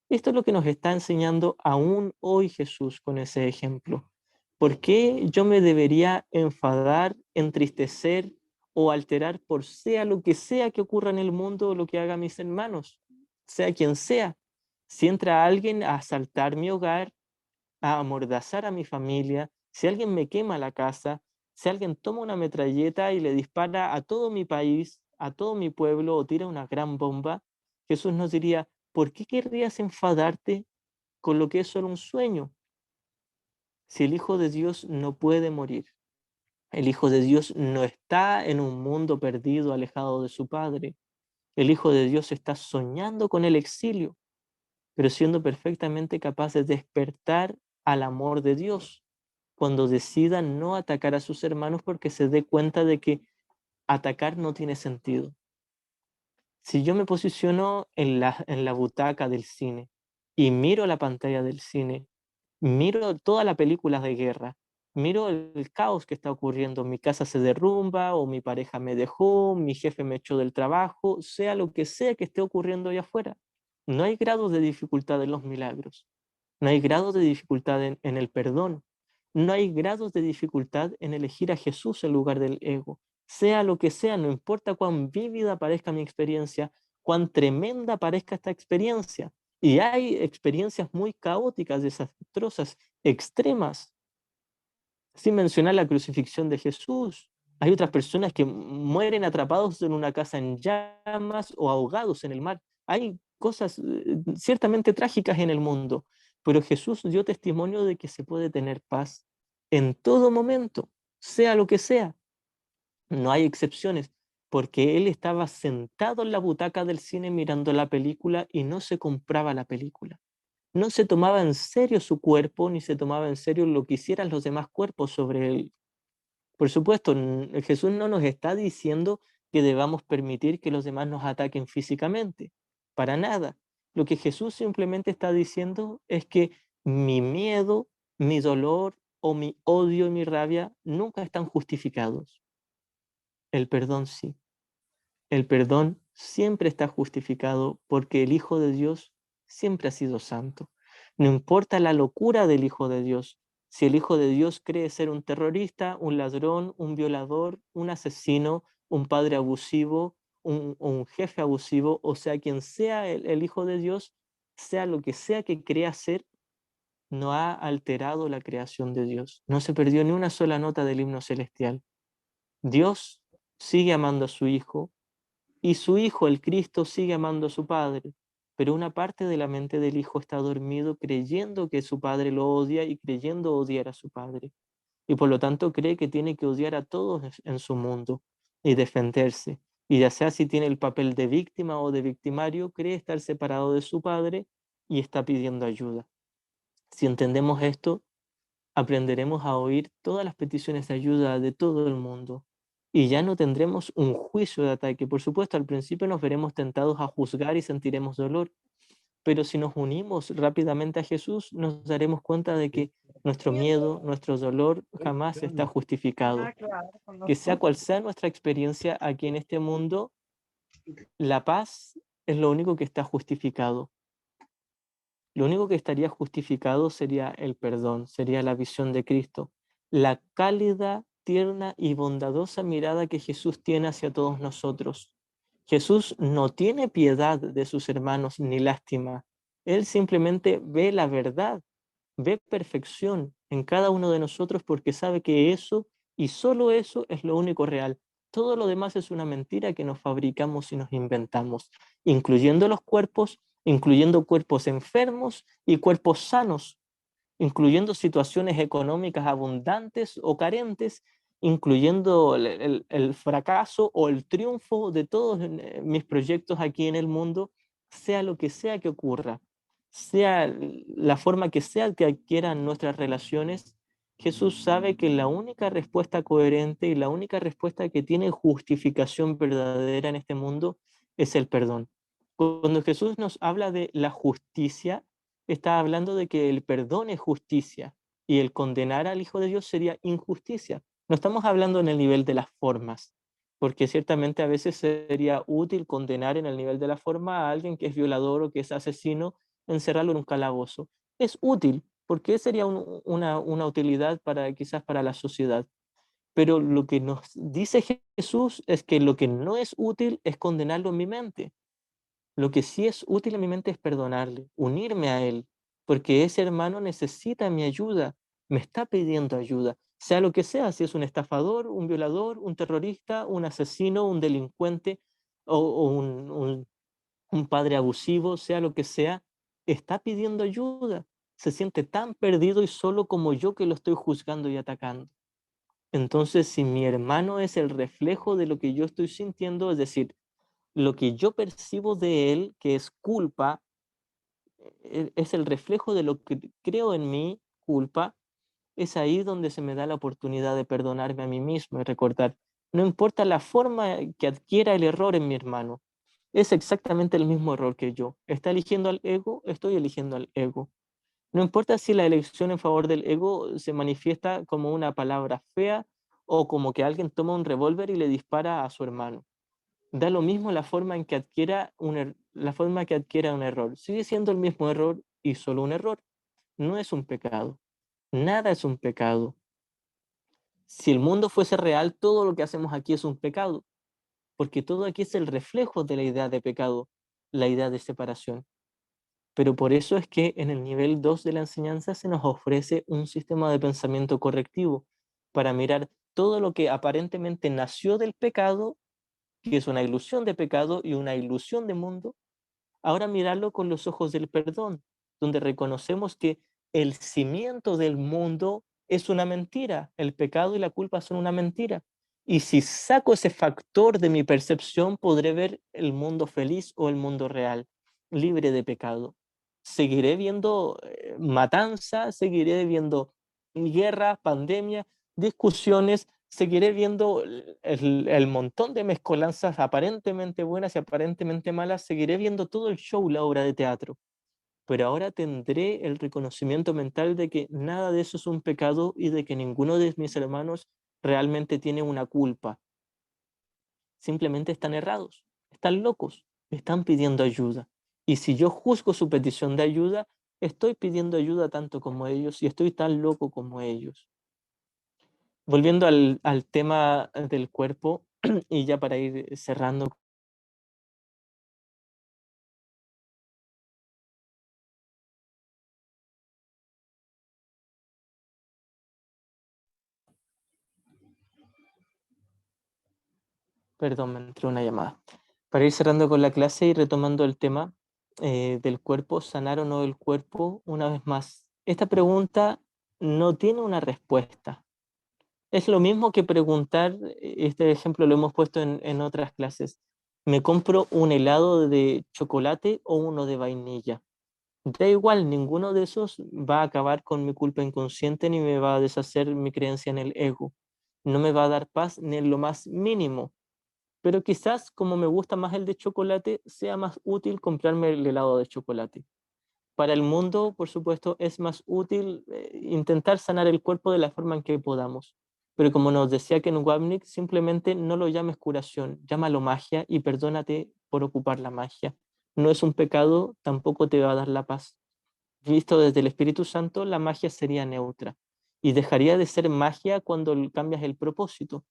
Esto es lo que nos está enseñando aún hoy Jesús con ese ejemplo. ¿Por qué yo me debería enfadar, entristecer o alterar por sea lo que sea que ocurra en el mundo o lo que haga mis hermanos? Sea quien sea. Si entra alguien a asaltar mi hogar, a amordazar a mi familia, si alguien me quema la casa, si alguien toma una metralleta y le dispara a todo mi país, a todo mi pueblo o tira una gran bomba, Jesús nos diría: ¿por qué querrías enfadarte con lo que es solo un sueño? Si el Hijo de Dios no puede morir, el Hijo de Dios no está en un mundo perdido, alejado de su Padre. El Hijo de Dios está soñando con el exilio, pero siendo perfectamente capaz de despertar al amor de Dios cuando decida no atacar a sus hermanos porque se dé cuenta de que atacar no tiene sentido. Si yo me posiciono en la butaca del cine y miro la pantalla del cine, miro todas las películas de guerra, miro el caos que está ocurriendo, mi casa se derrumba o mi pareja me dejó, mi jefe me echó del trabajo, sea lo que sea que esté ocurriendo allá afuera. No hay grados de dificultad en los milagros, no hay grados de dificultad en el perdón, no hay grados de dificultad en elegir a Jesús en lugar del ego. Sea lo que sea, no importa cuán vívida parezca mi experiencia, cuán tremenda parezca esta experiencia. Y hay experiencias muy caóticas, desastrosas, extremas, sin mencionar la crucifixión de Jesús. Hay otras personas que mueren atrapados en una casa en llamas o ahogados en el mar. Hay cosas ciertamente trágicas en el mundo, pero Jesús dio testimonio de que se puede tener paz en todo momento, sea lo que sea. No hay excepciones, porque él estaba sentado en la butaca del cine mirando la película y no se compraba la película. No se tomaba en serio su cuerpo, ni se tomaba en serio lo que hicieran los demás cuerpos sobre él. Por supuesto, Jesús no nos está diciendo que debamos permitir que los demás nos ataquen físicamente, para nada. Lo que Jesús simplemente está diciendo es que mi miedo, mi dolor o mi odio y mi rabia nunca están justificados. El perdón sí. El perdón siempre está justificado porque el Hijo de Dios siempre ha sido santo. No importa la locura del Hijo de Dios. Si el Hijo de Dios cree ser un terrorista, un ladrón, un violador, un asesino, un padre abusivo, un jefe abusivo, o sea, quien sea el Hijo de Dios, sea lo que sea que crea ser, no ha alterado la creación de Dios. No se perdió ni una sola nota del himno celestial. Dios sigue amando a su Hijo, y su Hijo, el Cristo, sigue amando a su Padre, pero una parte de la mente del Hijo está dormido creyendo que su Padre lo odia y creyendo odiar a su Padre. Y por lo tanto cree que tiene que odiar a todos en su mundo y defenderse. Y ya sea si tiene el papel de víctima o de victimario, cree estar separado de su padre y está pidiendo ayuda. Si entendemos esto, aprenderemos a oír todas las peticiones de ayuda de todo el mundo y ya no tendremos un juicio de ataque. Por supuesto, al principio nos veremos tentados a juzgar y sentiremos dolor, pero si nos unimos rápidamente a Jesús, nos daremos cuenta de que nuestro miedo, nuestro dolor jamás está justificado. Ah, claro, Que sea conozco. cual sea nuestra experiencia aquí en este mundo, la paz es lo único que está justificado. Lo único que estaría justificado sería el perdón, sería la visión de Cristo, la cálida, tierna y bondadosa mirada que Jesús tiene hacia todos nosotros. Jesús no tiene piedad de sus hermanos ni lástima. Él simplemente ve la verdad, ve perfección en cada uno de nosotros porque sabe que eso y solo eso es lo único real. Todo lo demás es una mentira que nos fabricamos y nos inventamos, incluyendo los cuerpos, incluyendo cuerpos enfermos y cuerpos sanos, incluyendo situaciones económicas abundantes o carentes, incluyendo el fracaso o el triunfo de todos mis proyectos aquí en el mundo, sea lo que sea que ocurra, sea la forma que sea que adquieran nuestras relaciones. Jesús sabe que la única respuesta coherente y la única respuesta que tiene justificación verdadera en este mundo es el perdón. Cuando Jesús nos habla de la justicia, está hablando de que el perdón es justicia y el condenar al Hijo de Dios sería injusticia. No estamos hablando en el nivel de las formas, porque ciertamente a veces sería útil condenar en el nivel de la forma a alguien que es violador o que es asesino, encerrarlo en un calabozo. Es útil, porque sería una utilidad para quizás para la sociedad. Pero lo que nos dice Jesús es que lo que no es útil es condenarlo en mi mente. Lo que sí es útil en mi mente es perdonarle, unirme a él, porque ese hermano necesita mi ayuda, me está pidiendo ayuda, sea lo que sea, si es un estafador, un violador, un terrorista, un asesino, un delincuente o un padre abusivo, sea lo que sea, está pidiendo ayuda. Se siente tan perdido y solo como yo que lo estoy juzgando y atacando. Entonces, si mi hermano es el reflejo de lo que yo estoy sintiendo, es decir, lo que yo percibo de él, que es culpa, es el reflejo de lo que creo en mí, culpa, es ahí donde se me da la oportunidad de perdonarme a mí mismo y recordar, no importa la forma que adquiera el error en mi hermano, es exactamente el mismo error que yo. ¿Está eligiendo al ego? Estoy eligiendo al ego. No importa si la elección en favor del ego se manifiesta como una palabra fea o como que alguien toma un revólver y le dispara a su hermano. Da lo mismo la forma en que adquiera la forma que adquiera un error. Sigue siendo el mismo error y solo un error. No es un pecado. Nada es un pecado. Si el mundo fuese real, todo lo que hacemos aquí es un pecado, porque todo aquí es el reflejo de la idea de pecado, la idea de separación. Pero por eso es que en el nivel 2 de la enseñanza se nos ofrece un sistema de pensamiento correctivo para mirar todo lo que aparentemente nació del pecado, que es una ilusión de pecado y una ilusión de mundo. Ahora mirarlo con los ojos del perdón, donde reconocemos que el cimiento del mundo es una mentira, el pecado y la culpa son una mentira. Y si saco ese factor de mi percepción, podré ver el mundo feliz o el mundo real, libre de pecado. Seguiré viendo matanza, seguiré viendo guerra, pandemia, discusiones, seguiré viendo el montón de mezcolanzas aparentemente buenas y aparentemente malas, seguiré viendo todo el show, la obra de teatro, pero ahora tendré el reconocimiento mental de que nada de eso es un pecado y de que ninguno de mis hermanos realmente tiene una culpa. Simplemente están errados, están locos, están pidiendo ayuda. Y si yo juzgo su petición de ayuda, estoy pidiendo ayuda tanto como ellos y estoy tan loco como ellos. Volviendo al tema del cuerpo, y ya para ir cerrando, perdón, me entró una llamada. Para ir cerrando con la clase y retomando el tema del cuerpo, sanar o no el cuerpo, una vez más, esta pregunta no tiene una respuesta. Es lo mismo que preguntar, este ejemplo lo hemos puesto en otras clases, ¿me compro un helado de chocolate o uno de vainilla? Da igual, ninguno de esos va a acabar con mi culpa inconsciente ni me va a deshacer mi creencia en el ego. No me va a dar paz ni en lo más mínimo. Pero quizás, como me gusta más el de chocolate, sea más útil comprarme el helado de chocolate. Para el mundo, por supuesto, es más útil intentar sanar el cuerpo de la forma en que podamos. Pero como nos decía Ken Wapnick, simplemente no lo llames curación, llámalo magia y perdónate por ocupar la magia. No es un pecado, tampoco te va a dar la paz. Visto desde el Espíritu Santo, la magia sería neutra y dejaría de ser magia cuando cambias el propósito.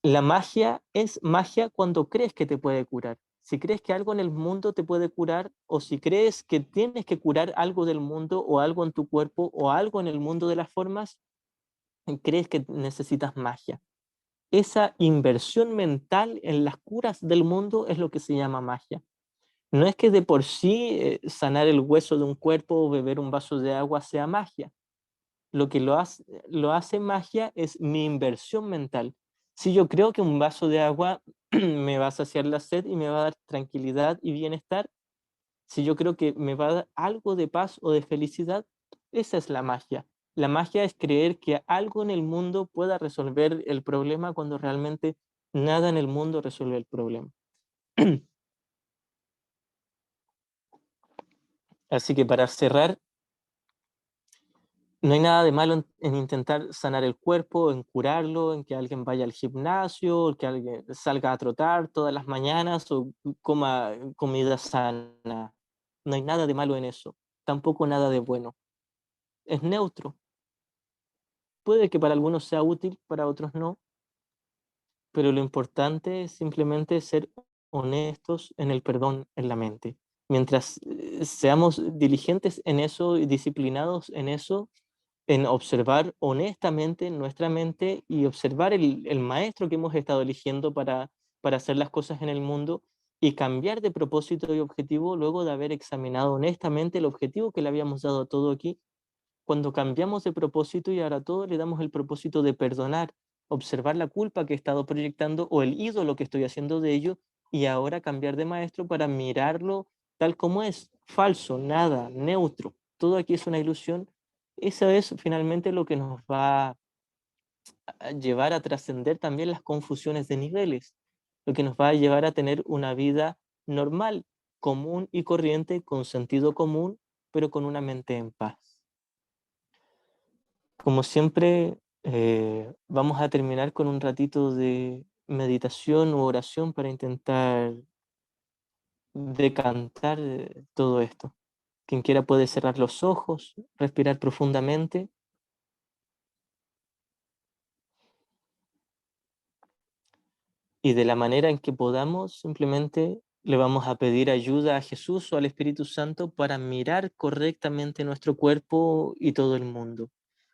La magia es magia cuando crees que te puede curar. Si crees que algo en el mundo te puede curar, o si crees que tienes que curar algo del mundo o algo en tu cuerpo o algo en el mundo de las formas, crees que necesitas magia. Esa inversión mental en las curas del mundo es lo que se llama magia. No es que de por sí sanar el hueso de un cuerpo o beber un vaso de agua sea magia. Lo que lo hace magia es mi inversión mental. Si yo creo que un vaso de agua me va a saciar la sed y me va a dar tranquilidad y bienestar, si yo creo que me va a dar algo de paz o de felicidad, esa es la magia. La magia es creer que algo en el mundo pueda resolver el problema cuando realmente nada en el mundo resuelve el problema. Así que para cerrar, no hay nada de malo en intentar sanar el cuerpo, en curarlo, en que alguien vaya al gimnasio, que alguien salga a trotar todas las mañanas o coma comida sana. No hay nada de malo en eso, tampoco nada de bueno. Es neutro. Puede que para algunos sea útil, para otros no, pero lo importante es simplemente ser honestos en el perdón en la mente. Mientras seamos diligentes en eso y disciplinados en observar honestamente nuestra mente y observar el maestro que hemos estado eligiendo para hacer las cosas en el mundo y cambiar de propósito y objetivo luego de haber examinado honestamente el objetivo que le habíamos dado a todo aquí. Cuando cambiamos de propósito y ahora a todo le damos el propósito de perdonar, observar la culpa que he estado proyectando o el ídolo que estoy haciendo de ello y ahora cambiar de maestro para mirarlo tal como es, falso, nada, neutro. Todo aquí es una ilusión. Eso es finalmente lo que nos va a llevar a trascender también las confusiones de niveles, lo que nos va a llevar a tener una vida normal, común y corriente, con sentido común, pero con una mente en paz. Como siempre, vamos a terminar con un ratito de meditación u oración para intentar decantar todo esto. Quien quiera puede cerrar los ojos, respirar profundamente y de la manera en que podamos, simplemente le vamos a pedir ayuda a Jesús o al Espíritu Santo para mirar correctamente nuestro cuerpo y todo el mundo.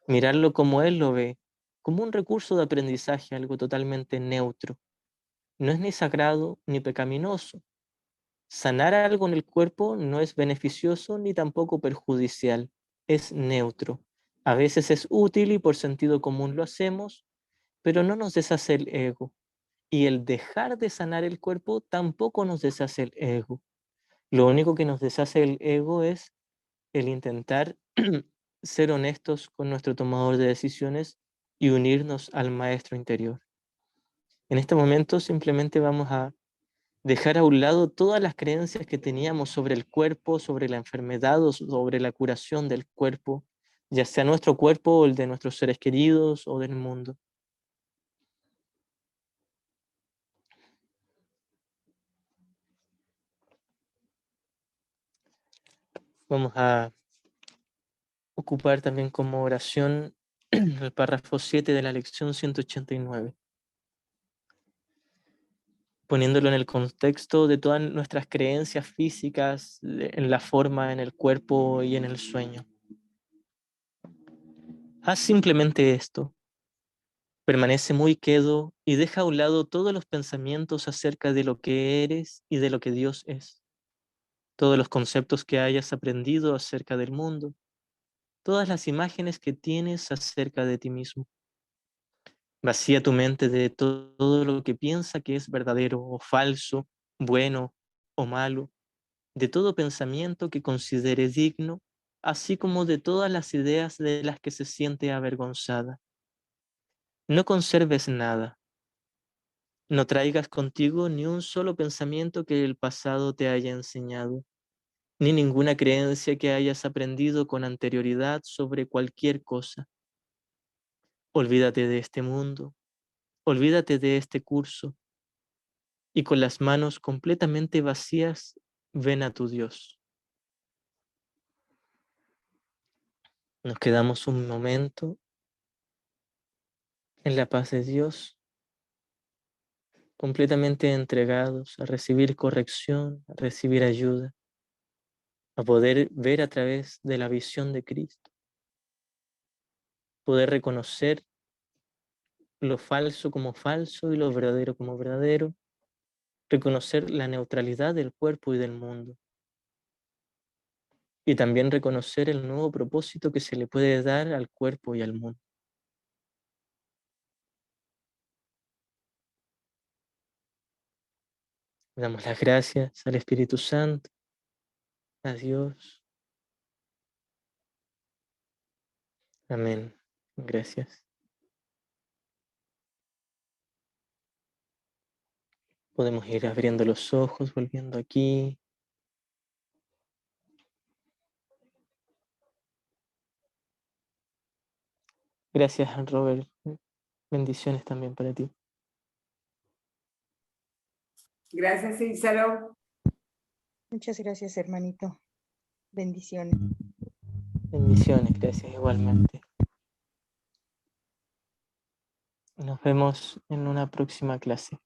Mirarlo como Él lo ve, como un recurso de aprendizaje, algo totalmente neutro. No es ni sagrado ni pecaminoso. Sanar algo en el cuerpo no es beneficioso ni tampoco perjudicial, es neutro. A veces es útil y por sentido común lo hacemos, pero no nos deshace el ego. Y el dejar de sanar el cuerpo tampoco nos deshace el ego. Lo único que nos deshace el ego es el intentar ser honestos con nuestro tomador de decisiones y unirnos al maestro interior. En este momento simplemente vamos a dejar a un lado todas las creencias que teníamos sobre el cuerpo, sobre la enfermedad o sobre la curación del cuerpo, ya sea nuestro cuerpo o el de nuestros seres queridos o del mundo. Vamos a ocupar también como oración el párrafo 7 de la lección 189, poniéndolo en el contexto de todas nuestras creencias físicas, en la forma, en el cuerpo y en el sueño. Haz simplemente esto. Permanece muy quedo y deja a un lado todos los pensamientos acerca de lo que eres y de lo que Dios es, todos los conceptos que hayas aprendido acerca del mundo, todas las imágenes que tienes acerca de ti mismo. Vacía tu mente de todo lo que piensa que es verdadero o falso, bueno o malo, de todo pensamiento que considere digno, así como de todas las ideas de las que se siente avergonzada. No conserves nada. No traigas contigo ni un solo pensamiento que el pasado te haya enseñado, ni ninguna creencia que hayas aprendido con anterioridad sobre cualquier cosa. Olvídate de este mundo, olvídate de este curso, y con las manos completamente vacías, ven a tu Dios. Nos quedamos un momento en la paz de Dios, completamente entregados a recibir corrección, a recibir ayuda, a poder ver a través de la visión de Cristo, poder reconocer lo falso como falso y lo verdadero como verdadero, reconocer la neutralidad del cuerpo y del mundo, y también reconocer el nuevo propósito que se le puede dar al cuerpo y al mundo. Le damos las gracias al Espíritu Santo, a Dios. Amén. Gracias. Podemos ir abriendo los ojos, volviendo aquí. Gracias, Robert. Bendiciones también para ti. Gracias, Ísaro. Muchas gracias, hermanito. Bendiciones. Bendiciones, gracias igualmente. Nos vemos en una próxima clase.